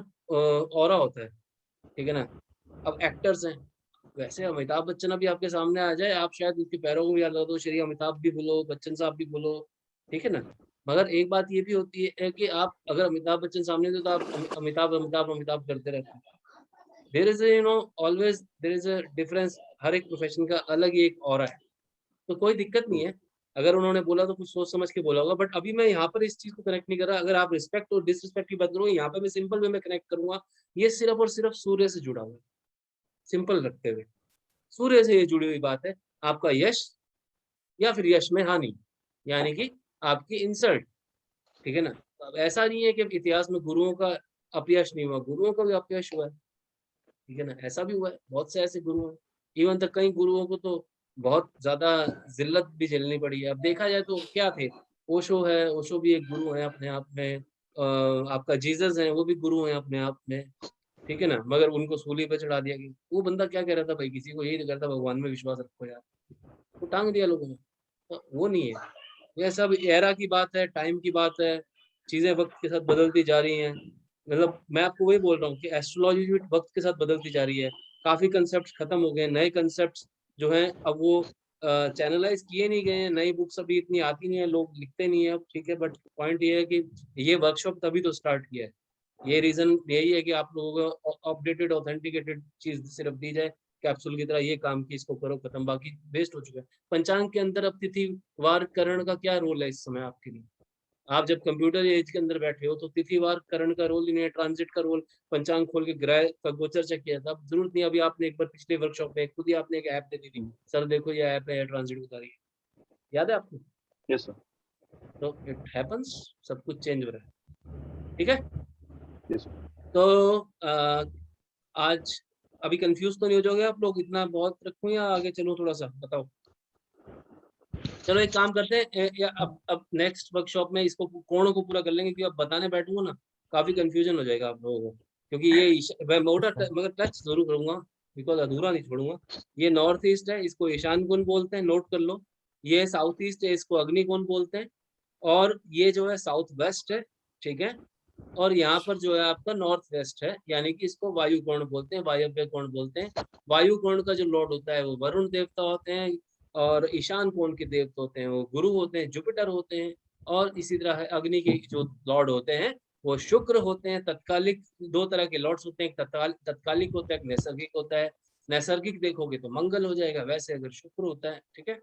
ऑरा होता है, ठीक है ना। अब एक्टर्स हैं, वैसे अमिताभ बच्चन अभी आपके सामने आ जाए, आप शायद उसके पैरों को भी याद दो, श्री अमिताभ भी बोलो, बच्चन साहब भी बोलो, ठीक है ना। मगर एक बात ये भी होती है कि आप अगर अमिताभ बच्चन सामने हो तो आप अमिताभ अमिताभ अमिताभ करते रहते हैं। There is you know always there is a difference, हर एक प्रोफेशन का अलग ही एक ऑरा है। तो कोई दिक्कत नहीं है, अगर उन्होंने बोला तो कुछ सोच समझ के बोला होगा, बट अभी मैं यहाँ पर इस चीज को कनेक्ट नहीं कर रहा। अगर आप रिस्पेक्ट और डिसरिस्पेक्ट की बात करोगे, यहाँ पे मैं सिंपल वे में कनेक्ट करूंगा, ये सिर्फ और सिर्फ सूर्य से जुड़ा हुआ है, सिंपल रखते हुए सूर्य से ये जुड़ी हुई बात है। आपका यश या फिर यश में हानि, यानी कि आपकी इंसल्ट, ठीक है ना। अब ऐसा नहीं है कि इतिहास में गुरुओं का अपयश नहीं हुआ, गुरुओं का भी अपयश हुआ है, ठीक है ना, ऐसा भी हुआ है। बहुत से ऐसे गुरु हैं, इवन तक कई गुरुओं को तो बहुत ज्यादा जिल्लत भी झेलनी पड़ी है। अब देखा जाए तो क्या थे, ओशो है, ओशो भी एक गुरु है अपने आप में, आपका जीसस है, वो भी गुरु है अपने आप में, ठीक है ना, मगर उनको सूली पे चढ़ा दिया गया। वो बंदा क्या कह रहा था भाई, किसी को यही नहीं करता भगवान में विश्वास रखो यार, वो टांग दिया लोगों ने। तो वो नहीं है, ये सब एरा की बात है, टाइम की बात है, चीजें वक्त के साथ बदलती जा रही हैं। मतलब मैं आपको वही बोल रहा हूँ कि एस्ट्रोलॉजी भी वक्त के साथ बदलती जा रही है, काफी कंसेप्ट खत्म हो गए, नए कंसेप्ट जो हैं अब वो चैनलाइज किए नहीं गए हैं, नई बुक्स अभी इतनी आती नहीं है, लोग लिखते नहीं है अब, ठीक है। बट पॉइंट ये है कि ये वर्कशॉप तभी तो स्टार्ट किया है, ये रीजन यही है कि आप लोगों को अपडेटेड ऑथेंटिकेटेड चीज सिर्फ दी जाए, कैप्सूल की तरह ये काम की, इसको करो खत्म, बाकी वेस्ट हो चुका है। पंचांग के अंदर अब तिथि वार करण का क्या रोल है इस समय आपके लिए? आप जब कंप्यूटर एज के अंदर बैठे हो तो तिथिवार करण का रोल नहीं है, ट्रांजिट का रोल, पंचांग खोल के ग्रह का गोचर चेक किया था। अब जरूरत नहीं, अभी आपने एक बार पिछले वर्कशॉप में खुद ही आपने एक ऐप दे दी थी, सर देखो ये ऐप है, ट्रांजिट बता रही है, याद है आपको? Yes sir. तो इट हैपेंस, सब कुछ चेंज हो रहा है, ठीक है। यस तो आज अभी कंफ्यूज तो नहीं हो जाओगे आप लोग, इतना बहुत रखूं या आगे चलो थोड़ा सा, बताओ। चलो एक काम करते हैं, या अब नेक्स्ट वर्कशॉप में इसको कोणों को पूरा कर लेंगे, क्योंकि अब बताने बैठूंगा ना काफी कंफ्यूजन हो जाएगा आप लोगों को, क्योंकि ये मैं मोटा मगर टच जरूर करूंगा, बिकॉज अधूरा नहीं छोड़ूंगा। ये नॉर्थ ईस्ट है, इसको ईशान कोण बोलते हैं, नोट कर लो। ये साउथ ईस्ट है, इसको अग्नि कोण बोलते हैं। और ये जो है साउथ वेस्ट है, ठीक है। और यहाँ पर जो है आपका नॉर्थ वेस्ट है, यानी कि इसको वायु कोण बोलते हैं, वायव्य कोण बोलते हैं। वायु कोण का जो लॉर्ड होता है वो वरुण देवता होते हैं, और ईशान कोण के देवता होते हैं वो गुरु होते हैं, जुपिटर होते हैं। और इसी तरह अग्नि के जो लॉर्ड होते हैं वो शुक्र होते हैं। तत्कालिक दो तरह के लॉर्ड्स होते हैं, एक तत्कालिक होता है, एक नैसर्गिक होता है। नैसर्गिक देखोगे तो मंगल हो जाएगा, वैसे अगर शुक्र होता है, ठीक है।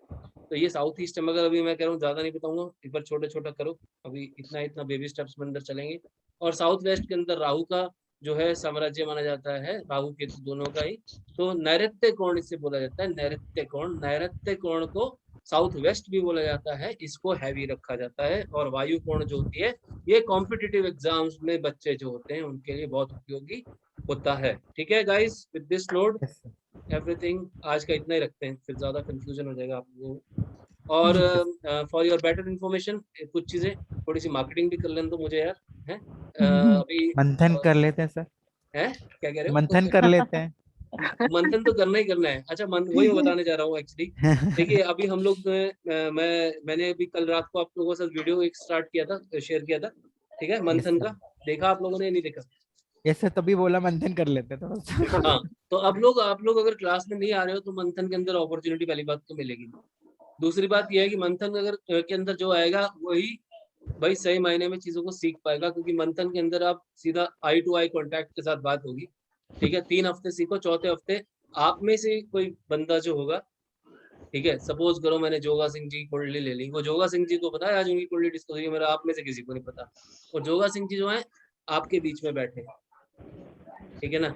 तो ये साउथ ईस्ट है, मगर अभी मैं कह रहा हूँ ज्यादा नहीं बताऊंगा, एक बार छोटा छोटा करो, अभी इतना इतना बेबी स्टेप्स में अंदर चलेंगे। और साउथ वेस्ट के अंदर राहु का जो है साम्राज्य माना जाता है, राहु केतु दोनों का ही। तो नैऋत्य कोण इससे बोला जाता है, नैऋत्य कोण। नैऋत्य कोण को साउथ वेस्ट भी बोला जाता है, इसको हैवी रखा जाता है। और वायु कोण जो होती है ये कॉम्पिटिटिव एग्जाम्स में बच्चे जो होते हैं उनके लिए बहुत उपयोगी होता है, ठीक है guys. With this note everything, आज का इतना ही रखते हैं, फिर ज्यादा कंफ्यूजन हो जाएगा आप लोगों को। और फॉर योर बेटर इन्फॉर्मेशन कुछ चीजें, थोड़ी सी मार्केटिंग भी कर लें तो मुझे यार है अभी मंथन कर लेते हैं सर, है, क्या कह रहे हो? मंथन कर लेते हैं। मंथन तो करना ही करना है। अच्छा वही मैं बताने जा रहा हूँ एक्चुअली। देखिए अभी हम लोग मैंने अभी कल रात को आप लोगों के साथ वीडियो एक स्टार्ट किया था, शेयर किया था, ठीक है, मंथन का। देखा आप लोगों ने, नहीं देखा? ऐसे तभी बोला मंथन कर लेते थोड़ा सा। हाँ, तो आप लोग अगर क्लास में नहीं आ रहे हो तो मंथन के अंदर अपॉर्चुनिटी पहली बात तो मिलेगी। दूसरी बात यह है कि मंथन अगर के अंदर जो आएगा वही भाई सही मायने में चीजों को सीख पाएगा, क्योंकि मंथन के अंदर आप सीधा आई टू आई कॉन्टैक्ट के साथ बात होगी, ठीक है। 3 हफ्ते सीखो, चौथे हफ्ते आप में से कोई बंदा जो होगा, ठीक है, सपोज करो मैंने जोगा सिंह जी की कुंडली ले ली, वो जोगा सिंह जी को पता है आज उनकी कुंडली डिस्कस हुई, मेरा आप में से किसी को नहीं पता। और जोगा सिंह जी जो है आपके बीच में बैठे हैं, ठीक है ना।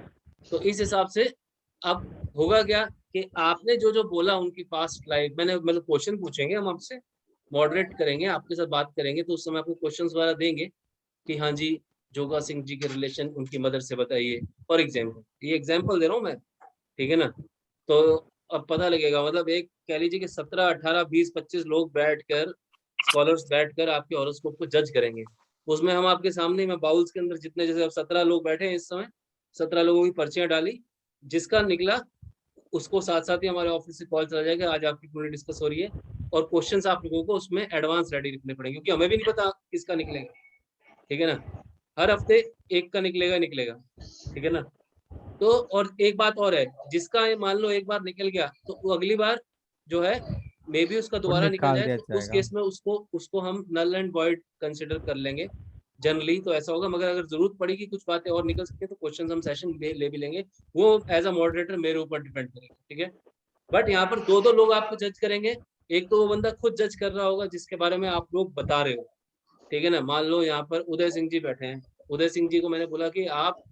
तो इस हिसाब से अब होगा क्या कि आपने जो जो बोला उनकी पास्ट लाइफ, मैंने मतलब क्वेश्चन पूछेंगे हम आपसे, मॉडरेट करेंगे, आपके साथ बात करेंगे, तो उस समय आपको क्वेश्चंस वगैरह देंगे कि हाँ जी जोगा सिंह जी के रिलेशन उनकी मदर से बताइए, फॉर एग्जाम्पल, ये एग्जाम्पल दे रहा हूँ मैं, ठीक है ना। तो अब पता लगेगा, मतलब एक कह लीजिए कि 17, 18, 20, 25 लोग बैठकर, स्कॉलर्स बैठकर आपके हॉरोस्कोप को जज करेंगे। उसमें हम आपके सामने, मैं बाउल्स के अंदर जितने, जैसे अब 17 लोग बैठे हैं इस समय, 17 लोगों की पर्चियां डाली, जिसका निकला उसको साथ साथ ही हमारे ऑफिस से कॉल चला जाएगा, आज आपकी पूरी डिस्कस हो रही है, और क्वेश्चंस आप लोगों को उसमें एडवांस रेडी रखने पड़ेंगे, क्योंकि हमें भी नहीं पता किसका निकलेगा, ठीक है ना। हर हफ्ते एक का निकलेगा, ठीक है ना। तो और एक बात और है, जिसका मान लो एक बार निकल गया तो वो अगली बार जो है मे बी उसका दोबारा निकल जाए, तो उस केस में उसको हम नल एंड वॉइड कंसिडर कर लेंगे जनरली, तो ऐसा होगा। मगर अगर जरूरत पड़ेगी, कुछ बातें और निकल सकती है, तो क्वेश्चन हम सेशन ले भी लेंगे, वो एज अ मॉडरेटर मेरे ऊपर डिपेंड करेगा, ठीक है। बट यहाँ पर 2-2 लोग आपको जज करेंगे, एक तो वो बंदा खुद जज कर रहा होगा जिसके बारे में आप लोग बता रहे हो, ठीक है ना। मान लो यहाँ पर उदय सिंह जी बैठे हैं, उदय सिंह जी को मैंने बोला कि आप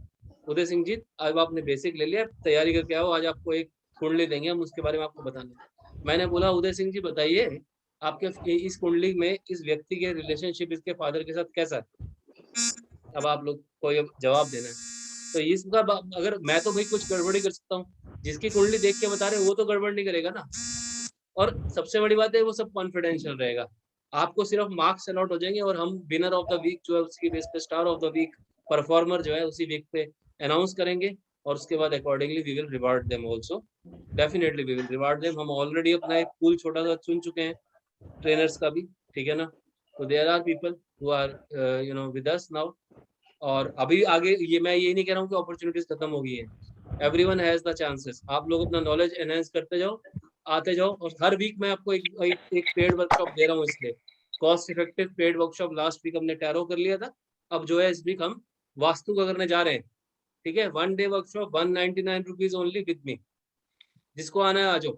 उदय सिंह जी अब आपने बेसिक ले लिया, तैयारी करके आओ, आज आपको एक कुंडली देंगे हम, उसके बारे में आपको बताना। मैंने बोला उदय सिंह जी बताइए आपके इस कुंडली में इस व्यक्ति के रिलेशनशिप इसके फादर के साथ कैसा है, अब आप लोग को ये जवाब देना है। तो इसका अगर मैं तो भाई कुछ गड़बड़ी कर सकता हूँ, जिसकी कुंडली देख के बता रहे वो तो गड़बड़ नहीं करेगा ना। और सबसे बड़ी बात है वो सब कॉन्फिडेंशियल रहेगा, आपको सिर्फ मार्क्स अलॉट हो जाएंगे और हम विनर ऑफ द वीक जो है उसकी बेस पे star of the week performer जो है उसी वीक पे अनाउंस करेंगे, और उसके बाद accordingly we will reward them also, definitely we will reward them. हम ऑलरेडी अपना एक पूल छोटा सा चुन चुके हैं ट्रेनर्स का भी, ठीक है ना। तो there are people who are you know with us now, और अभी आगे ये मैं ये नहीं कह रहा हूँ कि अपॉर्चुनिटीज खत्म हो गई है, एवरीवन हैज द चांसेस। आप लोग अपना नॉलेज एनहांस करते जाओ, आते जाओ, और हर वीक मैं आपको एक पेड वर्कशॉप दे रहा हूँ, इसलिए cost effective paid workshop. Last week हमने टैरो कर लिया था, अब जो है इस वीक हम वास्तु का करने जा रहे हैं, ठीक है। 1 day workshop 199 rupees only with me, जिसको आना है आ जाओ,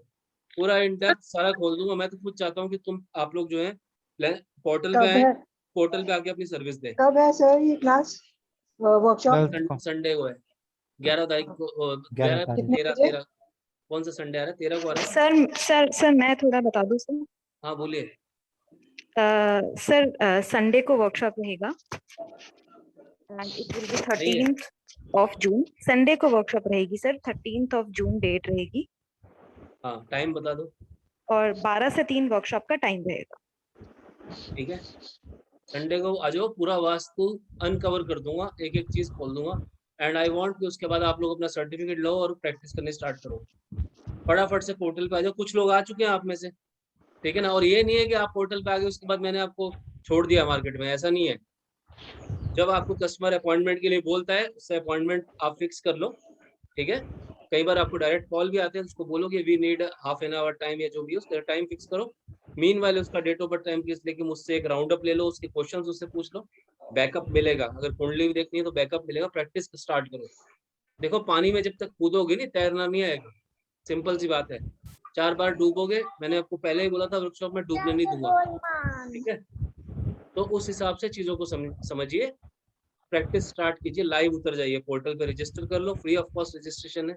पूरा इन डेप्थ सारा खोल दूंगा। मैं तो खुद चाहता हूँ कि तुम आप लोग जो है पोर्टल पे आए, पोर्टल पे आके अपनी सर्विस दें। कब है सर ये क्लास वर्कशॉप? संडे को है, 11 तारीख को, 11 13 कौन सा संडे आ रहा है, 13 को आ रहा है। सर मैं थोड़ा बता दूं सर। हाँ बोलिए। सर संडे को वर्कशॉप रहेगा and it will be 13th of June। Sunday को वर्कशॉप रहेगी sir, 13th of June date रहेगी। हाँ टाइम बता दो। और 12 से 3 वर्कशॉप का टाइम रहेगा, ठीक है। संडे को आ जाओ, पूरा वास्तु अनकवर कर दूंगा, एक एक चीज खोल दूंगा, एंड आई वांट कि उसके बाद आप लोग अपना सर्टिफिकेट लो और प्रैक्टिस करने स्टार्ट करो। फटाफट से पोर्टल पे आ जाओ, कुछ लोग आ चुके हैं आप में से, ठीक है ना। और ये नहीं है कि आप पोर्टल पे आ गए उसके बाद मैंने आपको छोड़ दिया मार्केट में, ऐसा नहीं है। जब आपको कस्टमर अपॉइंटमेंट के लिए बोलता है उससे अपॉइंटमेंट आप फिक्स कर लो, ठीक है। कई बार आपको डायरेक्ट कॉल भी आते हैं, उसको बोलो कि we need half an hour time या जो भी उसका टाइम फिक्स करो। मीनवाइल उसका डेट ऑफ बर्थ टाइम किस लेके मुझसे एक राउंड अप ले लो, उसके क्वेश्चंस उससे पूछ लो, बैकअप मिलेगा। अगर कुंडली भी देखनी है तो बैकअप मिलेगा, प्रैक्टिस स्टार्ट करो। देखो पानी में जब तक कूदोगे नहीं तैरना नहीं आएगा, सिंपल सी बात है। 4 बार डूबोगे, मैंने आपको पहले ही बोला था वर्कशॉप में डूबने नहीं दूंगा, ठीक है। तो उस हिसाब से चीजों को समझिए, प्रैक्टिस स्टार्ट कीजिए, लाइव उतर जाइए, पोर्टल पे रजिस्टर कर लो, फ्री ऑफ कॉस्ट रजिस्ट्रेशन है,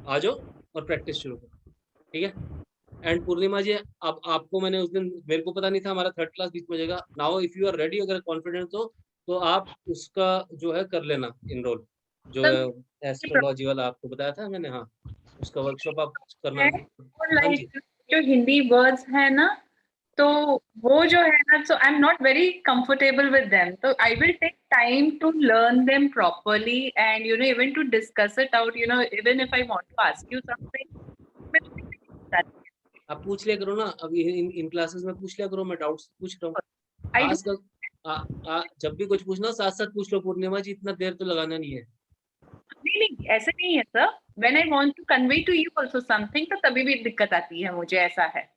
आ जाओ और प्रैक्टिस शुरू करो, ठीक है। एंड पूर्णिमा जी, अब आपको मैंने उस दिन, मेरे को पता नहीं था हमारा 3rd क्लास बीच में जाएगा। Now if you are ready, अगर कॉन्फिडेंट हो तो आप उसका जो है कर लेना इनरोल, जो एस्ट्रोलॉजी वाला आपको बताया था मैंने, हाँ उसका वर्कशॉप आप करना। हाँ जी। जो हिंदी वर्ड्स है ना, तो वो जो है ना, so I'm not very comfortable with them, so I will take time to learn them properly and even to discuss it out, even if I want to ask you something, आप पूछ लिया करो ना, अभी इन क्लासेस में पूछ लिया करो, मैं डाउट्स पूछ रहा हूँ आजकल। जब भी कुछ पूछना साथ साथ पूछ लो पूर्णिमा जी, इतना देर तो लगाना नहीं है। नहीं ऐसे नहीं है sir, when I want to convey to you also something, तो तभी भी दिक्कत आती है मुझे, ऐसा है।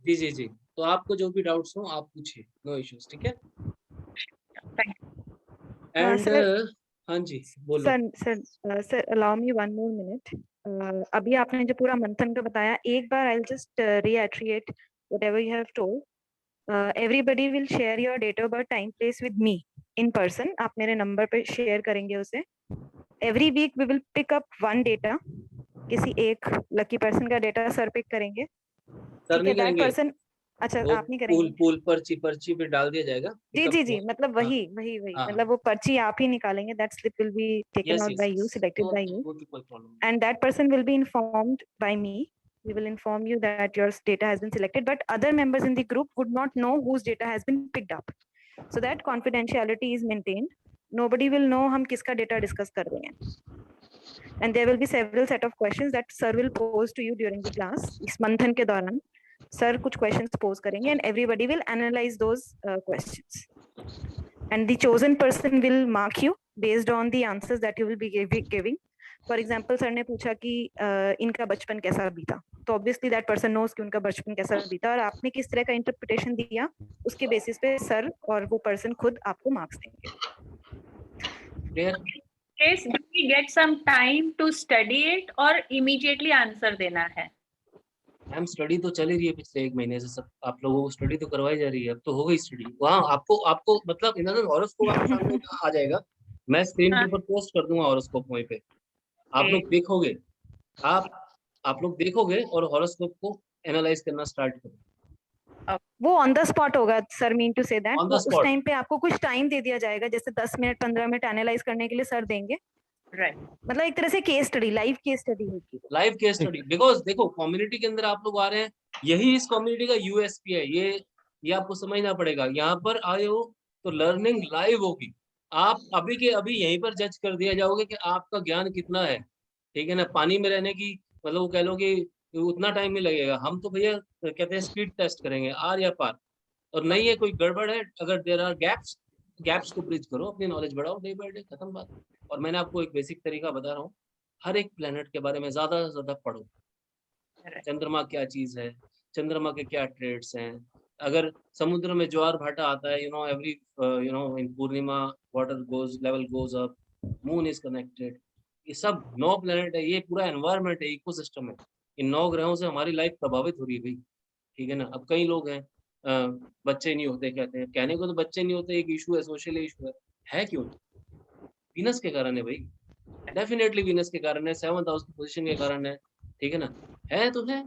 जी, तो आपको जो भी डाउट्स हो आप पूछिए, नो इश्यूज, ठीक है। एंड हाँ जी बोलो। Sir allow me 1 more minute। अभी आपने जो पूरा मंथन का बताया, एक बार I will just reiterate whatever you have told. Everybody will share your date of birth, time, place with me in person. आप मेरे नंबर पे शेयर करेंगे उसे। Every week we will pick up 1 data, किसी एक लकी पर्सन का data sir pick करेंगे। Sir नहीं करेंगे, पर्सन, अच्छा आप नहीं करेंगे, पूल पर्ची पे डाल दिया जाएगा। जी मतलब वही मतलब वो पर्ची आप ही निकालेंगे, that slip will be taken out by you, selected by you, and that person will be informed by me. We will inform you that your data has been selected, but other members in the group would not know whose data has been picked up, so that confidentiality is maintained. Nobody will know हम किसका data discuss कर रहे हैं, and there will be several set of questions that sir will pose to you during the class। इस मंथन के दौरान sir कुछ questions pose करेंगे and everybody will analyze those questions, and the chosen person will mark you based on the answers that you will be giving। For example sir ने पूछा कि इनका बचपन कैसा बीता, तो ऑब्वियसली दैट पर्सन नोज कि उनका बचपन कैसा बीता, और आपने किस तरह का इंटरप्रिटेशन दिया, उसके बेसिस पे सर और वो पर्सन खुद आपको मार्क्स देंगे। Case, do we get some time to study it or immediately answer देना है? मैम स्टडी तो चल ही रही है पिछले 1 महीने से, सब आप लोगों को स्टडी तो करवाई जा रही है, अब तो हो गई स्टडी वहाँ। आपको मतलब इन हॉरोस्कोप आपके सामने आ जाएगा, मैं स्क्रीन के ऊपर पोस्ट कर दूंगा हॉरोस्कोप वहीं पे, आप लोग देखोगे, आप लोग देखोगे और हॉरोस्कोप को एनालाइज करना स्टार्ट करो। वो ऑन द स्पॉट होगा sir, mean to say that On the उस spot. टाइम पे आपको कुछ टाइम दे दिया जाएगा, जैसे 10 मिनट 15 मिनट एनालाइज करने के लिए सर देंगे। राइट, मतलब एक तरह से case study, live case study होगी। लाइव केस स्टडी, बिकॉज देखो कम्युनिटी के अंदर आप लोग आ रहे हैं, यही इस कम्युनिटी का यूएसपी है, ये आपको समझना पड़ेगा। यहाँ पर आए हो तो लर्निंग लाइव होगी, आप अभी के अभी यहीं पर जज कर दिया जाओगे कि आपका ज्ञान कितना है, ठीक है ना। पानी में रहने की मतलब वो कह लो कि उतना टाइम नहीं लगेगा, हम तो भैया कहते हैं स्पीड टेस्ट करेंगे आर या पार, और नहीं है कोई गड़बड़ है, अगर देयर आर गैप्स को ब्रिज करो, अपनी नॉलेज बढ़ाओ डे बाय डे, खत्म बात। और मैंने आपको एक बेसिक तरीका बता रहा हूँ, हर एक प्लेनेट के बारे में ज्यादा से ज्यादा पढ़ो, चंद्रमा क्या चीज है, चंद्रमा के क्या ट्रेड्स हैं, अगर समुद्र में ज्वार भाटा आता है, every in Purnima water level goes up, moon is connected, ये सब 9 प्लेनेट है, ये पूरा एनवायरनमेंट है, इकोसिस्टम है, इन 9 ग्रहों से हमारी लाइफ प्रभावित हो रही है भाई, ठीक है ना। अब कई लोग हैं बच्चे नहीं होते, कहते हैं, कहने को तो बच्चे नहीं होते, एक इशू है, सोशल इशू है क्यों? वीनस के कारण है भाई, डेफिनेटली वीनस के कारण है, 7th हाउस की पोजीशन के कारण है, ठीक है ना, है तो है,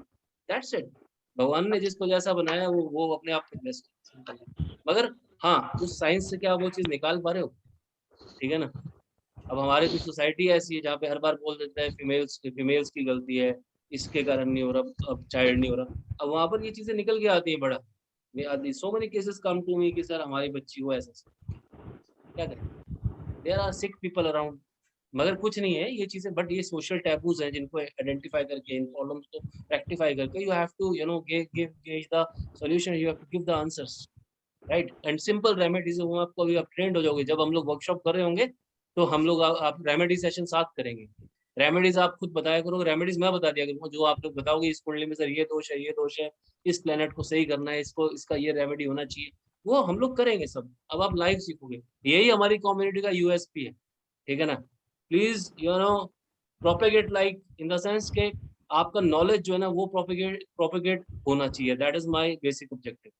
दैट्स इट। भगवान ने जिसको जैसा बनाया वो अपने आप में बेस्ट है, मगर हाँ उस साइंस से क्या वो चीज निकाल पा रहे हो, ठीक है ना। अब हमारे कुछ सोसाइटी ऐसी है जहाँ पे हर बार बोल देते हैं फीमेल्स की गलती है, इसके कारण नहीं हो रहा, अब चाइल्ड नहीं हो रहा, अब वहां पर ये चीजें निकल के आती है बड़ा, so many cases come to me कि सर हमारी बच्ची हो ऐसा, क्या करें, there are sick people around, मगर कुछ नहीं है ये चीजें, बट ये सोशल टैबूज हैं जिनको आइडेंटिफाई करके, इन प्रॉब्लम्स को रेक्टिफाई करके, you have to give the solution, you have to give the answers, right, and simple remedies वो आपको अभी आप ट्रेंड हो जाओगे, जब हम लोग वर्कशॉप कर रहे होंगे तो हम लोग आप रेमेडी सेशन साथ करेंगे, रेमेडीज आप खुद बताया करो, रेमेडीज मैं बता दिया करूँगा, जो आप लोग बताओगे इस कुंडली में सर ये दोष है, इस प्लेनेट को सही करना है, इसका ये रेमेडी होना चाहिए, वो हम लोग करेंगे सब, अब आप लाइव सीखोगे, यही हमारी कम्युनिटी का यूएसपी है, ठीक है ना। Please propagate, like in the sense के आपका नॉलेज जो है ना वो प्रोपेगेट होना चाहिए, that is my basic objective.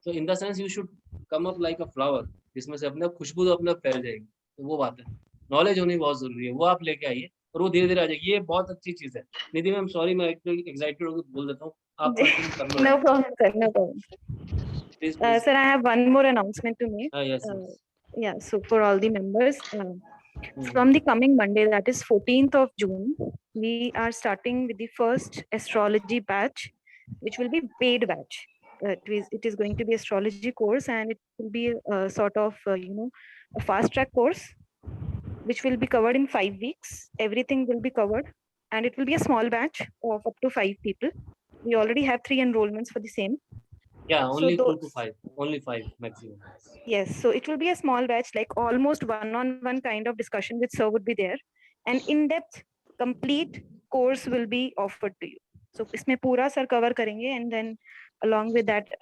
तो in the sense you should come up like a flower, जिसमें से अपने खुशबू तो अपने फैल जाएगी, तो वो बात है, नॉलेज होनी बहुत जरूरी है, वो आप लेके आइए और वो धीरे धीरे आ जाएगी, ये बहुत अच्छी चीज है। निधि मैम सॉरी, मैं एक्साइटेड होकर बोल देता हूँ, आप No problem, sir. No problem. please. Sir, I have one more announcement to make. Yes. Yeah, so for all the members, from the coming Monday, that is 14th of June, we are starting with the first astrology batch, which will be paid batch. It is going to be astrology course, and it will be a sort of a fast track course, which will be covered in 5 weeks. Everything will be covered, and it will be a small batch of up to 5 people. We already have 3 enrollments for the same. Yeah, only 2 to 5, only 5 maximum. Yes, so it will be a small batch, like almost one-on-one kind of discussion with sir would be there, and in-depth complete course will be offered to you. So इसमें पूरा sir cover करेंगे, and then along with that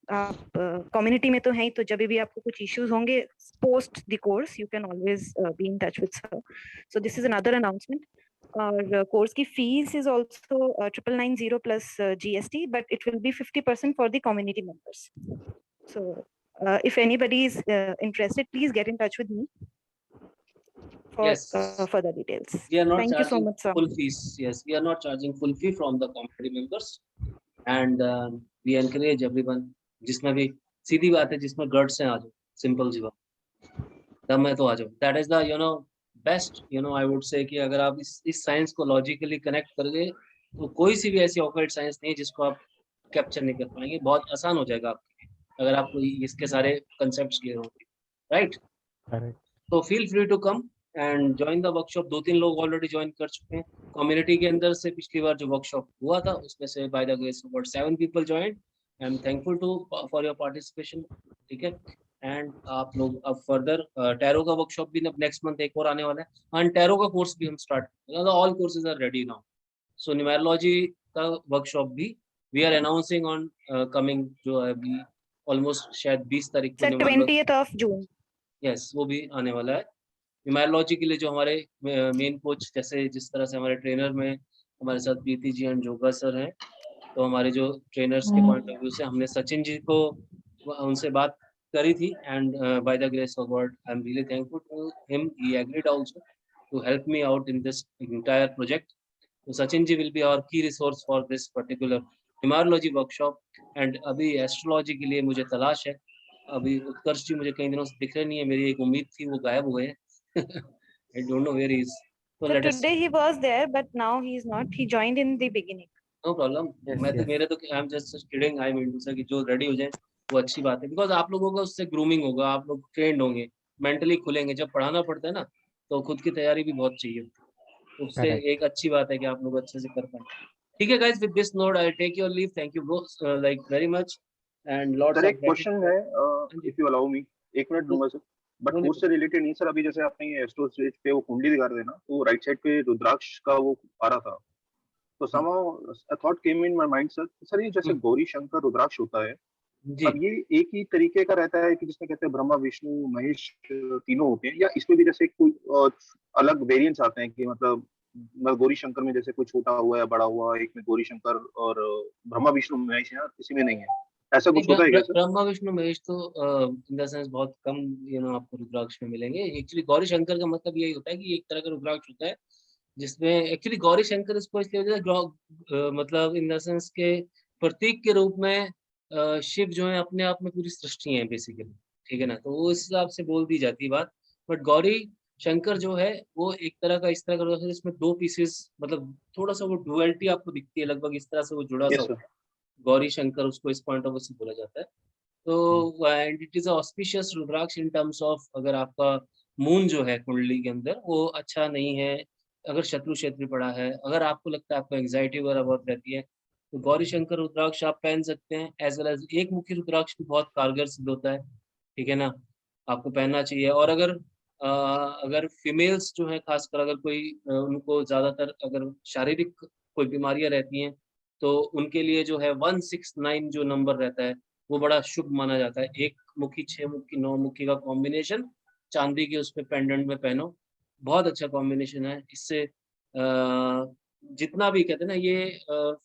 आप community में तो हैं ही, तो जब भी आपको कुछ issues होंगे post the course, you can always be in touch with sir. So this is another announcement. और course की fees is also 9990 plus GST, but it will be 50% for the community members. So if anybody is interested, please get in touch with me for further details. We are not Thank you so much, sir. Full fees. Yes, we are not charging full fee from the community members, and we encourage everyone. जिसमें भी सीधी बात है, जिसमें guts है आ जाओ, simple सी बात, दम है तो आ जाओ. That is the best, I would say कि अगर आप इस साइंस को लॉजिकली कनेक्ट करोगे तो कोई सी भी ऐसी ऑकल्ट साइंस नहीं है जिसको आप कैप्चर नहीं कर पाएंगे, बहुत आसान हो जाएगा आपके लिए अगर आपको इसके सारे कंसेप्ट्स क्लियर होंगे, राइट। तो feel free to come and join the workshop. 2-3 लोग ऑलरेडी ज्वाइन कर चुके हैं कम्युनिटी के अंदर से। पिछली बार जो वर्कशॉप हुआ था उसमें से bye the grace about 7 people join. I am thankful for your participation, ठीक है। एंड आप लोग अब फर्दर टैरो का वर्कशॉप भी नेक्स्ट मंथ एक और आने वाला है, एंड टैरो का कोर्स भी हम start, all courses are ready now. So numerology का वर्कशॉप भी we are announcing on coming, जो है अभी ऑलमोस्ट शायद 20 तारीख को 20th of June। यस, वो भी आने वाला है। न्यूमेरोलॉजी के लिए जो हमारे मेन कोच, जैसे जिस तरह से हमारे ट्रेनर में हमारे साथ Preeti ji and Joga sir हैं, तो हमारे जो ट्रेनर्स के पॉइंट ऑफ व्यू से हमने सचिन जी को उनसे बात करी थी, and by the grace of God I am really thankful to him, he agreed also to help me out in this entire project. तो Sachin ji will be our key resource for this particular numerology workshop. And अभी astrology के लिए मुझे तलाश है. अभी उत्कर्ष जी मुझे कई दिनों से दिख रहे नहीं है, मेरी एक उम्मीद थी, वो गायब हुए हैं. I don't know where he is. So So let us. today he was there, but now he is not. He joined in the beginning. No problem. मैं तो मेरे तो I'm just kidding. I mean to say कि जो ready हो जाए वो अच्छी बात है, because आप लोगों का उससे grooming होगा, आप लोग trained होंगे, mentally खुलेंगे. जब पढ़ाना पड़ता है ना, तो खुद की तैयारी भी बहुत चाहिए. उससे एक अच्छी बात है कि आप लोग अच्छे से कर पाए. ठीक है guys, with this note I take your leave. Thank you both like very much and lots sir of एक क्वेश्चन है, if you allow me, 1 minute दूंगा सर, बट उससे रिलेटेड नहीं सर. अभी जैसे आपने ये एस्ट्रो स्टेज पे वो कुंडली दिखा रहे थे ना, तो राइट साइड पे रुद्राक्ष का वो आ रहा था, तो somehow a thought came in my mind sir ये जैसे गौरी शंकर रुद्राक्ष होता है, अब ये एक ही तरीके का रहता है कि जिसमें कहते हैं ब्रह्मा विष्णु महेश तीनों होते हैं, या इसमें भी जैसे कोई अलग वेरिएंट्स आते हैं कि मतलब गौरी शंकर में जैसे कोई छोटा हुआ या बड़ा हुआ, एक में गौरी शंकर और ब्रह्मा विष्णु महेश है, किसी में नहीं है, ऐसा कुछ होता है क्या सर? ब्रह्मा विष्णु महेश तो इन द सेंस बहुत कम आपको रुद्राक्ष में मिलेंगे. एक्चुअली गौरी शंकर का मतलब यही होता है कि एक तरह का रुद्राक्ष होता है जिसमें एक्चुअली गौरी शंकर इसको इसलिए मतलब इन द सेंस के प्रतीक के रूप में शिव जो है अपने आप में पूरी सृष्टि है बेसिकली. ठीक है ना, तो वो इस हिसाब से बोल दी जाती है बात. बट गौरी शंकर जो है वो एक तरह का इस तरह का है जिसमें 2 पीसेस, मतलब थोड़ा सा वो डुअलिटी आपको दिखती है, लगभग इस तरह से वो जुड़ा सा होता है. गौरी शंकर उसको इस पॉइंट ऑफ व्यू से बोला जाता है. तो and it is auspicious rudraksha in terms of अगर आपका मून जो है कुंडली के अंदर वो अच्छा नहीं है, अगर शत्रु क्षेत्र पड़ा है, अगर आपको लगता है आपको एंग्जाइटी वगैरह बहुत रहती है, तो गौरी शंकर रुद्राक्ष आप पहन सकते हैं. एज वेल एज एक मुखी रुद्राक्ष भी बहुत कारगर सिद्ध होता है. ठीक है ना, आपको पहनना चाहिए. और अगर फीमेल्स जो है खासकर अगर कोई उनको ज्यादातर अगर शारीरिक कोई बीमारियां रहती हैं, तो उनके लिए जो है 169 जो नंबर रहता है वो बड़ा शुभ माना जाता है. 1 मुखी 6 मुखी 9 मुखी का कॉम्बिनेशन चांदी के उसमें पेंडेंट में पहनो, बहुत अच्छा कॉम्बिनेशन है. इससे जितना भी कहते हैं ना ये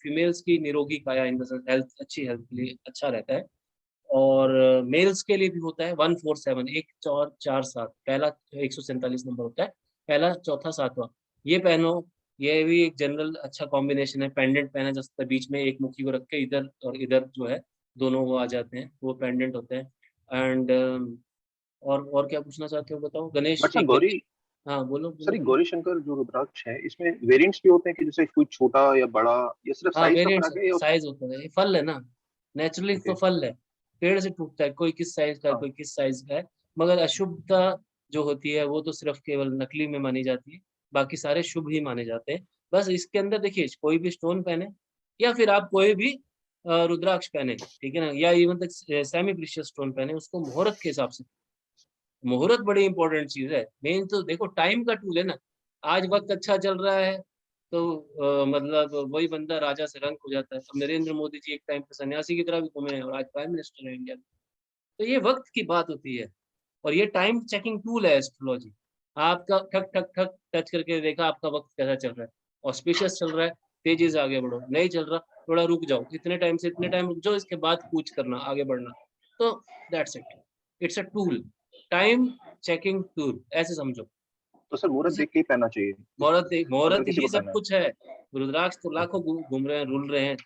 फीमेल्स की निरोगी काया इन द सेंस हेल्थ, अच्छी हेल्थ के लिए अच्छा रहता है. और मेल्स के लिए भी होता है 147 1 4 4 7 पहला 147 नंबर होता है, पहला चौथा सातवां, ये पहनो. ये भी एक जनरल अच्छा कॉम्बिनेशन है. पेंडेंट पहना जा सकता है, बीच में एक मुखी को रख के इधर और इधर जो है दोनों वो आ जाते हैं, वो पेंडेंट होते हैं. एंड और क्या पूछना चाहते हो बताओ? गणेश गौरी, हाँ बोलो. सर गौरी शंकर जो रुद्राक्ष है इसमें वेरिएंट्स भी होते हैं कि जैसे कोई छोटा या बड़ा, या सिर्फ साइज का फर्क है? साइज होता है, फल है ना, नेचुरली तो फल है, पेड़ से टूटता है, कोई किस साइज का है, कोई किस साइज का है. मगर अशुभता जो होती है वो तो सिर्फ केवल नकली में मानी जाती है, बाकी सारे शुभ ही माने जाते हैं. बस इसके अंदर देखिए कोई भी स्टोन पहने या फिर आप कोई भी रुद्राक्ष पहने, ठीक है ना, या इवन तक सेमी प्रीशियस स्टोन पहने, उसको मुहूर्त के हिसाब से. मुहूर्त बड़ी इंपॉर्टेंट चीज है. मेन तो देखो टाइम का टूल है ना. आज वक्त अच्छा चल रहा है तो मतलब वही बंदा राजा से रंग हो जाता है. अब नरेंद्र मोदी जी एक टाइम पे सन्यासी की तरह भी घूमे और आज प्राइम मिनिस्टर है इंडिया. तो ये वक्त की बात होती है और ये टाइम चेकिंग टूल है एस्ट्रोलॉजी. आपका ठक ठक ठक टच करके देखा आपका वक्त कैसा चल रहा है, ऑस्पिशियस चल रहा है, तेजी से आगे बढ़ो, नहीं चल रहा थोड़ा रुक जाओ, इतने टाइम से इतने टाइम रुक जाओ, इसके बाद कूच करना, आगे बढ़ना. तो that's it, it's a tool, time checking tool, ऐसे समझो. तो सर मुहूर्त देख के ही पहनना चाहिए? मुहूर्त ही सब कुछ है. रुद्राक्ष तो लाखों घूम रहे हैं, रुल रहे हैं,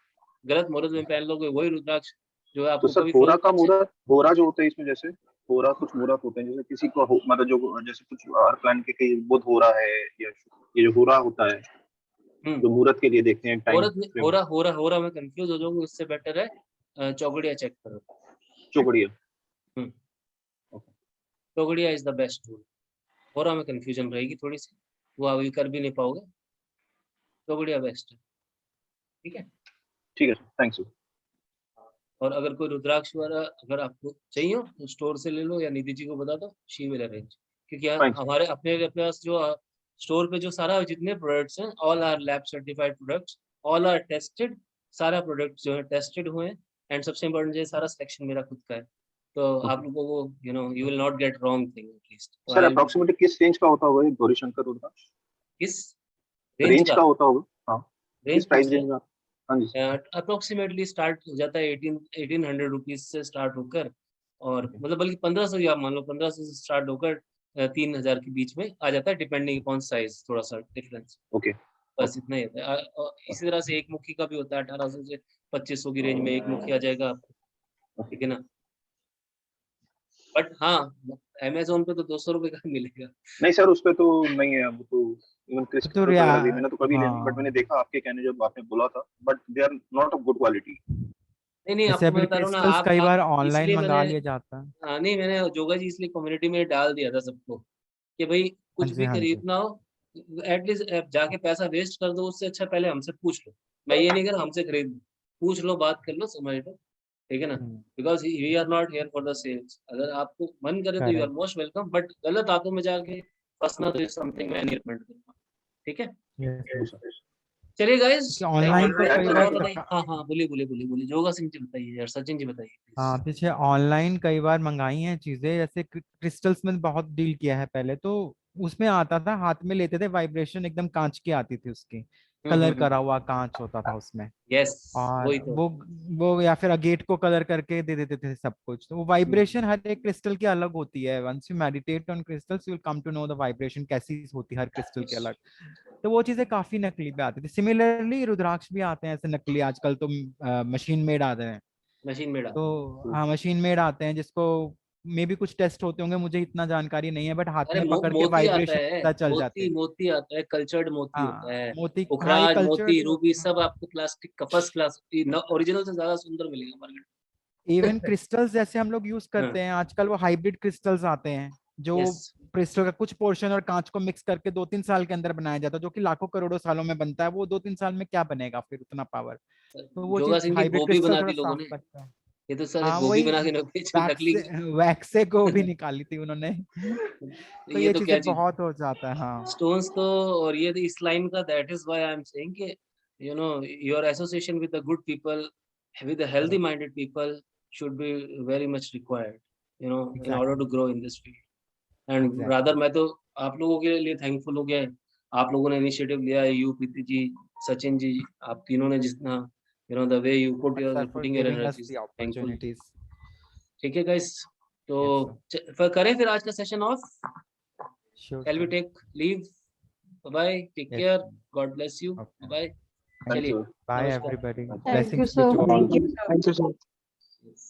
गलत मुहूर्त में पहन लोगे वही रुद्राक्ष जो है आपको. तो सर होरा का मुहूर्त, होरा जो होता है इसमें, जैसे होरा कुछ मुहूर्त होते हैं, जैसे किसी को मतलब जो जैसे कुछ प्लान के कहीं बुध हो रहा है, या ये जो होरा होता है जो मुहूर्त के लिए देखते हैं टाइम. होरा में कंफ्यूज हो जाओगे, उससे बेटर है चौगड़िया चेक करो. चौगड़िया चौगड़िया इज द बेस्ट टूल. होरा में कंफ्यूजन रहेगी थोड़ी सी, वो अभी कर भी नहीं पाओगे. चौगड़िया बेस्ट है. ठीक है, ठीक है, थैंक्स. और अगर कोई रुद्राक्ष वगैरह अगर आपको चाहिए हो तो स्टोर से ले लो या निधि जी को बता दो, शी विल अरेंज. क्योंकि हमारे अपने पास जो स्टोर पे जो सारा जितने प्रोडक्ट्स हैं, all are lab certified products, all are tested. सारा प्रोडक्ट जो है टेस्टेड हुए हैं. एंड सबसे इम्पोर्टेंट है सारा सिलेक्शन मेरा खुद का है, तो आप लोगों को you will not get wrong thing at least. Sir approximately किस रेंज का होता होगा ये गौरी शंकर रुद्राक्ष? किस रेंज का होता होगा? हाँ, किस प्राइस रेंज में? हाँ जी अप्रोक्सीमेटली स्टार्ट हो जाता है 1800 रुपीज से स्टार्ट होकर, और मतलब बल्कि 1500 या मान लो 1500 से स्टार्ट होकर 3000 के बीच में आ जाता है, डिपेंडिंग अपॉन साइज, थोड़ा सा डिफरेंस। ओके बस इतना ही होता है। और इसी तरह से एक मुखी का भी होता है 1800 से 2500 की रेंज में एक मुखी आ जाएगा आपको, ठीक है ना। बट हाँ, अमेज़न पे तो 200 रुपए का मिलेगा। नहीं सर, उस पे तो नहीं है वो तो। इवन क्रिस्टल तो वगैरह भी मैंने तो कभी नहीं, बट हाँ, मैंने देखा आपके कहने जब आपने बोला था, but they are not of good quality. नहीं जैसे आपको मैं अभी बता रहा हूँ ना, क्रिस्टल्स कई बार आप ऑनलाइन इसलिए मंगा मैंने लिया जाता है। हाँ नहीं, मैंने जोगा जी इसलिए कम्युनिटी में डाल दिया था सबको कि भाई हाँ कुछ जी, भी हाँ जी। खरीदना हो एटलीस्ट जाके पैसा वेस्ट कर दो, उससे अच्छा पहले हमसे पूछ लो। मैं ये नहीं कर हमसे खरीद लो, पूछ लो, बात कर लो, समझ लो, ठीक है ना। Because we are not here for the sales. अगर आपको मन करे तो you are correct. Most welcome, but गलत हाथों में जाके फंसना तो इज समथिंग मैं नहीं रिकमेंड करूंगा, ठीक है। चलिए गाइस, क्योंकि ऑनलाइन तो कई बार हाँ हाँ बोलिए बोलिए बोलिए बोलिए, जोगा सिंह जी बताइए यार, सचिन जी बताइए हाँ, प्लीज। पीछे ऑनलाइन कई बार मंगाई हैं चीजें, जैसे क्रिस्टल्स में बहुत डील किया है पहले तो। उसमें आता था, हाथ में लेते थे, वाइब्रेशन एकदम कांच की आती थी उसकी, कलर करा हुआ कांच होता था उसमें। यस और वही तो। वो या फिर अगेट को कलर करके दे देते थे सब कुछ। तो वो वाइब्रेशन हर एक क्रिस्टल की अलग होती है। Once you meditate on crystals you will come to know the vibration कैसी होती है हर क्रिस्टल की अलग। तो वो चीजें काफी नकली पे आती थी। सिमिलरली रुद्राक्ष भी आते हैं ऐसे नकली आजकल तो, मशीन मेड आते हैं। मशीन में डाल तो हाँ, मशीन मेड आते हैं जिसको मे भी कुछ टेस्ट होते होंगे, मुझे इतना जानकारी नहीं है, बट हाथ अरे में पकड़ के मोती आता वाइब्रेशन है, पता चल जाते मोती हैं। मोती आता है, कल्चर्ड मोती होता हाँ है, मोती, हाँ ये पुखराज कल्चर मोती, जो रूबी, होते हैं। सब आपको प्लास्टिक का फर्स्ट क्लास ओरिजिनल से ज्यादा सुंदर मिलेगा मार्केट इवन क्रिस्टल्स जैसे हम लोग यूज में। करते हैं आजकल, वो हाइब्रिड क्रिस्टल्स आते हैं जो यस क्रिस्टल का कुछ पोर्शन और कांच को मिक्स करके 2-3 साल के अंदर बनाया जाता है, जो कि लाखों करोड़ों सालों में बनता है। वो 2-3 साल में क्या बनेगा फिर उतना पावर। तो वो जोगा चीज सिंह जी हाइब्रिड गोभी क्रिस्टल बना थोड़ा दी लोगों साफ ने, करता है। ये तो सर हाँ गोभी वही, बना के नकली वैक्स से को भी निकाली थी उन्होंने। तो तो ये ये तो क्या चीजें चीज बहुत हो जाता है। हाँ स्टोन्स तो, और ये इस लाइन का, that is why I am saying कि you know your association with the good people, with the healthy minded people should be very much required, you know, in order to exactly grow in this field. And exactly. rather मैं तो आप लोगों के लिए thankful हो गया है। आप लोगों ने इनिशिएटिव लिया है, यू प्रीति जी, सचिन जी, आप तीनों ने जितना, you know, the way you sir for putting your giving us energies, the thankful। Opportunities. ठीक है गाइस, तो यस सर, फिर करें फिर आज का session off. Sure Shall we sir. take leave? Bye bye, take yes care, God bless you, okay, bye bye। Thank चलिए you bye नमस्कार। Everybody, thank you blessings to sir. ऑल। Thank you sir. Yes।